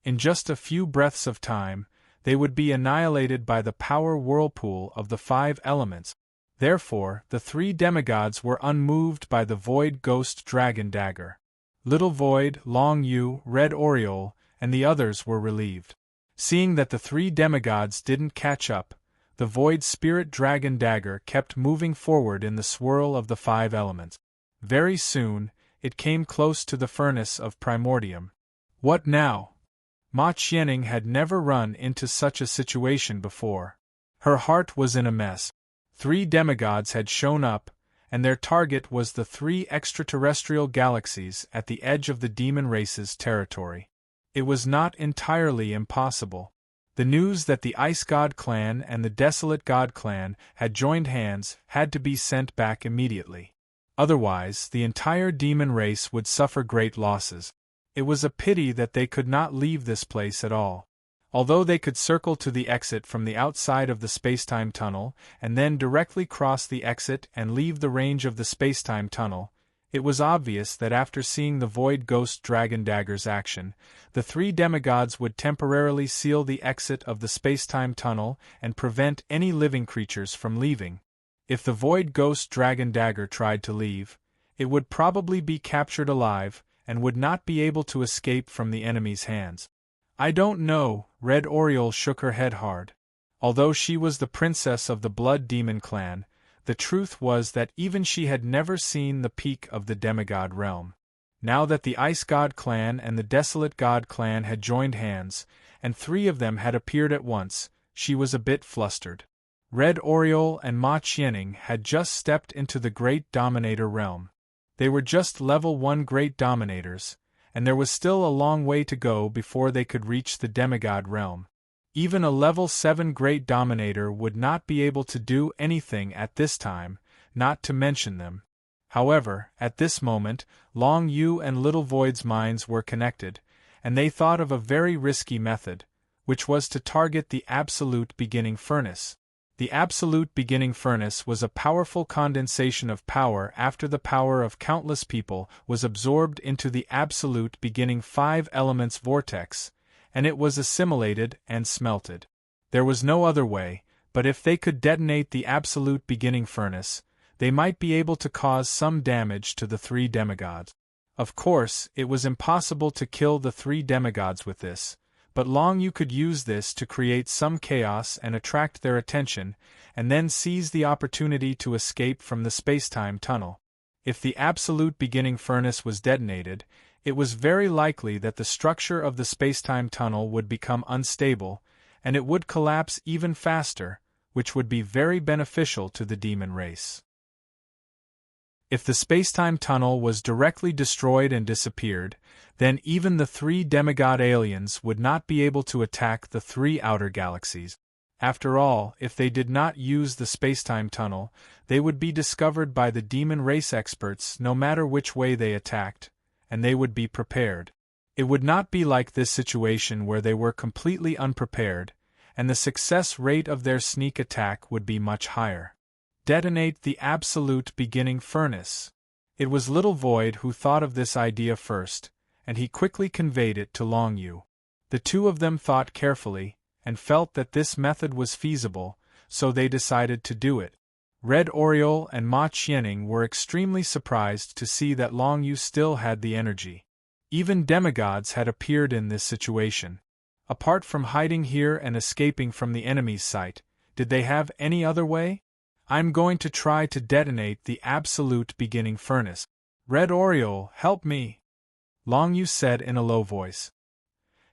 Speaker 1: In just a few breaths of time, they would be annihilated by the power whirlpool of the 5 elements. Therefore, the 3 demigods were unmoved by the void ghost dragon dagger. Little Void, Long Yu, Red Oriole, and the others were relieved. Seeing that the 3 demigods didn't catch up, the void spirit dragon dagger kept moving forward in the swirl of the 5 elements. Very soon, it came close to the furnace of primordium. What now? Ma Qianning had never run into such a situation before. Her heart was in a mess. 3 demigods had shown up, and their target was the 3 extraterrestrial galaxies at the edge of the demon race's territory. It was not entirely impossible. The news that the Ice God clan and the Desolate God clan had joined hands had to be sent back immediately. Otherwise, the entire demon race would suffer great losses. It was a pity that they could not leave this place at all. Although they could circle to the exit from the outside of the spacetime tunnel, and then directly cross the exit and leave the range of the spacetime tunnel, it was obvious that after seeing the Void Ghost Dragon Dagger's action, the 3 demigods would temporarily seal the exit of the spacetime tunnel and prevent any living creatures from leaving. If the Void Ghost Dragon Dagger tried to leave, it would probably be captured alive and would not be able to escape from the enemy's hands. I don't know, Red Oriole shook her head hard. Although she was the princess of the Blood Demon clan, the truth was that even she had never seen the peak of the demigod realm. Now that the Ice God clan and the Desolate God clan had joined hands, and 3 of them had appeared at once, she was a bit flustered. Red Oriole and Ma Qianning had just stepped into the Great Dominator realm. They were just level 1 Great Dominators, and there was still a long way to go before they could reach the demigod realm. Even a level 7 Great Dominator would not be able to do anything at this time, not to mention them. However, at this moment, Long Yu and Little Void's minds were connected, and they thought of a very risky method, which was to target the Absolute Beginning Furnace. The Absolute Beginning Furnace was a powerful condensation of power after the power of countless people was absorbed into the Absolute Beginning 5 Elements vortex, and it was assimilated and smelted. There was no other way, but if they could detonate the Absolute Beginning Furnace, they might be able to cause some damage to the 3 demigods. Of course, it was impossible to kill the 3 demigods with this, but Long Yu could use this to create some chaos and attract their attention, and then seize the opportunity to escape from the spacetime tunnel. If the Absolute Beginning Furnace was detonated, it was very likely that the structure of the spacetime tunnel would become unstable, and it would collapse even faster, which would be very beneficial to the demon race. If the spacetime tunnel was directly destroyed and disappeared, then even the 3 demigod aliens would not be able to attack the 3 outer galaxies. After all, if they did not use the spacetime tunnel, they would be discovered by the demon race experts no matter which way they attacked, and they would be prepared. It would not be like this situation where they were completely unprepared, and the success rate of their sneak attack would be much higher. Detonate the Absolute Beginning Furnace. It was Little Void who thought of this idea first, and he quickly conveyed it to Long Yu. The 2 of them thought carefully, and felt that this method was feasible, so they decided to do it. Red Oriole and Ma Qianning were extremely surprised to see that Long Yu still had the energy. Even demigods had appeared in this situation. Apart from hiding here and escaping from the enemy's sight, did they have any other way? I'm going to try to detonate the Absolute Beginning Furnace. Red Oriole, help me! Long Yu said in a low voice.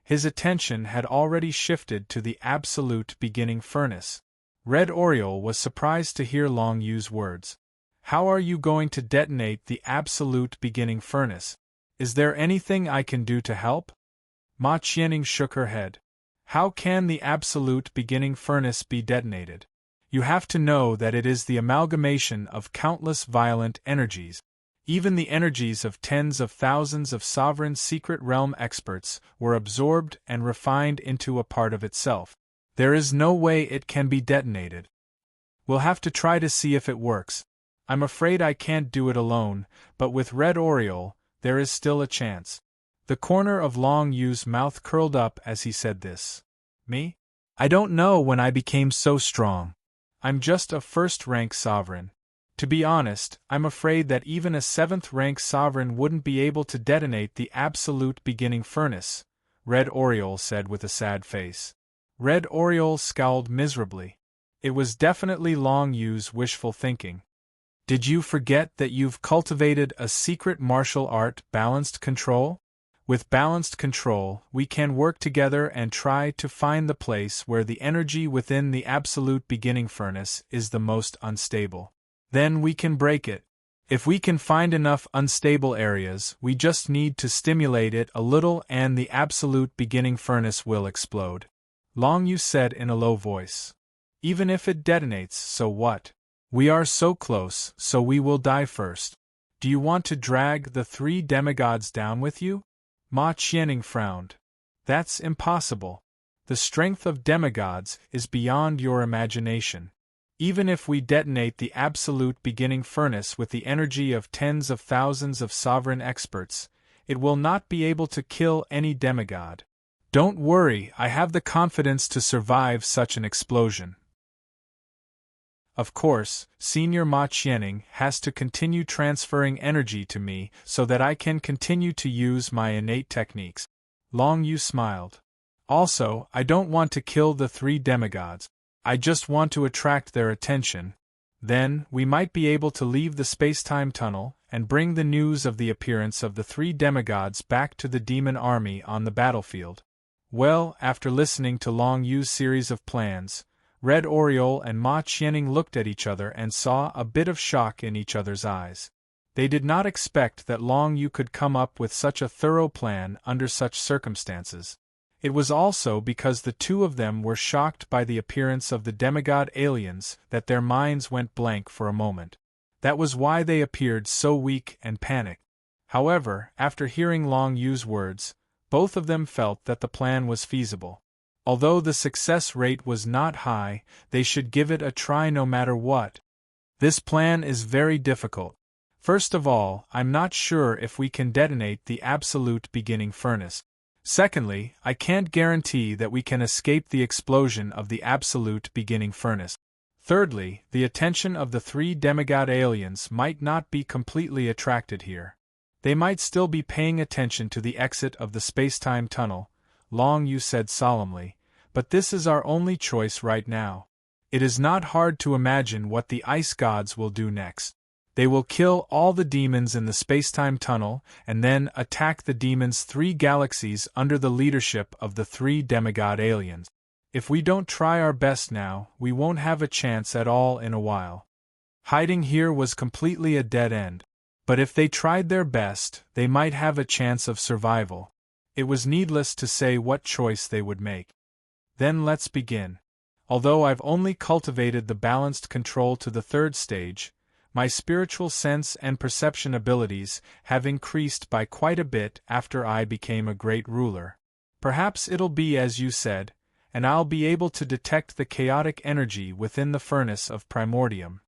Speaker 1: His attention had already shifted to the Absolute Beginning Furnace. Red Oriole was surprised to hear Long Yu's words. How are you going to detonate the Absolute Beginning Furnace? Is there anything I can do to help? Ma Qianning shook her head. How can the Absolute Beginning Furnace be detonated? You have to know that it is the amalgamation of countless violent energies. Even the energies of tens of thousands of sovereign secret realm experts were absorbed and refined into a part of itself. There is no way it can be detonated. We'll have to try to see if it works. I'm afraid I can't do it alone, but with Red Oriole, there is still a chance. The corner of Long Yu's mouth curled up as he said this. Me? I don't know when I became so strong. I'm just a first-rank sovereign. To be honest, I'm afraid that even a 7th-rank sovereign wouldn't be able to detonate the absolute beginning furnace, Red Oriole said with a sad face. Red Oriole scowled miserably. It was definitely Long Yu's wishful thinking. Did you forget that you've cultivated a secret martial art, balanced control? With balanced control, we can work together and try to find the place where the energy within the absolute beginning furnace is the most unstable. Then we can break it. If we can find enough unstable areas, we just need to stimulate it a little and the absolute beginning furnace will explode. Long Yu said in a low voice. Even if it detonates, so what? We are so close, so we will die first. Do you want to drag the 3 demigods down with you? Ma Qianning frowned. That's impossible. The strength of demigods is beyond your imagination. Even if we detonate the absolute beginning furnace with the energy of tens of thousands of sovereign experts, it will not be able to kill any demigod. Don't worry, I have the confidence to survive such an explosion. Of course, Senior Ma Qianning has to continue transferring energy to me so that I can continue to use my innate techniques. Long Yu smiled. Also, I don't want to kill the 3 demigods. I just want to attract their attention. Then, we might be able to leave the space-time tunnel and bring the news of the appearance of the 3 demigods back to the demon army on the battlefield. Well, after listening to Long Yu's series of plans, Red Oriole and Ma Qianning looked at each other and saw a bit of shock in each other's eyes. They did not expect that Long Yu could come up with such a thorough plan under such circumstances. It was also because the 2 of them were shocked by the appearance of the demigod aliens that their minds went blank for a moment. That was why they appeared so weak and panicked. However, after hearing Long Yu's words, both of them felt that the plan was feasible. Although the success rate was not high, they should give it a try no matter what. This plan is very difficult. First of all, I'm not sure if we can detonate the absolute beginning furnace. Secondly, I can't guarantee that we can escape the explosion of the absolute beginning furnace. Thirdly, the attention of the 3 demigod aliens might not be completely attracted here. They might still be paying attention to the exit of the space-time tunnel, Long Yu said solemnly, but this is our only choice right now. It is not hard to imagine what the ice gods will do next. They will kill all the demons in the space-time tunnel and then attack the demons' 3 galaxies under the leadership of the 3 demigod aliens. If we don't try our best now, we won't have a chance at all in a while. Hiding here was completely a dead end. But if they tried their best, they might have a chance of survival. It was needless to say what choice they would make. Then let's begin. Although I've only cultivated the balanced control to the 3rd stage, my spiritual sense and perception abilities have increased by quite a bit after I became a great ruler. Perhaps it'll be as you said, and I'll be able to detect the chaotic energy within the furnace of Primordium.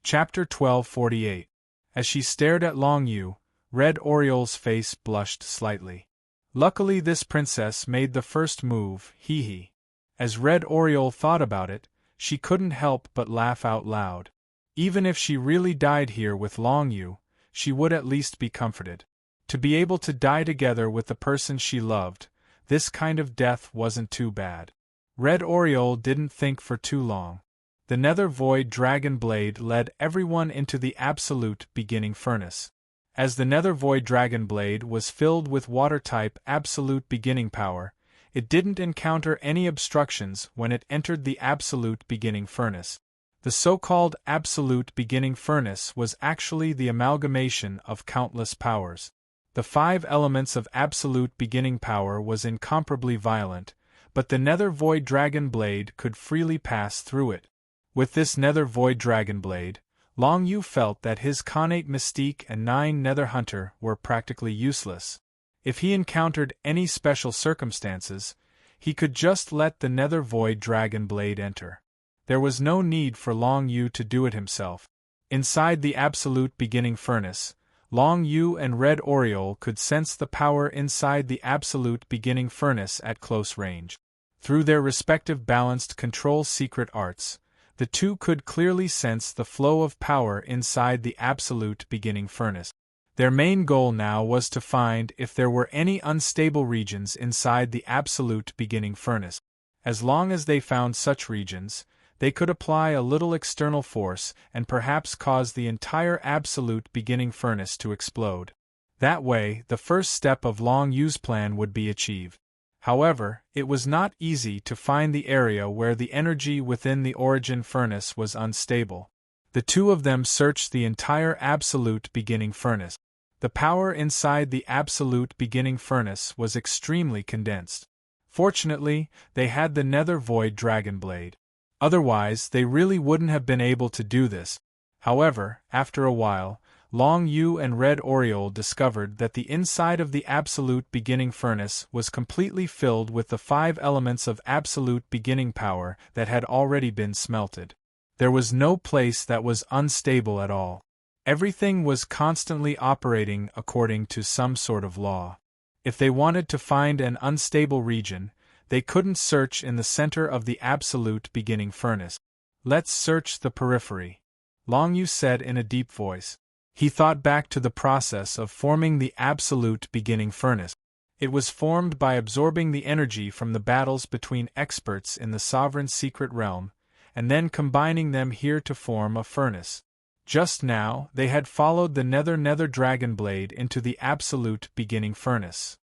Speaker 1: Chapter 1248. As she stared at Long Yu, Red Oriole's face blushed slightly. Luckily this princess made the first move, hee. As Red Oriole thought about it, she couldn't help but laugh out loud. Even if she really died here with Long Yu, she would at least be comforted. To be able to die together with the person she loved, this kind of death wasn't too bad. Red Oriole didn't think for too long. The Nether Void Dragon Blade led everyone into the absolute beginning furnace. As the Nether Void Dragon Blade was filled with water-type absolute beginning power, it didn't encounter any obstructions when it entered the absolute beginning furnace. The so-called absolute beginning furnace was actually the amalgamation of countless powers. The 5 elements of absolute beginning power was incomparably violent, but the Nether Void Dragon Blade could freely pass through it. With this Nether Void Dragon Blade, Long Yu felt that his connate mystique and 9 Nether Hunter were practically useless. If he encountered any special circumstances, he could just let the Nether Void Dragon Blade enter. There was no need for Long Yu to do it himself. Inside the absolute beginning furnace, Long Yu and Red Oriole could sense the power inside the absolute beginning furnace at close range. Through their respective balanced control secret arts, the two could clearly sense the flow of power inside the absolute beginning furnace. Their main goal now was to find if there were any unstable regions inside the absolute beginning furnace. As long as they found such regions, they could apply a little external force and perhaps cause the entire absolute beginning furnace to explode. That way, the first step of Long Yu's plan would be achieved. However, it was not easy to find the area where the energy within the origin furnace was unstable. The two of them searched the entire absolute beginning furnace. The power inside the absolute beginning furnace was extremely condensed. Fortunately, they had the Nether Void Dragon Blade. Otherwise, they really wouldn't have been able to do this. However, after a while, Long Yu and Red Oriole discovered that the inside of the absolute beginning furnace was completely filled with the 5 elements of absolute beginning power that had already been smelted. There was no place that was unstable at all. Everything was constantly operating according to some sort of law. If they wanted to find an unstable region, they couldn't search in the center of the absolute beginning furnace. "Let's search the periphery," Long Yu said in a deep voice. He thought back to the process of forming the absolute beginning furnace. It was formed by absorbing the energy from the battles between experts in the sovereign secret realm, and then combining them here to form a furnace. Just now, they had followed the Nether Dragon Blade into the absolute beginning furnace.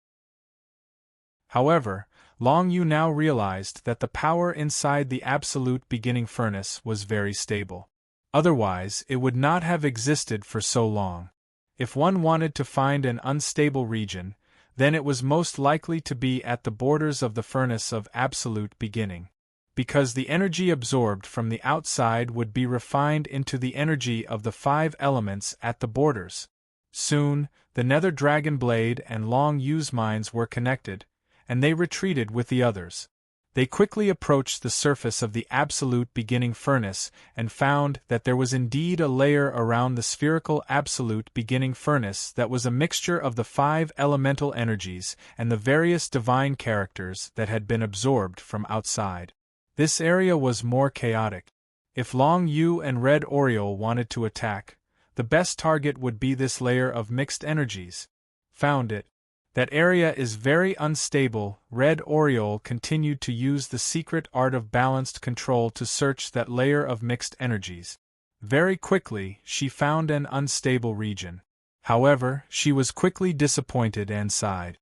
Speaker 1: However, Long Yu now realized that the power inside the absolute beginning furnace was very stable. Otherwise, it would not have existed for so long. If one wanted to find an unstable region, then it was most likely to be at the borders of the furnace of absolute beginning. Because the energy absorbed from the outside would be refined into the energy of the 5 elements at the borders. Soon, the Nether Dragon Blade and Long Yu's minds were connected, and they retreated with the others. They quickly approached the surface of the absolute beginning furnace and found that there was indeed a layer around the spherical absolute beginning furnace that was a mixture of the 5 elemental energies and the various divine characters that had been absorbed from outside. This area was more chaotic. If Long Yu and Red Oriole wanted to attack, the best target would be this layer of mixed energies. Found it. That area is very unstable. Red Oriole continued to use the secret art of balanced control to search that layer of mixed energies. Very quickly, she found an unstable region. However, she was quickly disappointed and sighed.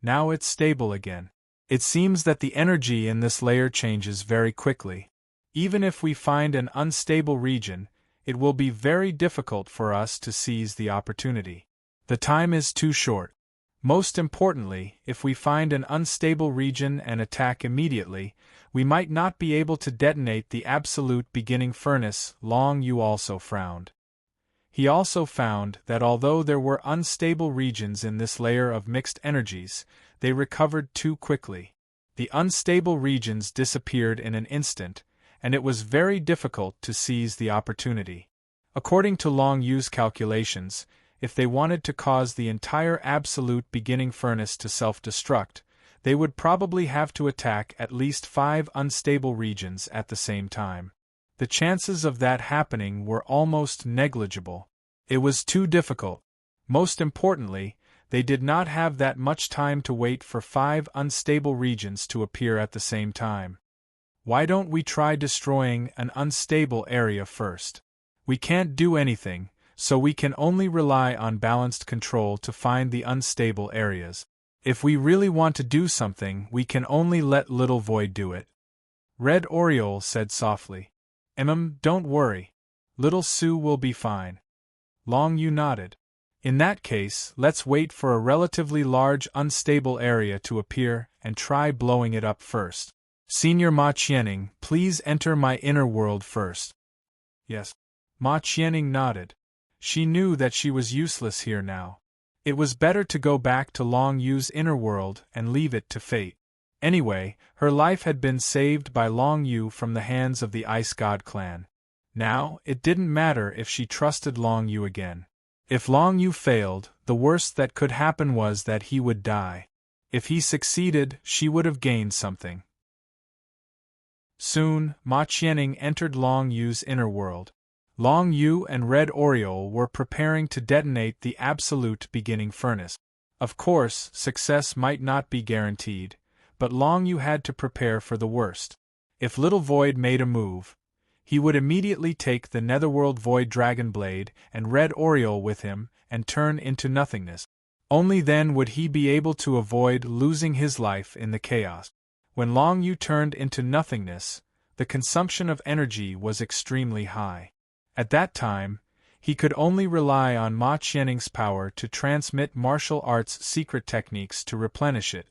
Speaker 1: Now it's stable again. It seems that the energy in this layer changes very quickly. Even if we find an unstable region, it will be very difficult for us to seize the opportunity. The time is too short. Most importantly, if we find an unstable region and attack immediately, we might not be able to detonate the absolute beginning furnace. Long Yu also frowned. He also found that although there were unstable regions in this layer of mixed energies, they recovered too quickly. The unstable regions disappeared in an instant, and it was very difficult to seize the opportunity. According to Long Yu's calculations, if they wanted to cause the entire absolute beginning furnace to self-destruct, they would probably have to attack at least 5 unstable regions at the same time. The chances of that happening were almost negligible. It was too difficult. Most importantly, they did not have that much time to wait for 5 unstable regions to appear at the same time. Why don't we try destroying an unstable area first? We can't do anything, so we can only rely on balanced control to find the unstable areas. If we really want to do something, we can only let Little Void do it. Red Oriole said softly. Don't worry. Little Sue will be fine. Long Yu nodded. In that case, let's wait for a relatively large unstable area to appear and try blowing it up first. Senior Ma Qianing, please enter my inner world first. Yes. Ma Qianing nodded. She knew that she was useless here now. It was better to go back to Long Yu's inner world and leave it to fate. Anyway, her life had been saved by Long Yu from the hands of the Ice God clan. Now, it didn't matter if she trusted Long Yu again. If Long Yu failed, the worst that could happen was that he would die. If he succeeded, she would have gained something. Soon, Ma Qianning entered Long Yu's inner world. Long Yu and Red Oriole were preparing to detonate the absolute beginning furnace. Of course, success might not be guaranteed, but Long Yu had to prepare for the worst. If Little Void made a move, he would immediately take the Netherworld Void Dragon Blade and Red Oriole with him and turn into nothingness. Only then would he be able to avoid losing his life in the chaos. When Long Yu turned into nothingness, the consumption of energy was extremely high. At that time, he could only rely on Ma Qianning's power to transmit martial arts secret techniques to replenish it.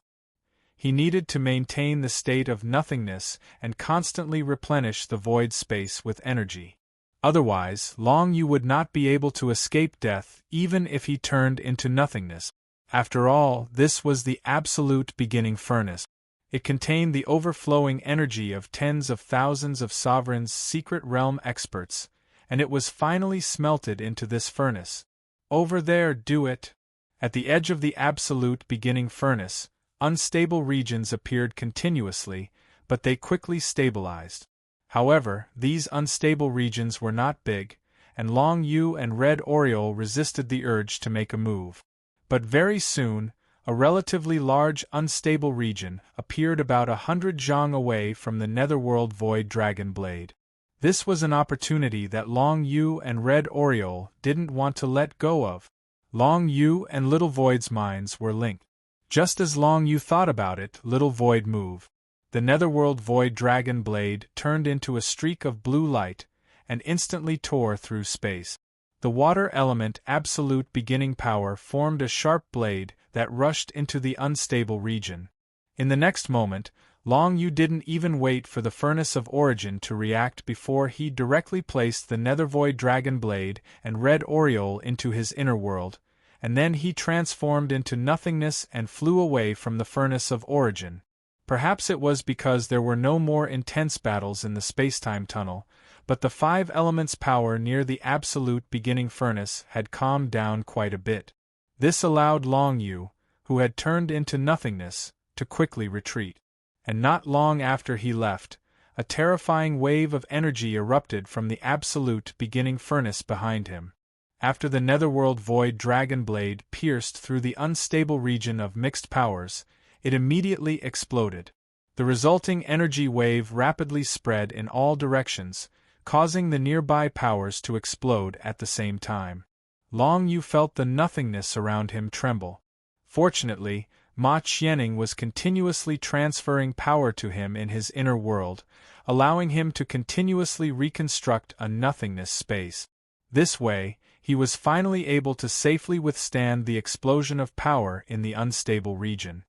Speaker 1: He needed to maintain the state of nothingness and constantly replenish the void space with energy. Otherwise, Long Yu would not be able to escape death even if he turned into nothingness. After all, this was the absolute beginning furnace. It contained the overflowing energy of tens of thousands of sovereigns' secret realm experts, and it was finally smelted into this furnace. Over there, do it! At the edge of the absolute beginning furnace, unstable regions appeared continuously, but they quickly stabilized. However, these unstable regions were not big, and Long Yu and Red Oriole resisted the urge to make a move. But very soon, a relatively large unstable region appeared about 100 zhang away from the Netherworld Void Dragon Blade. This was an opportunity that Long Yu and Red Oriole didn't want to let go of. Long Yu and Little Void's minds were linked. Just as Long Yu thought about it, Little Void moved. The Netherworld Void Dragon Blade turned into a streak of blue light and instantly tore through space. The water element absolute beginning power formed a sharp blade that rushed into the unstable region. In the next moment, Long Yu didn't even wait for the furnace of origin to react before he directly placed the Nethervoid Dragon Blade and Red Oriole into his inner world, and then he transformed into nothingness and flew away from the furnace of origin. Perhaps it was because there were no more intense battles in the spacetime tunnel, but the five elements' power near the absolute beginning furnace had calmed down quite a bit. This allowed Long Yu, who had turned into nothingness, to quickly retreat. And not long after he left, a terrifying wave of energy erupted from the absolute beginning furnace behind him. After the Netherworld Void Dragon Blade pierced through the unstable region of mixed powers, it immediately exploded. The resulting energy wave rapidly spread in all directions, causing the nearby powers to explode at the same time. Long Yu felt the nothingness around him tremble. Fortunately, Ma Qianning was continuously transferring power to him in his inner world, allowing him to continuously reconstruct a nothingness space. This way, he was finally able to safely withstand the explosion of power in the unstable region.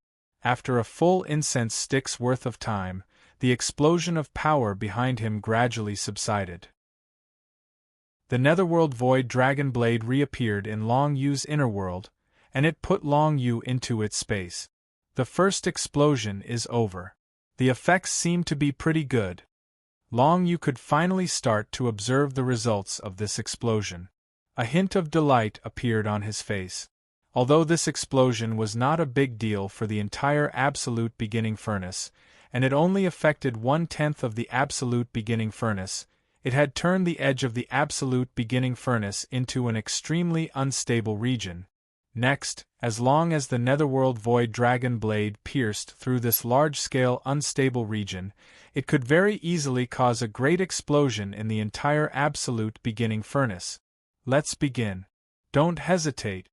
Speaker 1: After a full incense stick's worth of time, the explosion of power behind him gradually subsided. The Netherworld Void Dragon Blade reappeared in Long Yu's inner world, and it put Long Yu into its space. The first explosion is over. The effects seem to be pretty good. Long Yu could finally start to observe the results of this explosion. A hint of delight appeared on his face. Although this explosion was not a big deal for the entire absolute beginning furnace, and it only affected 1/10 of the absolute beginning furnace, it had turned the edge of the absolute beginning furnace into an extremely unstable region. Next, as long as the Netherworld Void Dragon Blade pierced through this large-scale unstable region, it could very easily cause a great explosion in the entire absolute beginning furnace. Let's begin. Don't hesitate.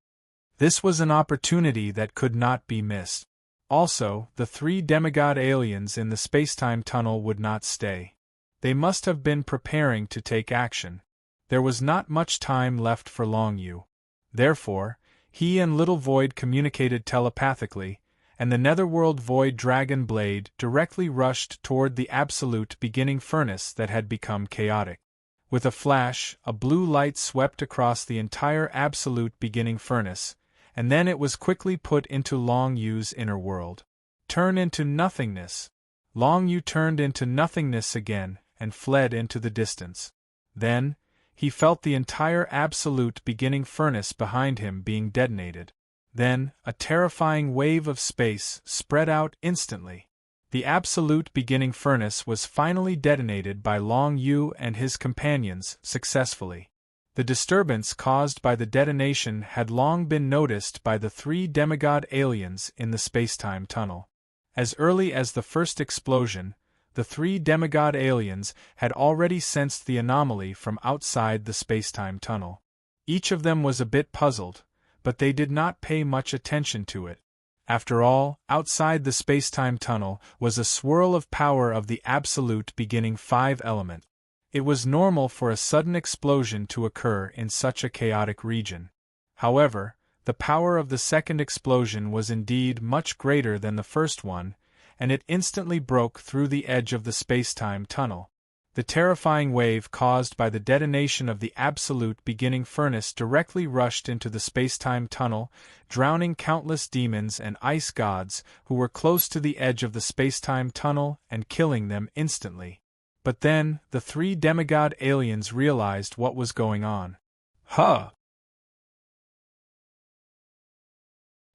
Speaker 1: This was an opportunity that could not be missed. Also, the 3 demigod aliens in the spacetime tunnel would not stay. They must have been preparing to take action. There was not much time left for Long Yu. Therefore, he and Little Void communicated telepathically, and the Netherworld Void Dragon Blade directly rushed toward the absolute beginning furnace that had become chaotic. With a flash, a blue light swept across the entire absolute beginning furnace, and then it was quickly put into Long Yu's inner world. Turn into nothingness. Long Yu turned into nothingness again and fled into the distance. Then, he felt the entire absolute beginning furnace behind him being detonated. Then, a terrifying wave of space spread out instantly. The absolute beginning furnace was finally detonated by Long Yu and his companions successfully. The disturbance caused by the detonation had long been noticed by the 3 demigod aliens in the spacetime tunnel. As early as the first explosion, the 3 demigod aliens had already sensed the anomaly from outside the spacetime tunnel. Each of them was a bit puzzled, but they did not pay much attention to it. After all, outside the spacetime tunnel was a swirl of power of the absolute beginning 5 element. It was normal for a sudden explosion to occur in such a chaotic region. However, the power of the second explosion was indeed much greater than the first one, and it instantly broke through the edge of the spacetime tunnel. The terrifying wave caused by the detonation of the absolute beginning furnace directly rushed into the spacetime tunnel, drowning countless demons and ice gods who were close to the edge of the spacetime tunnel and killing them instantly. But then, the 3 demigod aliens realized what was going on. Huh!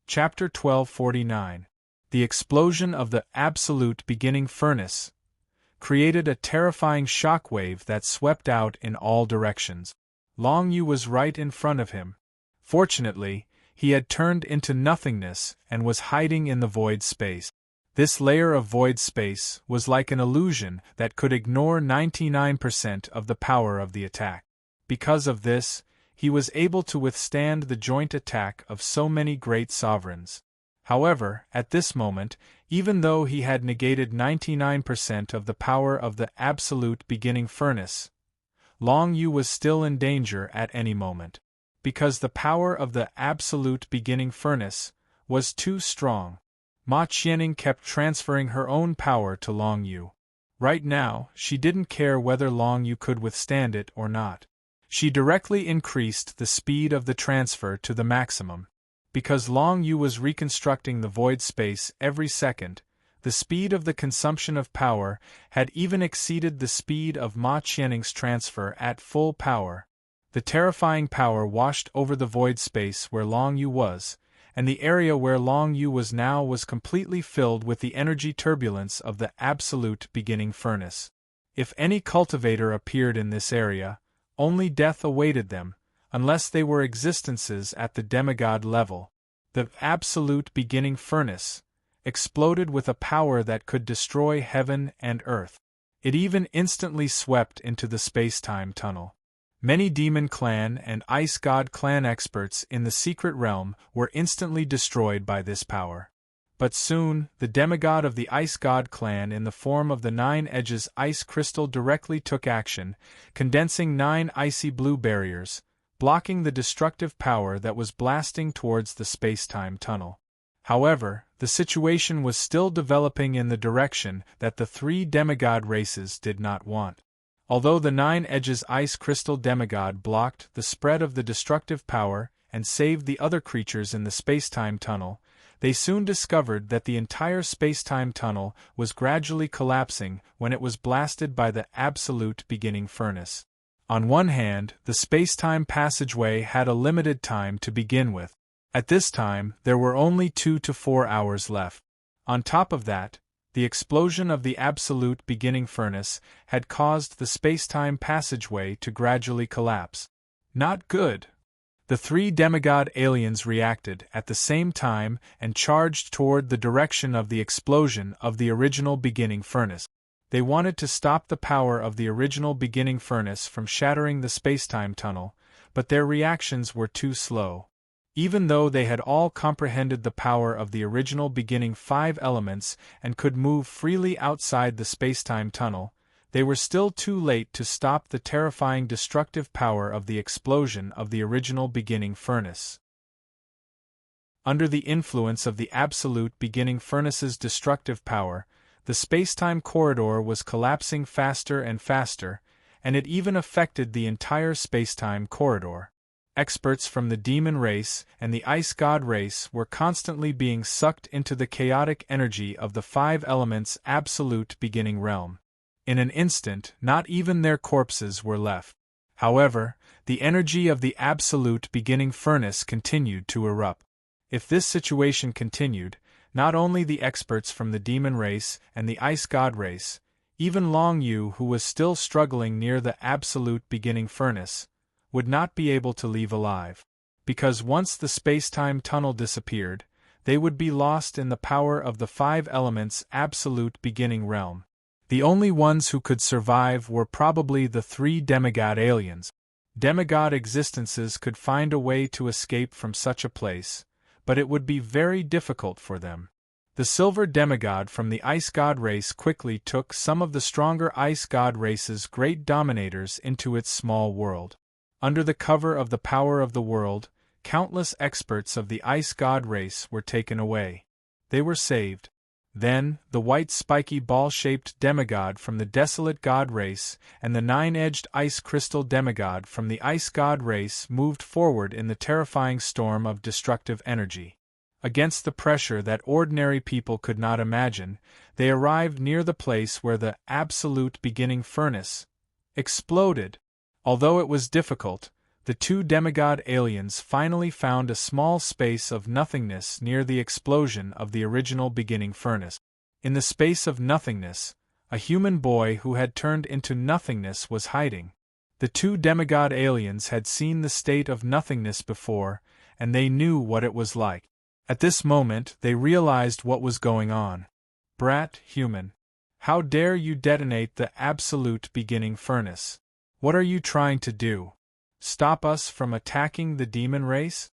Speaker 1: Chapter 1249. The explosion of the absolute beginning furnace created a terrifying shockwave that swept out in all directions. Long Yu was right in front of him. Fortunately, he had turned into nothingness and was hiding in the void space. This layer of void space was like an illusion that could ignore 99% of the power of the attack. Because of this, he was able to withstand the joint attack of so many great sovereigns. However, at this moment, even though he had negated 99% of the power of the absolute beginning furnace, Long Yu was still in danger at any moment. Because the power of the absolute beginning furnace was too strong, Ma Qianning kept transferring her own power to Long Yu. Right now, she didn't care whether Long Yu could withstand it or not. She directly increased the speed of the transfer to the maximum. Because Long Yu was reconstructing the void space every second, the speed of the consumption of power had even exceeded the speed of Ma Qianning's transfer at full power. The terrifying power washed over the void space where Long Yu was, and the area where Long Yu was now was completely filled with the energy turbulence of the absolute beginning furnace. If any cultivator appeared in this area, only death awaited them, unless they were existences at the demigod level. The absolute beginning furnace exploded with a power that could destroy heaven and earth. It even instantly swept into the space-time tunnel. Many demon clan and ice god clan experts in the secret realm were instantly destroyed by this power. But soon, the demigod of the ice god clan in the form of the 9 Edges ice crystal directly took action, condensing 9 icy blue barriers, blocking the destructive power that was blasting towards the space-time tunnel. However, the situation was still developing in the direction that the 3 demigod races did not want. Although the 9 Edges ice crystal demigod blocked the spread of the destructive power and saved the other creatures in the space-time tunnel, they soon discovered that the entire space-time tunnel was gradually collapsing when it was blasted by the absolute beginning furnace. On one hand, the space-time passageway had a limited time to begin with. At this time, there were only 2 to 4 hours left. On top of that, the explosion of the absolute beginning furnace had caused the space-time passageway to gradually collapse. Not good. The 3 demigod aliens reacted at the same time and charged toward the direction of the explosion of the original beginning furnace. They wanted to stop the power of the original beginning furnace from shattering the spacetime tunnel, but their reactions were too slow. Even though they had all comprehended the power of the original beginning 5 elements and could move freely outside the spacetime tunnel, they were still too late to stop the terrifying destructive power of the explosion of the original beginning furnace. Under the influence of the absolute beginning furnace's destructive power, the spacetime corridor was collapsing faster and faster, and it even affected the entire spacetime corridor. Experts from the demon race and the ice god race were constantly being sucked into the chaotic energy of the 5 elements' absolute beginning realm. In an instant, not even their corpses were left. However, the energy of the absolute beginning furnace continued to erupt. If this situation continued, not only the experts from the demon race and the ice god race, even Long Yu, who was still struggling near the absolute beginning furnace, would not be able to leave alive. Because once the space-time tunnel disappeared, they would be lost in the power of the five elements' absolute beginning realm. The only ones who could survive were probably the three demigod aliens. Demigod existences could find a way to escape from such a place, but it would be very difficult for them. The silver demigod from the ice god race quickly took some of the stronger ice god race's great dominators into its small world. Under the cover of the power of the world, countless experts of the ice god race were taken away. They were saved. Then, the white spiky ball-shaped demigod from the desolate god race and the nine-edged ice crystal demigod from the ice god race moved forward in the terrifying storm of destructive energy. Against the pressure that ordinary people could not imagine, they arrived near the place where the absolute beginning furnace exploded. Although it was difficult, the two demigod aliens finally found a small space of nothingness near the explosion of the original beginning furnace. In the space of nothingness, a human boy who had turned into nothingness was hiding. The two demigod aliens had seen the state of nothingness before, and they knew what it was like. At this moment, they realized what was going on. "Brat, human! How dare you detonate the absolute beginning furnace? What are you trying to do? Stop us from attacking the demon race?"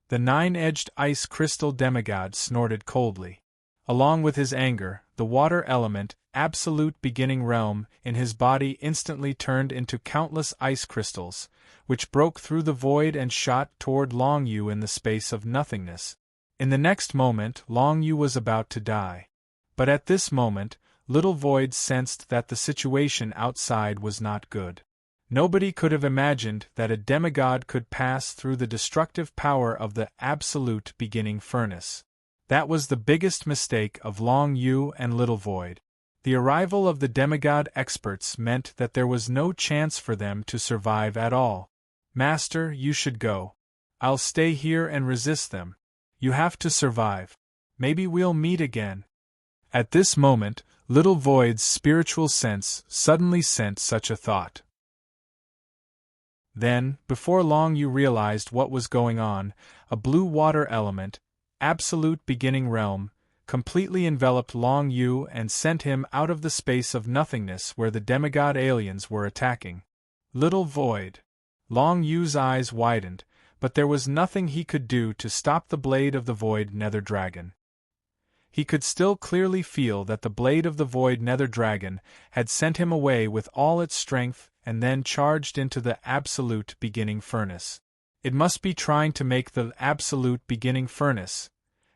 Speaker 1: The nine-edged ice crystal demigod snorted coldly. Along with his anger, the water element, absolute beginning realm, in his body instantly turned into countless ice crystals, which broke through the void and shot toward Long Yu in the space of nothingness. In the next moment, Long Yu was about to die. But at this moment, Little Void sensed that the situation outside was not good. Nobody could have imagined that a demigod could pass through the destructive power of the absolute beginning furnace. That was the biggest mistake of Long Yu and Little Void. The arrival of the demigod experts meant that there was no chance for them to survive at all. "Master, you should go. I'll stay here and resist them. You have to survive. Maybe we'll meet again." At this moment, Little Void's spiritual sense suddenly sent such a thought. Then, before Long Yu realized what was going on, a blue water element, absolute beginning realm, completely enveloped Long Yu and sent him out of the space of nothingness where the demigod aliens were attacking. Little Void. Long Yu's eyes widened, but there was nothing he could do to stop the blade of the Void Nether Dragon. He could still clearly feel that the blade of the Void Nether Dragon had sent him away with all its strength and then charged into the absolute beginning furnace. It must be trying to make the absolute beginning furnace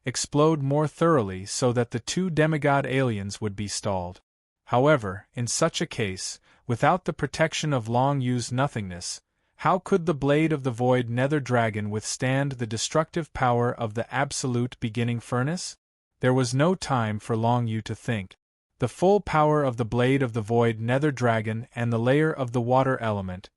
Speaker 1: explode more thoroughly so that the two demigod aliens would be stalled. However, in such a case, without the protection of Long Yu's nothingness, how could the blade of the Void Nether Dragon withstand the destructive power of the absolute beginning furnace? There was no time for Long Yu to think. The full power of the blade of the Void Nether Dragon and the layer of the water element,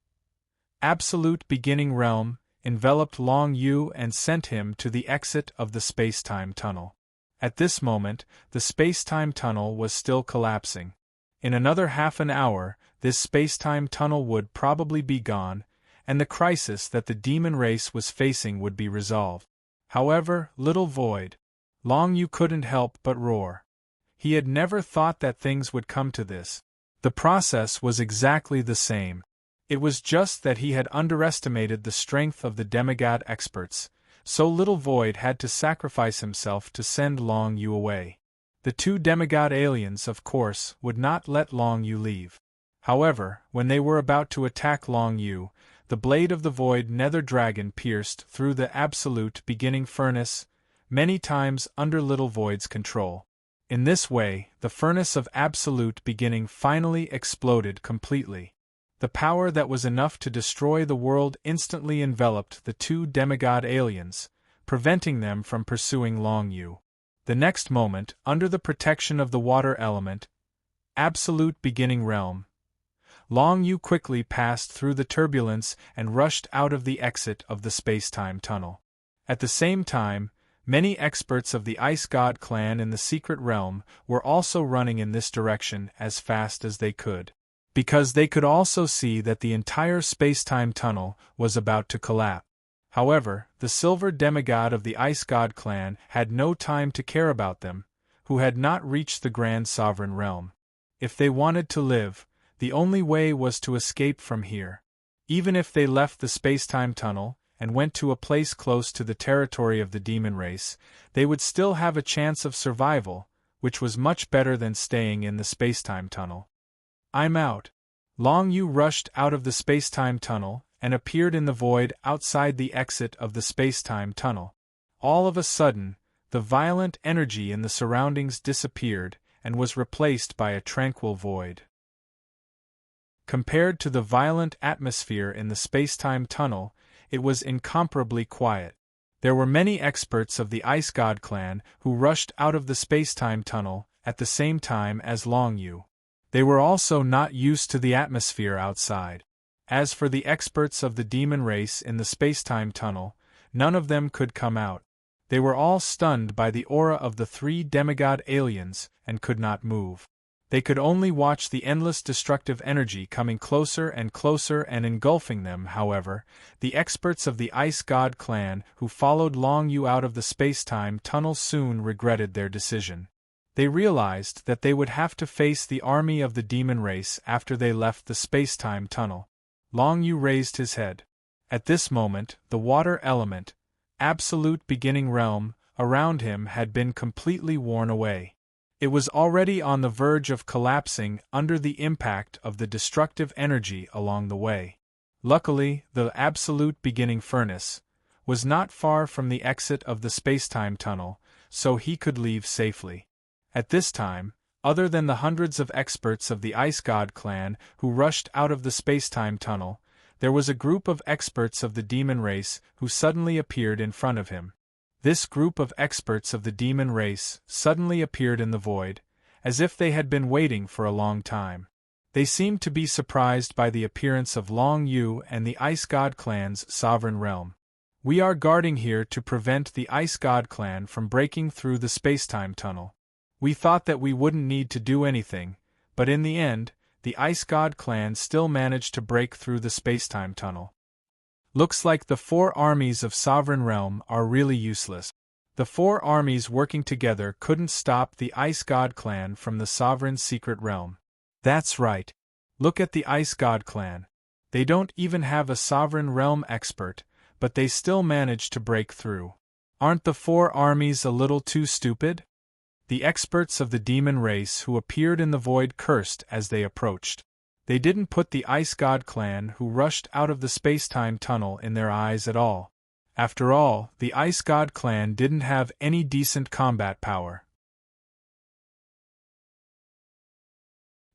Speaker 1: absolute beginning realm, enveloped Long Yu and sent him to the exit of the space-time tunnel. At this moment, the space-time tunnel was still collapsing. In another half an hour, this space-time tunnel would probably be gone, and the crisis that the demon race was facing would be resolved. However, Little Void, Long Yu couldn't help but roar. He had never thought that things would come to this. The process was exactly the same. It was just that he had underestimated the strength of the demigod experts, so Little Void had to sacrifice himself to send Long Yu away. The two demigod aliens, of course, would not let Long Yu leave. However, when they were about to attack Long Yu, the blade of the Void Nether Dragon pierced through the absolute beginning furnace, many times under Little Void's control. In this way, the furnace of absolute beginning finally exploded completely. The power that was enough to destroy the world instantly enveloped the two demigod aliens, preventing them from pursuing Long Yu. The next moment, under the protection of the water element, absolute beginning realm, Long Yu quickly passed through the turbulence and rushed out of the exit of the space-time tunnel. At the same time, many experts of the Ice God clan in the secret realm were also running in this direction as fast as they could, because they could also see that the entire space-time tunnel was about to collapse. However, the silver demigod of the Ice God clan had no time to care about them, who had not reached the Grand Sovereign Realm. If they wanted to live, the only way was to escape from here. Even if they left the space-time tunnel and went to a place close to the territory of the demon race, they would still have a chance of survival, which was much better than staying in the space-time tunnel. "I'm out." Long Yu rushed out of the space-time tunnel and appeared in the void outside the exit of the space-time tunnel. All of a sudden, the violent energy in the surroundings disappeared and was replaced by a tranquil void. Compared to the violent atmosphere in the space-time tunnel, it was incomparably quiet. There were many experts of the Ice God clan who rushed out of the space-time tunnel at the same time as Long Yu. They were also not used to the atmosphere outside. As for the experts of the demon race in the space-time tunnel, none of them could come out. They were all stunned by the aura of the 3 demigod aliens and could not move. They could only watch the endless destructive energy coming closer and closer and engulfing them. However, the experts of the Ice God clan who followed Long Yu out of the space-time tunnel soon regretted their decision. They realized that they would have to face the army of the demon race after they left the space-time tunnel. Long Yu raised his head. At this moment, the water element, absolute beginning realm, around him had been completely worn away. It was already on the verge of collapsing under the impact of the destructive energy along the way. Luckily, the absolute beginning furnace was not far from the exit of the space-time tunnel, so he could leave safely. At this time, other than the hundreds of experts of the Ice God clan who rushed out of the space-time tunnel, there was a group of experts of the demon race who suddenly appeared in front of him. This group of experts of the demon race suddenly appeared in the void, as if they had been waiting for a long time. They seemed to be surprised by the appearance of Long Yu and the Ice God clan's sovereign realm. "We are guarding here to prevent the Ice God clan from breaking through the space-time tunnel. We thought that we wouldn't need to do anything, but in the end, the Ice God clan still managed to break through the space-time tunnel. Looks like the 4 armies of Sovereign Realm are really useless. The 4 armies working together couldn't stop the Ice God clan from the Sovereign Secret Realm. That's right. Look at the Ice God clan. They don't even have a Sovereign Realm expert, but they still managed to break through. Aren't the 4 armies a little too stupid?" The experts of the demon race who appeared in the void cursed as they approached. They didn't put the Ice God clan who rushed out of the space-time tunnel in their eyes at all. After all, the Ice God clan didn't have any decent combat power.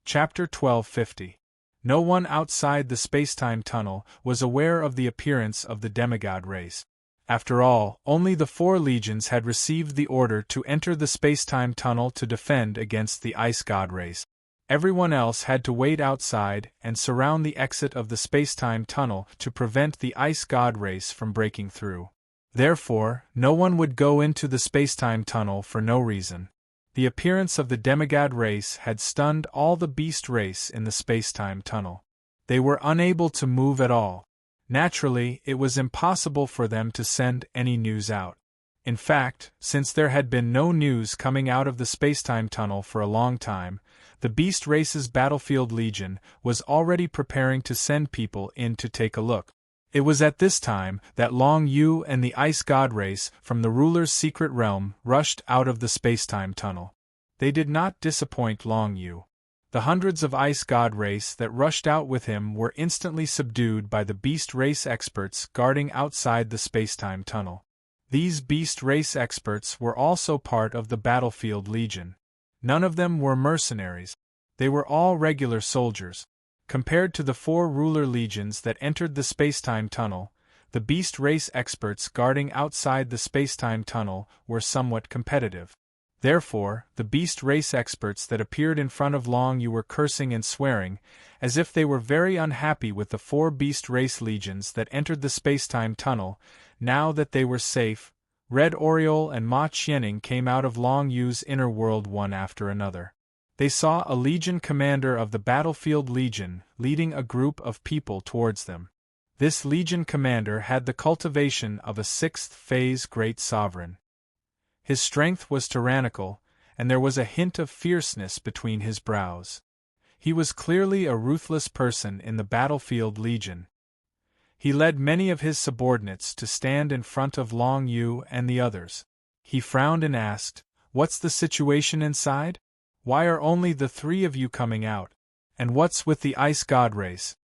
Speaker 1: Chapter 1250. No one outside the space-time tunnel was aware of the appearance of the demigod race. After all, only the 4 legions had received the order to enter the space-time tunnel to defend against the Ice God race. Everyone else had to wait outside and surround the exit of the space-time tunnel to prevent the Ice God race from breaking through. Therefore, no one would go into the space-time tunnel for no reason. The appearance of the demigod race had stunned all the beast race in the space-time tunnel. They were unable to move at all. Naturally, it was impossible for them to send any news out. In fact, since there had been no news coming out of the space-time tunnel for a long time, the Beast Race's Battlefield Legion was already preparing to send people in to take a look. It was at this time that Long Yu and the Ice God race from the ruler's secret realm rushed out of the space-time tunnel. They did not disappoint Long Yu. The hundreds of Ice God race that rushed out with him were instantly subdued by the Beast Race experts guarding outside the space-time tunnel. These Beast Race experts were also part of the Battlefield Legion. None of them were mercenaries. They were all regular soldiers. Compared to the 4 ruler legions that entered the space-time tunnel, the Beast Race experts guarding outside the space-time tunnel were somewhat competitive. Therefore, the beast race experts that appeared in front of Long Yu were cursing and swearing, as if they were very unhappy with the 4 beast race legions that entered the spacetime tunnel. Now that they were safe, Red Oriole and Ma Qianing came out of Long Yu's inner world one after another. They saw a legion commander of the Battlefield Legion leading a group of people towards them. This legion commander had the cultivation of a 6th phase great sovereign. His strength was tyrannical, and there was a hint of fierceness between his brows. He was clearly a ruthless person in the Battlefield Legion. He led many of his subordinates to stand in front of Long Yu and the others. He frowned and asked, "What's the situation inside? Why are only the 3 of you coming out? And what's with the Ice God race?"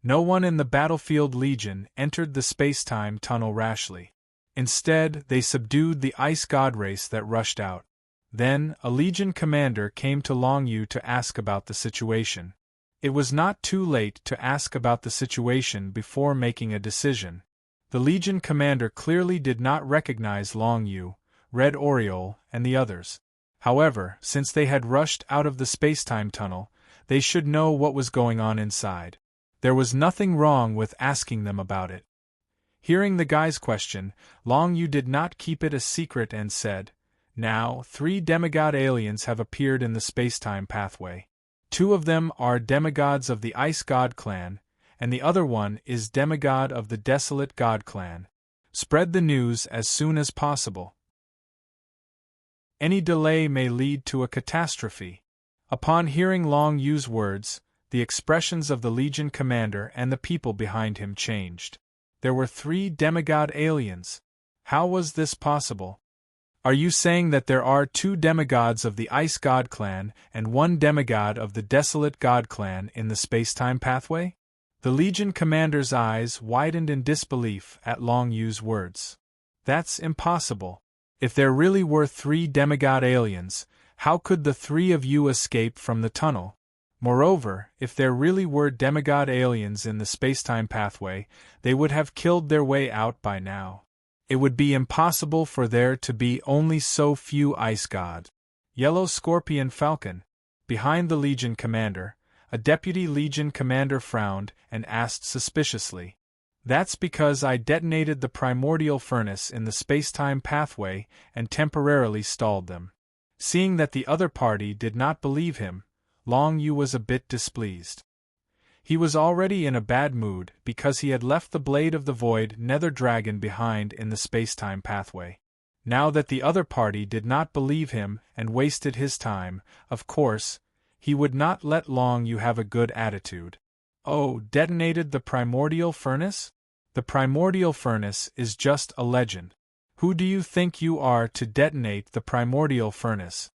Speaker 1: No one in the Battlefield Legion entered the spacetime tunnel rashly. Instead, they subdued the Ice God race that rushed out. Then, a Legion commander came to Long Yu to ask about the situation. It was not too late to ask about the situation before making a decision. The Legion commander clearly did not recognize Long Yu, Red Oriole, and the others. However, since they had rushed out of the spacetime tunnel, they should know what was going on inside. There was nothing wrong with asking them about it. Hearing the guy's question, Long Yu did not keep it a secret and said, "Now, 3 demigod aliens have appeared in the spacetime pathway. 2 of them are demigods of the Ice God clan, and the other one is demigod of the Desolate God clan. Spread the news as soon as possible. Any delay may lead to a catastrophe." Upon hearing Long Yu's words, the expressions of the Legion commander and the people behind him changed. There were 3 demigod aliens. How was this possible? "Are you saying that there are 2 demigods of the Ice God clan and 1 demigod of the Desolate God clan in the spacetime pathway?" The Legion commander's eyes widened in disbelief at Long Yu's words. "That's impossible. If there really were 3 demigod aliens, how could the 3 of you escape from the tunnel? Moreover, if there really were demigod aliens in the spacetime pathway, they would have killed their way out by now. It would be impossible for there to be only so few ice gods." Yellow Scorpion Falcon, behind the Legion commander, a deputy Legion commander frowned and asked suspiciously, "That's because I detonated the primordial furnace in the spacetime pathway and temporarily stalled them." Seeing that the other party did not believe him, Long Yu was a bit displeased. He was already in a bad mood because he had left the Blade of the Void Nether Dragon behind in the spacetime pathway. Now that the other party did not believe him and wasted his time, of course, he would not let Long Yu have a good attitude. "Oh, detonated the primordial furnace? The primordial furnace is just a legend. Who do you think you are to detonate the primordial furnace?"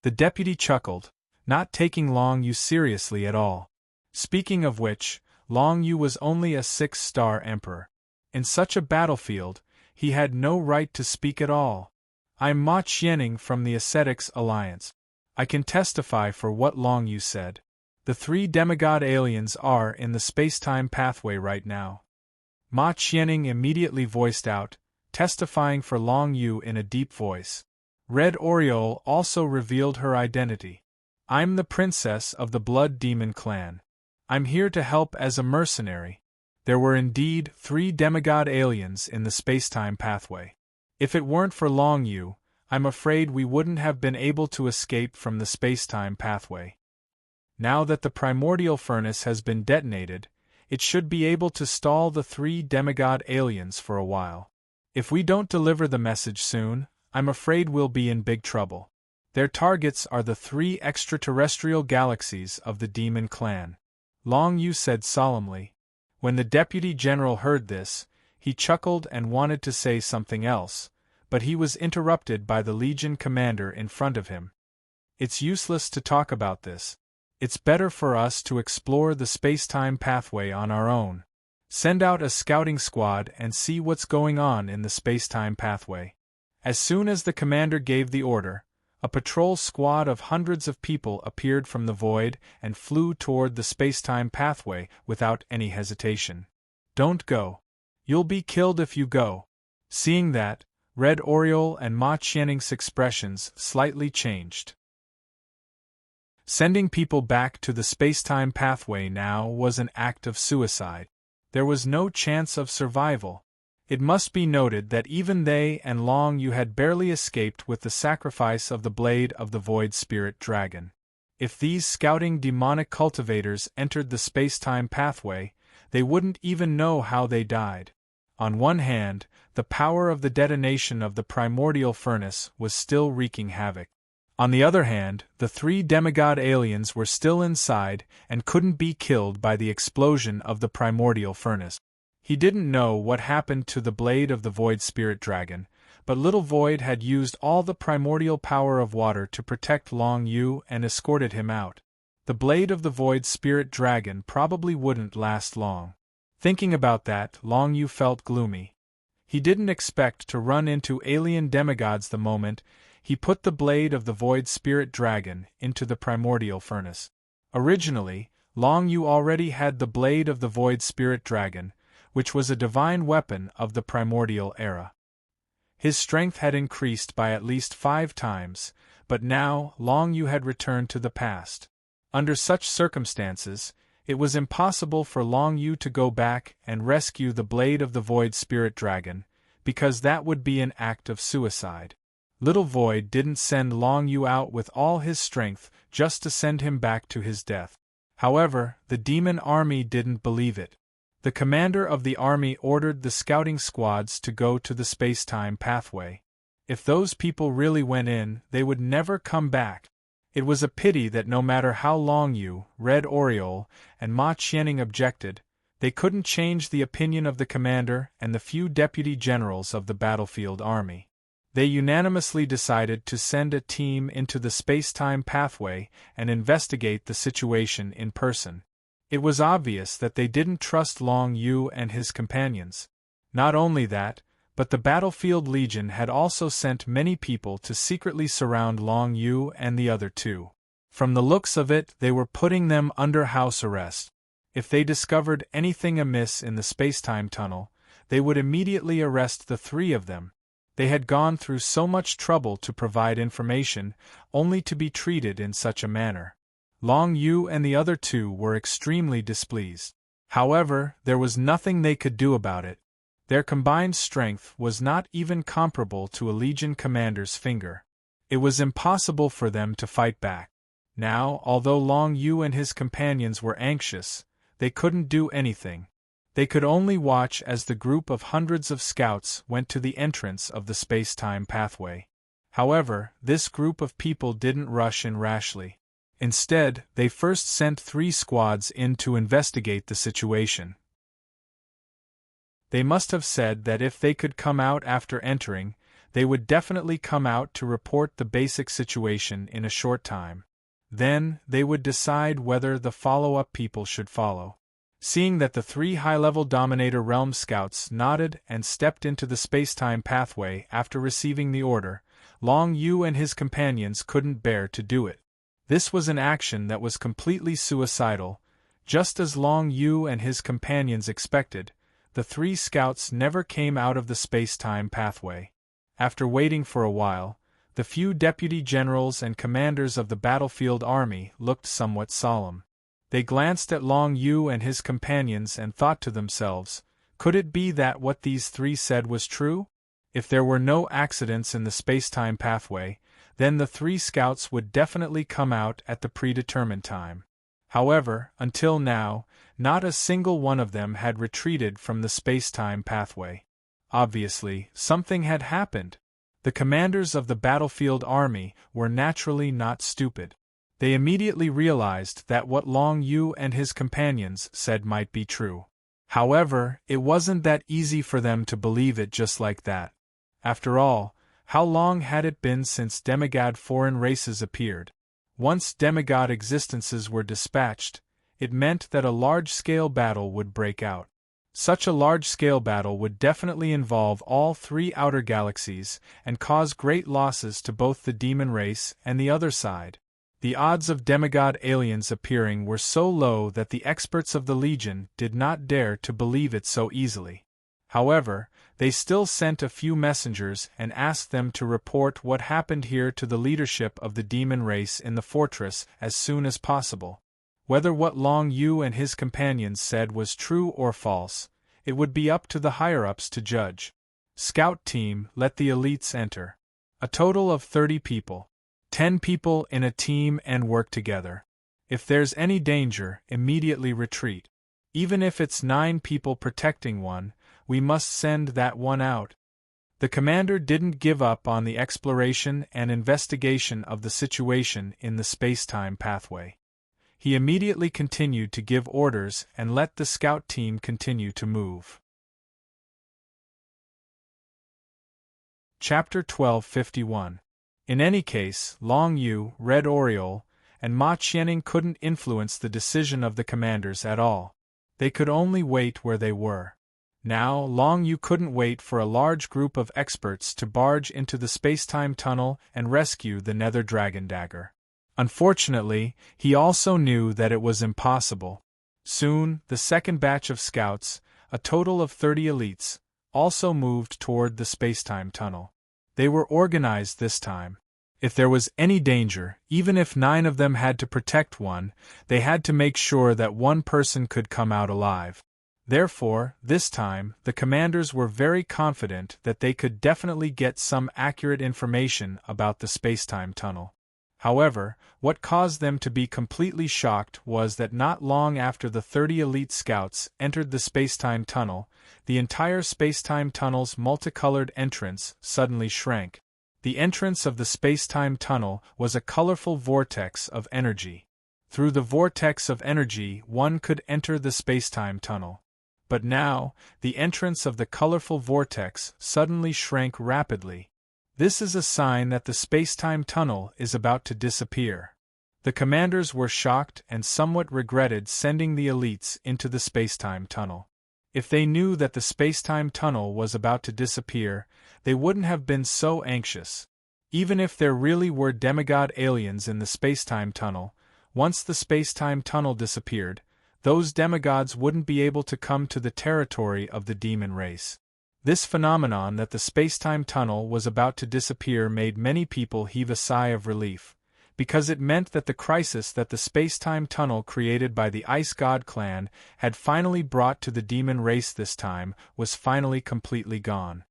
Speaker 1: The deputy chuckled, not taking Long Yu seriously at all. Speaking of which, Long Yu was only a 6-star emperor. In such a battlefield, he had no right to speak at all. "I'm Ma Qianing from the Ascetics Alliance. I can testify for what Long Yu said. The 3 demigod aliens are in the spacetime pathway right now." Ma Qianing immediately voiced out, testifying for Long Yu in a deep voice. Red Oriole also revealed her identity. "I'm the princess of the Blood Demon clan. I'm here to help as a mercenary." There were indeed 3 demigod aliens in the spacetime pathway. If it weren't for Long Yu, I'm afraid we wouldn't have been able to escape from the spacetime pathway. Now that the primordial furnace has been detonated, it should be able to stall the 3 demigod aliens for a while. If we don't deliver the message soon, I'm afraid we'll be in big trouble. Their targets are the 3 extraterrestrial galaxies of the Demon Clan," Long Yu said solemnly. When the Deputy General heard this, he chuckled and wanted to say something else, but he was interrupted by the Legion commander in front of him. "It's useless to talk about this. It's better for us to explore the spacetime pathway on our own. Send out a scouting squad and see what's going on in the spacetime pathway." As soon as the commander gave the order, a patrol squad of hundreds of people appeared from the void and flew toward the spacetime pathway without any hesitation. "Don't go. You'll be killed if you go." Seeing that, Red Oriole and Ma Qianning's expressions slightly changed. Sending people back to the space-time pathway now was an act of suicide. There was no chance of survival. It must be noted that even they and Long Yu had barely escaped with the sacrifice of the blade of the Void Spirit Dragon. If these scouting demonic cultivators entered the space-time pathway, they wouldn't even know how they died. On one hand, the power of the detonation of the primordial furnace was still wreaking havoc. On the other hand, the three demigod aliens were still inside and couldn't be killed by the explosion of the primordial furnace. He didn't know what happened to the blade of the Void Spirit Dragon, but Little Void had used all the primordial power of water to protect Long Yu and escorted him out. The blade of the Void Spirit Dragon probably wouldn't last long. Thinking about that, Long Yu felt gloomy. He didn't expect to run into alien demigods the moment he put the blade of the Void Spirit Dragon into the primordial furnace. Originally, Long Yu already had the blade of the Void Spirit Dragon, which was a divine weapon of the primordial era. His strength had increased by at least 5 times, but now Long Yu had returned to the past. Under such circumstances, it was impossible for Long Yu to go back and rescue the blade of the Void Spirit Dragon, because that would be an act of suicide. Little Void didn't send Long Yu out with all his strength just to send him back to his death. However, the demon army didn't believe it. The commander of the army ordered the scouting squads to go to the space-time pathway. If those people really went in, they would never come back. It was a pity that no matter how Long Yu, Red Oriole, and Ma Qianning objected, they couldn't change the opinion of the commander and the few deputy generals of the battlefield army. They unanimously decided to send a team into the space-time pathway and investigate the situation in person. It was obvious that they didn't trust Long Yu and his companions. Not only that, but the Battlefield Legion had also sent many people to secretly surround Long Yu and the other two. From the looks of it, they were putting them under house arrest. If they discovered anything amiss in the space-time tunnel, they would immediately arrest the 3 of them. They had gone through so much trouble to provide information, only to be treated in such a manner. Long Yu and the other 2 were extremely displeased. However, there was nothing they could do about it. Their combined strength was not even comparable to a Legion commander's finger. It was impossible for them to fight back. Now, although Long Yu and his companions were anxious, they couldn't do anything. They could only watch as the group of hundreds of scouts went to the entrance of the space-time pathway. However, this group of people didn't rush in rashly. Instead, they first sent 3 squads in to investigate the situation. They must have said that if they could come out after entering, they would definitely come out to report the basic situation in a short time. Then, they would decide whether the follow-up people should follow. Seeing that the 3 high-level Dominator Realm scouts nodded and stepped into the space-time pathway after receiving the order, Long Yu and his companions couldn't bear to do it. This was an action that was completely suicidal. Just as Long Yu and his companions expected, the 3 scouts never came out of the space-time pathway. After waiting for a while, the few deputy generals and commanders of the battlefield army looked somewhat solemn. They glanced at Long Yu and his companions and thought to themselves, could it be that what these 3 said was true? If there were no accidents in the space-time pathway, then the 3 scouts would definitely come out at the predetermined time. However, until now, not a single one of them had retreated from the space-time pathway. Obviously, something had happened. The commanders of the battlefield army were naturally not stupid. They immediately realized that what Long Yu and his companions said might be true. However, it wasn't that easy for them to believe it just like that. After all, how long had it been since demigod foreign races appeared? Once demigod existences were dispatched, it meant that a large-scale battle would break out. Such a large-scale battle would definitely involve all 3 outer galaxies and cause great losses to both the demon race and the other side. The odds of demigod aliens appearing were so low that the experts of the Legion did not dare to believe it so easily. However, they still sent a few messengers and asked them to report what happened here to the leadership of the demon race in the fortress as soon as possible. Whether what Long Yu and his companions said was true or false, it would be up to the higher-ups to judge. Scout team, let the elites enter. A total of 30 people. 10 people in a team and work together. If there's any danger, immediately retreat. Even if it's 9 people protecting one, we must send that one out. The commander didn't give up on the exploration and investigation of the situation in the space-time pathway. He immediately continued to give orders and let the scout team continue to move. Chapter 1251. In any case, Long Yu, Red Oriole, and Ma Qianning couldn't influence the decision of the commanders at all. They could only wait where they were. Now, Long Yu couldn't wait for a large group of experts to barge into the space-time tunnel and rescue the Nether Dragon Dagger. Unfortunately, he also knew that it was impossible. Soon, the second batch of scouts, a total of 30 elites, also moved toward the space-time tunnel. They were organized this time. If there was any danger, even if 9 of them had to protect one, they had to make sure that one person could come out alive. Therefore, this time, the commanders were very confident that they could definitely get some accurate information about the space-time tunnel. However, what caused them to be completely shocked was that not long after the 30 elite scouts entered the space-time tunnel, the entire space-time tunnel's multicolored entrance suddenly shrank. The entrance of the space-time tunnel was a colorful vortex of energy. Through the vortex of energy, one could enter the space-time tunnel. But now, the entrance of the colorful vortex suddenly shrank rapidly. This is a sign that the space-time tunnel is about to disappear. The commanders were shocked and somewhat regretted sending the elites into the space-time tunnel. If they knew that the space-time tunnel was about to disappear, they wouldn't have been so anxious. Even if there really were demigod aliens in the space-time tunnel, once the space-time tunnel disappeared, those demigods wouldn't be able to come to the territory of the demon race. This phenomenon that the space-time tunnel was about to disappear made many people heave a sigh of relief, because it meant that the crisis that the space-time tunnel created by the Ice God clan had finally brought to the demon race this time was finally completely gone.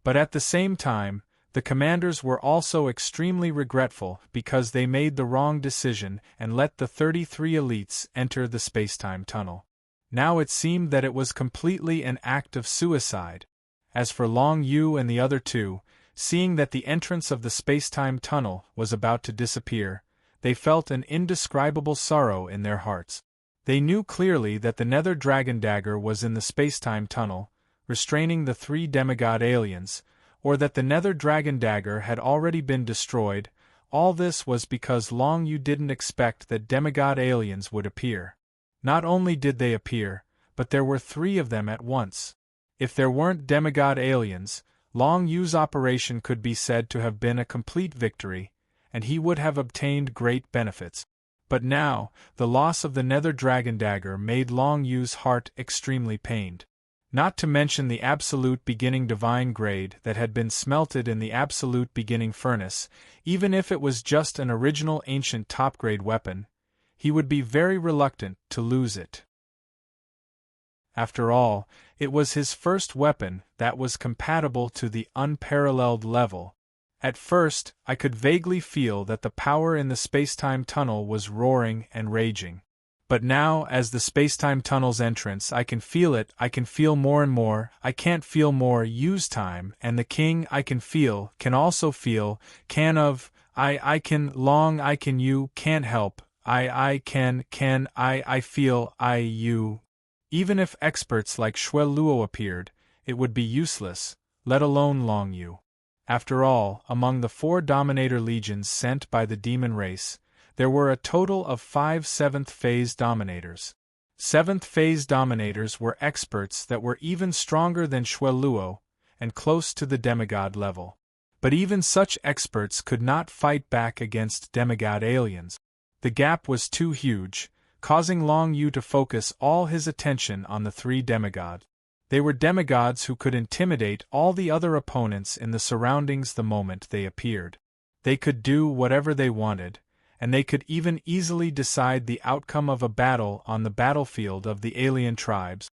Speaker 1: But at the same time, the commanders were also extremely regretful because they made the wrong decision and let the 33 elites enter the space-time tunnel. Now it seemed that it was completely an act of suicide. As for Long Yu and the other 2, seeing that the entrance of the space-time tunnel was about to disappear, they felt an indescribable sorrow in their hearts. They knew clearly that the Nether Dragon Dagger was in the space-time tunnel, restraining the 3 demigod aliens, or that the Nether Dragon Dagger had already been destroyed. All this was because Long Yu didn't expect that demigod aliens would appear. Not only did they appear, but there were 3 of them at once. If there weren't demigod aliens, Long Yu's operation could be said to have been a complete victory, and he would have obtained great benefits. But now, the loss of the Nether Dragon Dagger made Long Yu's heart extremely pained. Not to mention the absolute beginning divine grade that had been smelted in the absolute beginning furnace, even if it was just an original ancient top-grade weapon, he would be very reluctant to lose it. After all, it was his first weapon that was compatible to the unparalleled level. At first, I could vaguely feel that the power in the space-time tunnel was roaring and raging. But now, as the space-time tunnel's entrance, I can feel it, I can feel more and more, I can't feel more, use time, and the king I can feel, can also feel, I can, long I can you, can't help, I can, I feel, you. Even if experts like Shui Luo appeared, it would be useless, let alone Long Yu. After all, among the 4 Dominator Legions sent by the demon race, there were a total of 5 7th Phase Dominators. 7th Phase Dominators were experts that were even stronger than Shui Luo, and close to the demigod level. But even such experts could not fight back against demigod aliens. The gap was too huge, causing Long Yu to focus all his attention on the 3 demigods. They were demigods who could intimidate all the other opponents in the surroundings the moment they appeared. They could do whatever they wanted, and they could even easily decide the outcome of a battle on the battlefield of the alien tribes.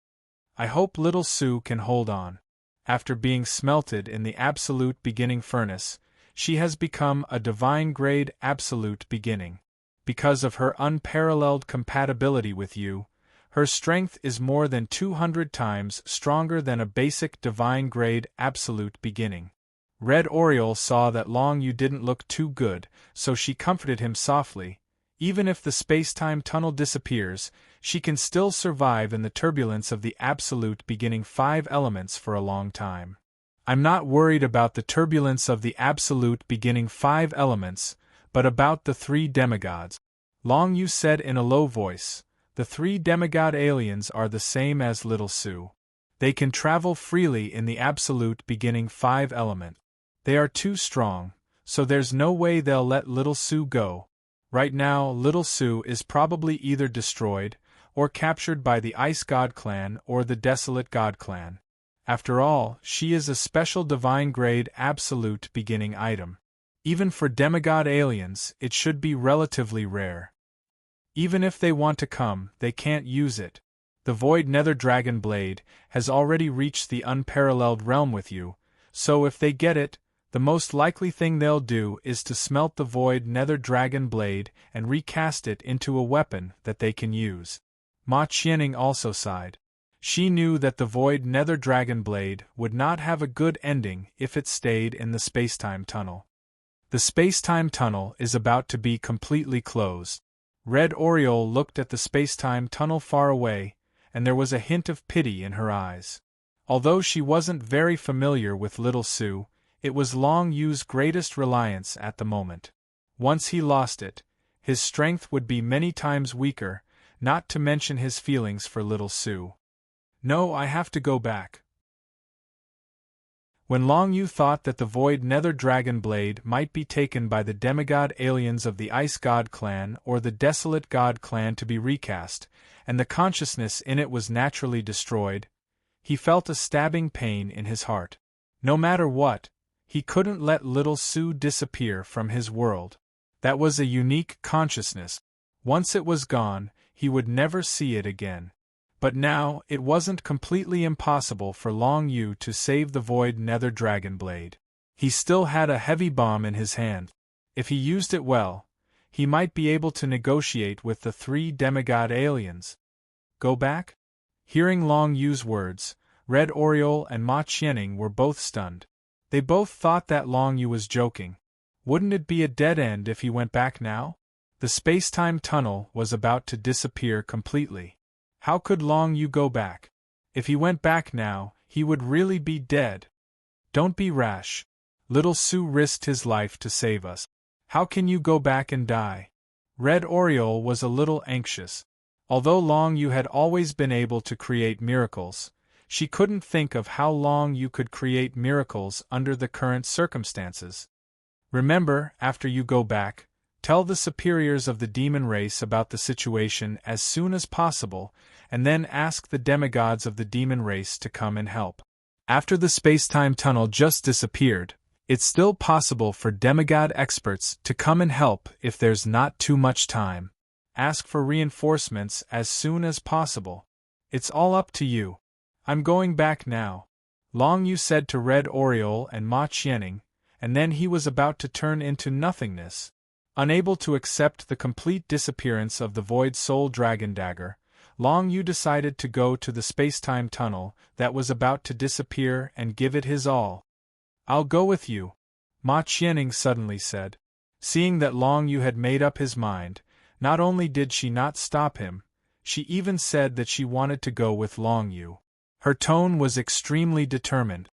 Speaker 1: I hope little Sue can hold on. After being smelted in the absolute beginning furnace, she has become a divine-grade absolute beginning. Because of her unparalleled compatibility with you, her strength is more than 200 times stronger than a basic divine-grade absolute beginning. Red Oriole saw that Long Yu didn't look too good, so she comforted him softly. Even if the space-time tunnel disappears, she can still survive in the turbulence of the absolute beginning 5 elements for a long time. I'm not worried about the turbulence of the absolute beginning 5 elements, but about the 3 demigods. Long Yu said in a low voice, the 3 demigod aliens are the same as Little Sue. They can travel freely in the absolute beginning 5 element. They are too strong, so there's no way they'll let Little Sue go. Right now, Little Sue is probably either destroyed, or captured by the Ice God Clan or the Desolate God Clan. After all, she is a special divine-grade absolute beginning item. Even for demigod aliens, it should be relatively rare. Even if they want to come, they can't use it. The Void Nether Dragon Blade has already reached the unparalleled realm with you, so if they get it, the most likely thing they'll do is to smelt the Void Nether Dragon Blade and recast it into a weapon that they can use. Ma Qianning also sighed. She knew that the Void Nether Dragon Blade would not have a good ending if it stayed in the spacetime tunnel. The spacetime tunnel is about to be completely closed. Red Oriole looked at the spacetime tunnel far away, and there was a hint of pity in her eyes. Although she wasn't very familiar with Little Sue, it was Long Yu's greatest reliance at the moment. Once he lost it, his strength would be many times weaker, not to mention his feelings for Little Sue. No, I have to go back. When Long Yu thought that the Void Nether Dragon Blade might be taken by the demigod aliens of the Ice God Clan or the Desolate God Clan to be recast, and the consciousness in it was naturally destroyed, he felt a stabbing pain in his heart. No matter what, he couldn't let Little Sue disappear from his world. That was a unique consciousness. Once it was gone, he would never see it again. But now, it wasn't completely impossible for Long Yu to save the Void Nether Dragon Blade. He still had a heavy bomb in his hand. If he used it well, he might be able to negotiate with the 3 demigod aliens. Go back? Hearing Long Yu's words, Red Oriole and Ma Qianning were both stunned. They both thought that Long Yu was joking. Wouldn't it be a dead end if he went back now? The spacetime tunnel was about to disappear completely. How could Long Yu go back? If he went back now, he would really be dead. Don't be rash. Little Sue risked his life to save us. How can you go back and die? Red Oriole was a little anxious. Although Long Yu had always been able to create miracles, she couldn't think of how Long Yu could create miracles under the current circumstances. Remember, after you go back, tell the superiors of the demon race about the situation as soon as possible, and then ask the demigods of the demon race to come and help. After the space-time tunnel just disappeared, it's still possible for demigod experts to come and help if there's not too much time. Ask for reinforcements as soon as possible. It's all up to you. I'm going back now, Long Yu said to Red Oriole and Ma Qianning, and then he was about to turn into nothingness. Unable to accept the complete disappearance of the Void Soul Dragon Dagger, Long Yu decided to go to the spacetime tunnel that was about to disappear and give it his all. I'll go with you, Ma Qianning suddenly said. Seeing that Long Yu had made up his mind, not only did she not stop him, she even said that she wanted to go with Long Yu. Her tone was extremely determined.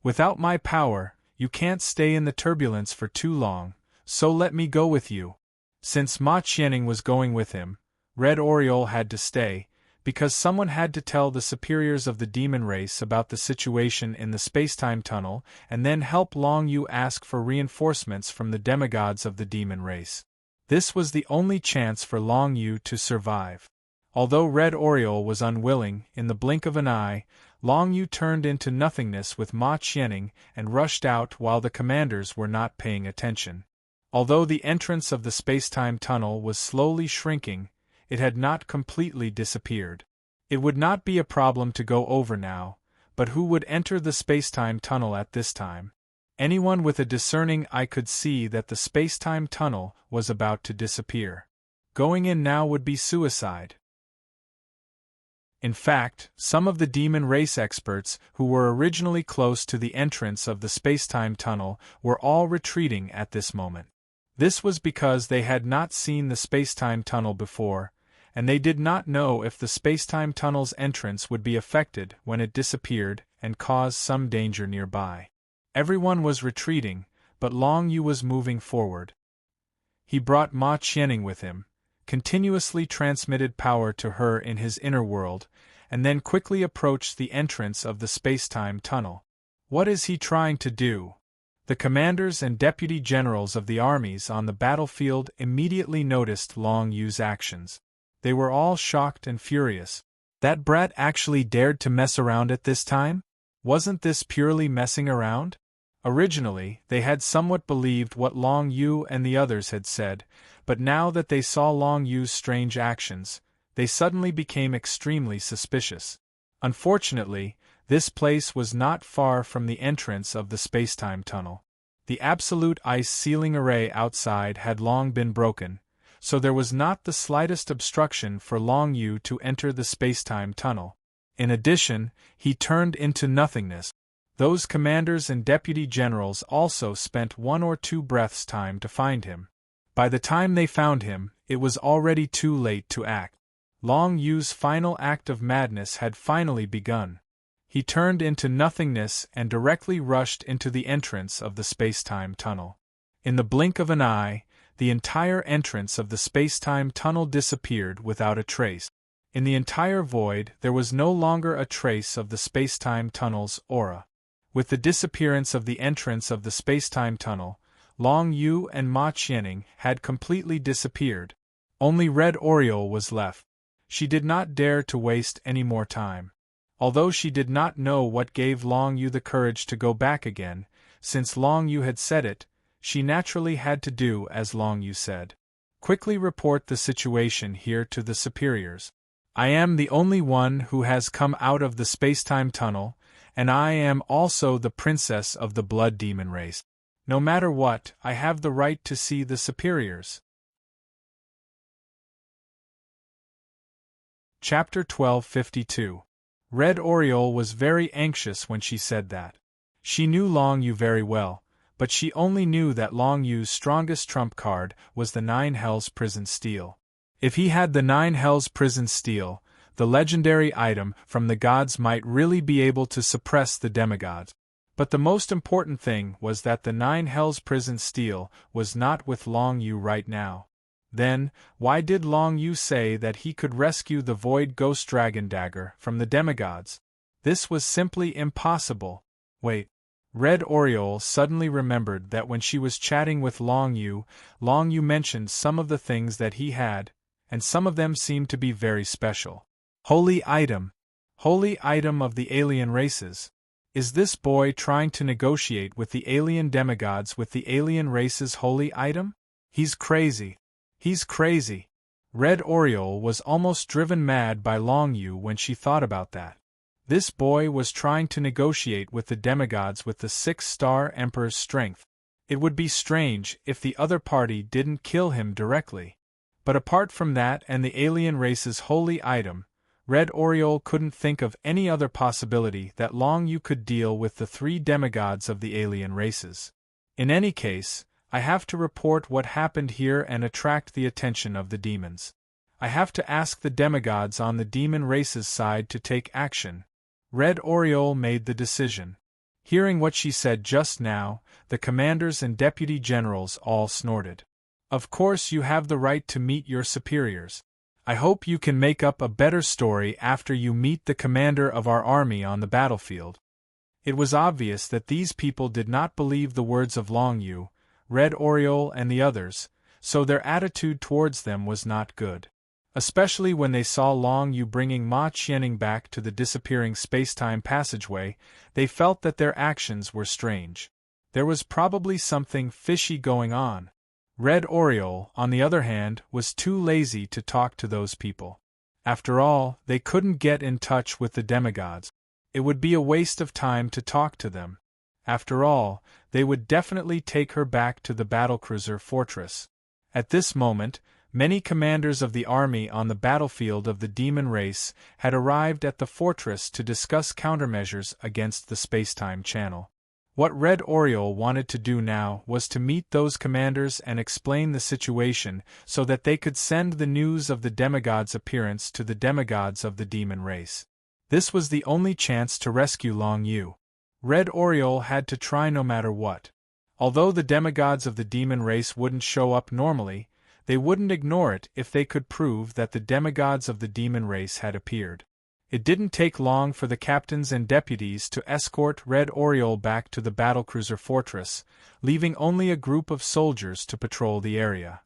Speaker 1: Without my power, you can't stay in the turbulence for too long, so let me go with you. Since Ma Qianning was going with him, Red Oriole had to stay, because someone had to tell the superiors of the demon race about the situation in the spacetime tunnel and then help Long Yu ask for reinforcements from the demigods of the demon race. This was the only chance for Long Yu to survive. Although Red Oriole was unwilling, in the blink of an eye, Long Yu turned into nothingness with Ma Qianning and rushed out while the commanders were not paying attention. Although the entrance of the space-time tunnel was slowly shrinking, it had not completely disappeared. It would not be a problem to go over now, but who would enter the space-time tunnel at this time? Anyone with a discerning eye could see that the space-time tunnel was about to disappear. Going in now would be suicide. In fact, some of the demon race experts who were originally close to the entrance of the space-time tunnel were all retreating at this moment. This was because they had not seen the space-time tunnel before, and they did not know if the space-time tunnel's entrance would be affected when it disappeared and cause some danger nearby. Everyone was retreating, but Long Yu was moving forward. He brought Ma Qianning with him, continuously transmitted power to her in his inner world, and then quickly approached the entrance of the space-time tunnel. What is he trying to do? The commanders and deputy generals of the armies on the battlefield immediately noticed Long Yu's actions. They were all shocked and furious. That brat actually dared to mess around at this time? Wasn't this purely messing around? Originally, they had somewhat believed what Long Yu and the others had said, but now that they saw Long Yu's strange actions, they suddenly became extremely suspicious. Unfortunately, this place was not far from the entrance of the space-time tunnel. The absolute ice sealing array outside had long been broken, so there was not the slightest obstruction for Long Yu to enter the space-time tunnel. In addition, he turned into nothingness. Those commanders and deputy generals also spent 1 or 2 breaths' time to find him. By the time they found him, it was already too late to act. Long Yu's final act of madness had finally begun. He turned into nothingness and directly rushed into the entrance of the space-time tunnel. In the blink of an eye, the entire entrance of the space-time tunnel disappeared without a trace. In the entire void, there was no longer a trace of the space-time tunnel's aura. With the disappearance of the entrance of the space-time tunnel, Long Yu and Ma Qianning had completely disappeared. Only Red Oriole was left. She did not dare to waste any more time. Although she did not know what gave Long Yu the courage to go back again, since Long Yu had said it, she naturally had to do as Long Yu said. Quickly report the situation here to the superiors. I am the only one who has come out of the space-time tunnel, and I am also the princess of the blood demon race. No matter what, I have the right to see the superiors. Chapter 1252. Red Oriole was very anxious when she said that. She knew Long Yu very well, but she only knew that Long Yu's strongest trump card was the 9 Hells Prison Steel. If he had the 9 Hells Prison Steel, the legendary item from the gods might really be able to suppress the demigods. But the most important thing was that the 9 Hells Prison Steel was not with Long Yu right now. Then, why did Long Yu say that he could rescue the Void Ghost Dragon Dagger from the demigods? This was simply impossible. Wait. Red Oriole suddenly remembered that when she was chatting with Long Yu mentioned some of the things that he had, and some of them seemed to be very special. Holy item. Holy item of the alien races. Is this boy trying to negotiate with the alien demigods with the alien race's holy item? He's crazy. He's crazy. Red Oriole was almost driven mad by Long Yu when she thought about that. This boy was trying to negotiate with the demigods with the 6-star Emperor's strength. It would be strange if the other party didn't kill him directly. But apart from that and the alien race's holy item, Red Oriole couldn't think of any other possibility that Long Yu could deal with the 3 demigods of the alien races. In any case, I have to report what happened here and attract the attention of the demons. I have to ask the demigods on the demon race's side to take action. Red Oriole made the decision. Hearing what she said just now, the commanders and deputy generals all snorted. Of course you have the right to meet your superiors. I hope you can make up a better story after you meet the commander of our army on the battlefield. It was obvious that these people did not believe the words of Long Yu, Red Oriole and the others, so their attitude towards them was not good. Especially when they saw Long Yu bringing Ma Qianning back to the disappearing space-time passageway, they felt that their actions were strange. There was probably something fishy going on. Red Oriole, on the other hand, was too lazy to talk to those people. After all, they couldn't get in touch with the demigods. It would be a waste of time to talk to them. After all, they would definitely take her back to the battlecruiser fortress. At this moment, many commanders of the army on the battlefield of the demon race had arrived at the fortress to discuss countermeasures against the space-time channel. What Red Oriole wanted to do now was to meet those commanders and explain the situation so that they could send the news of the demigod's appearance to the demigods of the demon race. This was the only chance to rescue Long Yu. Red Oriole had to try no matter what. Although the demigods of the demon race wouldn't show up normally, they wouldn't ignore it if they could prove that the demigods of the demon race had appeared. It didn't take long for the captains and deputies to escort Red Oriole back to the battlecruiser fortress, leaving only a group of soldiers to patrol the area.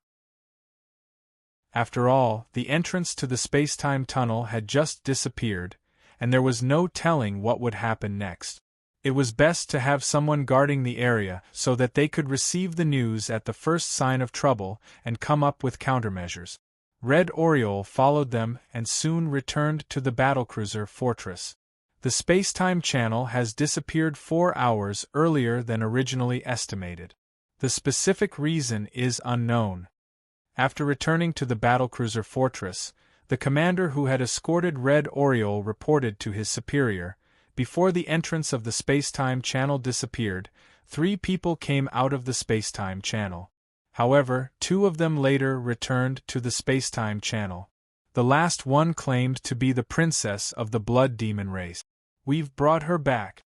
Speaker 1: After all, the entrance to the space-time tunnel had just disappeared, and there was no telling what would happen next. It was best to have someone guarding the area so that they could receive the news at the first sign of trouble and come up with countermeasures. Red Oriole followed them and soon returned to the battlecruiser fortress. The space-time channel has disappeared 4 hours earlier than originally estimated. The specific reason is unknown. After returning to the battlecruiser fortress, the commander who had escorted Red Oriole reported to his superior, "Before the entrance of the space-time channel disappeared, 3 people came out of the space-time channel. However, 2 of them later returned to the space-time channel. The last one claimed to be the princess of the blood demon race. We've brought her back."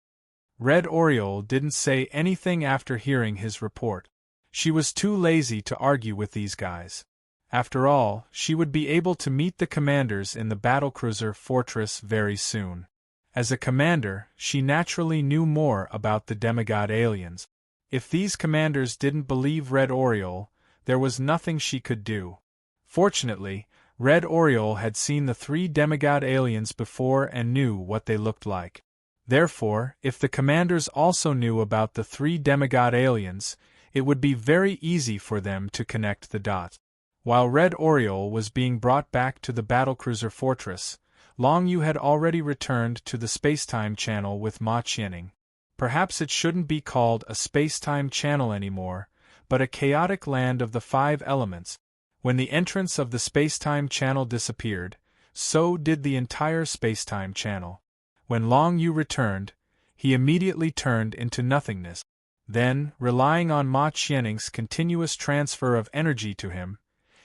Speaker 1: Red Oriole didn't say anything after hearing his report. She was too lazy to argue with these guys. After all, she would be able to meet the commanders in the battlecruiser fortress very soon. As a commander, she naturally knew more about the demigod aliens. If these commanders didn't believe Red Oriole, there was nothing she could do. Fortunately, Red Oriole had seen the 3 demigod aliens before and knew what they looked like. Therefore, if the commanders also knew about the 3 demigod aliens, it would be very easy for them to connect the dots. While Red Oriole was being brought back to the battlecruiser fortress, Long Yu had already returned to the space-time channel with Ma Qianning. Perhaps it shouldn't be called a space-time channel anymore, but a chaotic land of the 5 elements. When the entrance of the space-time channel disappeared, so did the entire space-time channel. When Long Yu returned, he immediately turned into nothingness. Then, relying on Ma Qianning's continuous transfer of energy to him,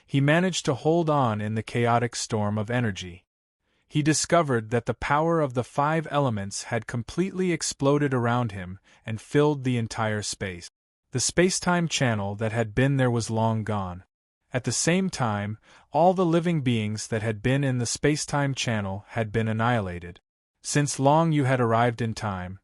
Speaker 1: he managed to hold on in the chaotic storm of energy. He discovered that the power of the 5 elements had completely exploded around him and filled the entire space. The space-time channel that had been there was long gone. At the same time, all the living beings that had been in the space-time channel had been annihilated. Since Long Yu had arrived in time,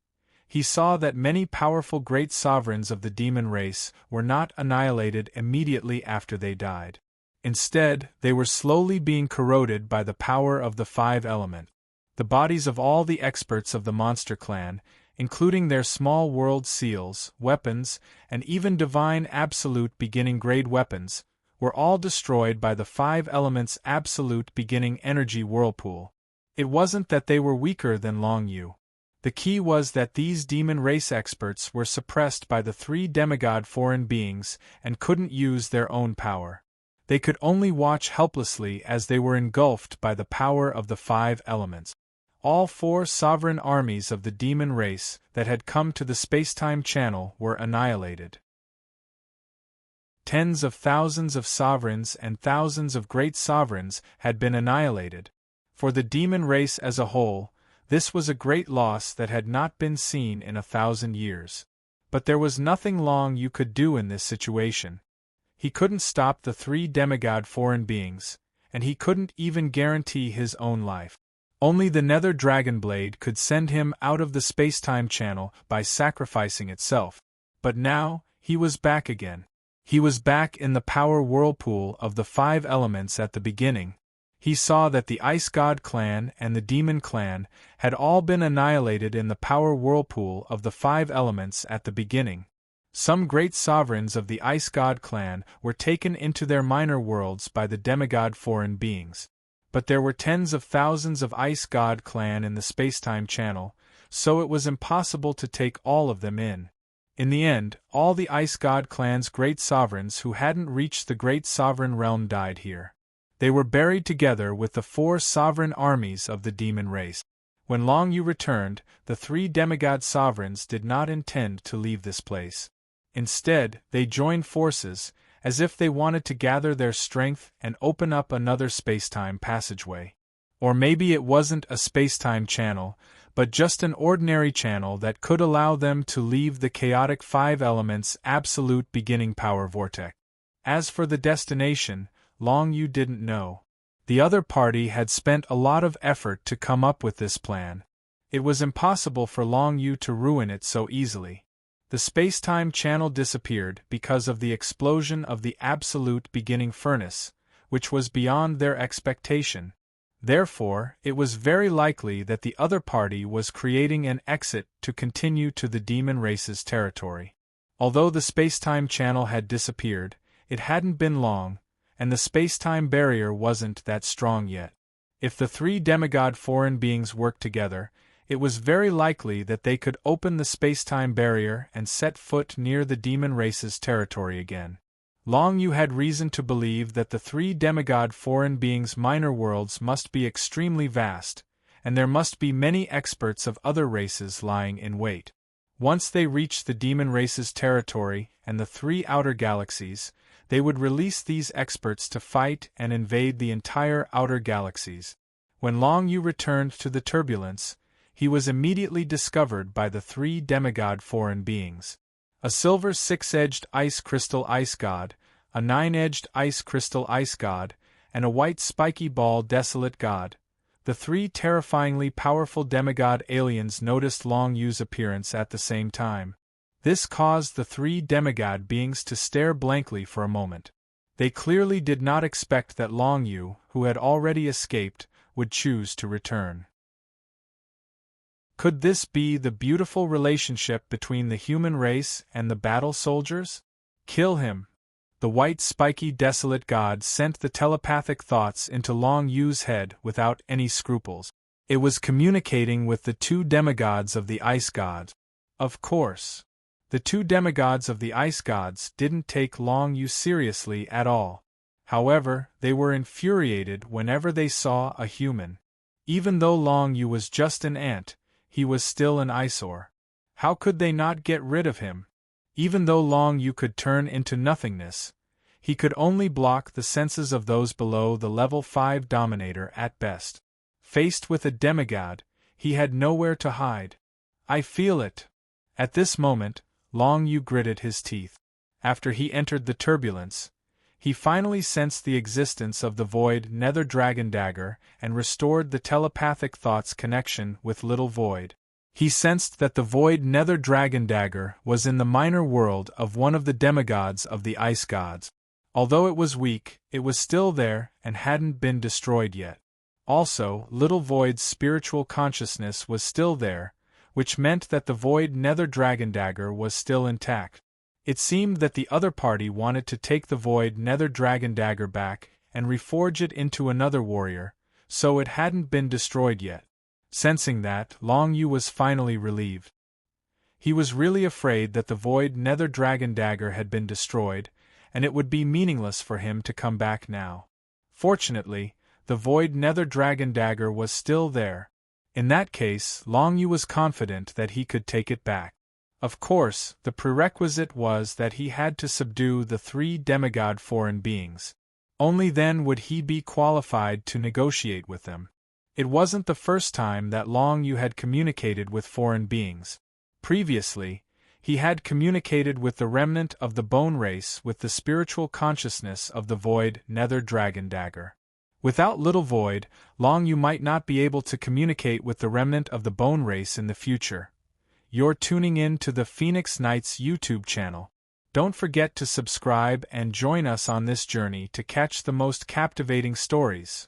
Speaker 1: he saw that many powerful great sovereigns of the demon race were not annihilated immediately after they died. Instead, they were slowly being corroded by the power of the 5 elements. The bodies of all the experts of the monster clan, including their small world seals, weapons, and even divine absolute beginning grade weapons, were all destroyed by the 5 elements' absolute beginning energy whirlpool. It wasn't that they were weaker than Long Yu. The key was that these demon race experts were suppressed by the 3 demigod foreign beings and couldn't use their own power. They could only watch helplessly as they were engulfed by the power of the 5 elements. All 4 sovereign armies of the demon race that had come to the space-time channel were annihilated. Tens of thousands of sovereigns and thousands of great sovereigns had been annihilated. For the demon race as a whole, this was a great loss that had not been seen in 1,000 years. But there was nothing Long Yu could do in this situation. He couldn't stop the 3 demigod foreign beings, and he couldn't even guarantee his own life. Only the Nether Dragon Blade could send him out of the space-time channel by sacrificing itself. But now, he was back again. He was back in the power whirlpool of the 5 elements at the beginning. He saw that the Ice God clan and the Demon clan had all been annihilated in the power whirlpool of the 5 elements at the beginning. Some great sovereigns of the Ice God clan were taken into their minor worlds by the demigod foreign beings. But there were tens of thousands of Ice God clan in the spacetime channel, so it was impossible to take all of them in. In the end, all the Ice God clan's great sovereigns who hadn't reached the Great Sovereign Realm died here. They were buried together with the 4 sovereign armies of the demon race. When Long Yu returned, the 3 demigod sovereigns did not intend to leave this place. Instead, they joined forces, as if they wanted to gather their strength and open up another spacetime passageway. Or maybe it wasn't a spacetime channel, but just an ordinary channel that could allow them to leave the chaotic 5 elements' absolute beginning power vortex. As for the destination, Long Yu didn't know. The other party had spent a lot of effort to come up with this plan. It was impossible for Long Yu to ruin it so easily. The spacetime channel disappeared because of the explosion of the absolute beginning furnace, which was beyond their expectation. Therefore, it was very likely that the other party was creating an exit to continue to the demon race's territory. Although the spacetime channel had disappeared, it hadn't been long, and the spacetime barrier wasn't that strong yet. If the 3 demigod foreign beings worked together, it was very likely that they could open the spacetime barrier and set foot near the demon race's territory again. Long Yu had reason to believe that the 3 demigod foreign beings' minor worlds must be extremely vast, and there must be many experts of other races lying in wait. Once they reached the demon race's territory and the 3 outer galaxies, they would release these experts to fight and invade the entire outer galaxies. When Long Yu returned to the turbulence, he was immediately discovered by the 3 demigod foreign beings. A silver 6-edged ice crystal ice god, a 9-edged ice crystal ice god, and a white spiky ball desolate god. The 3 terrifyingly powerful demigod aliens noticed Long Yu's appearance at the same time. This caused the 3 demigod beings to stare blankly for a moment. They clearly did not expect that Long Yu, who had already escaped, would choose to return. Could this be the beautiful relationship between the human race and the battle soldiers? Kill him. The white spiky desolate god sent the telepathic thoughts into Long Yu's head without any scruples. It was communicating with the 2 demigods of the ice gods. Of course. The 2 demigods of the ice gods didn't take Long Yu seriously at all. However, they were infuriated whenever they saw a human. Even though Long Yu was just an ant, he was still an eyesore. How could they not get rid of him? Even though Long Yu could turn into nothingness, he could only block the senses of those below the level 5 dominator at best. Faced with a demigod, he had nowhere to hide. I feel it. At this moment, Long Yu gritted his teeth. After he entered the turbulence, he finally sensed the existence of the void nether dragon dagger and restored the telepathic thoughts connection with Little Void. He sensed that the void nether dragon dagger was in the minor world of one of the demigods of the ice gods. Although it was weak, it was still there and hadn't been destroyed yet. Also, Little Void's spiritual consciousness was still there, which meant that the void nether dragon dagger was still intact. It seemed that the other party wanted to take the void nether dragon dagger back and reforge it into another warrior, so it hadn't been destroyed yet. Sensing that, Long Yu was finally relieved. He was really afraid that the void nether dragon dagger had been destroyed, and it would be meaningless for him to come back now. Fortunately, the void nether dragon dagger was still there. In that case, Long Yu was confident that he could take it back. Of course, the prerequisite was that he had to subdue the 3 demigod foreign beings. Only then would he be qualified to negotiate with them. It wasn't the first time that Long Yu had communicated with foreign beings. Previously, he had communicated with the remnant of the bone race with the spiritual consciousness of the void nether dragon dagger. Without Little Void, Long Yu might not be able to communicate with the remnant of the bone race in the future. You're tuning in to the Phoenix Knights YouTube channel. Don't forget to subscribe and join us on this journey to catch the most captivating stories.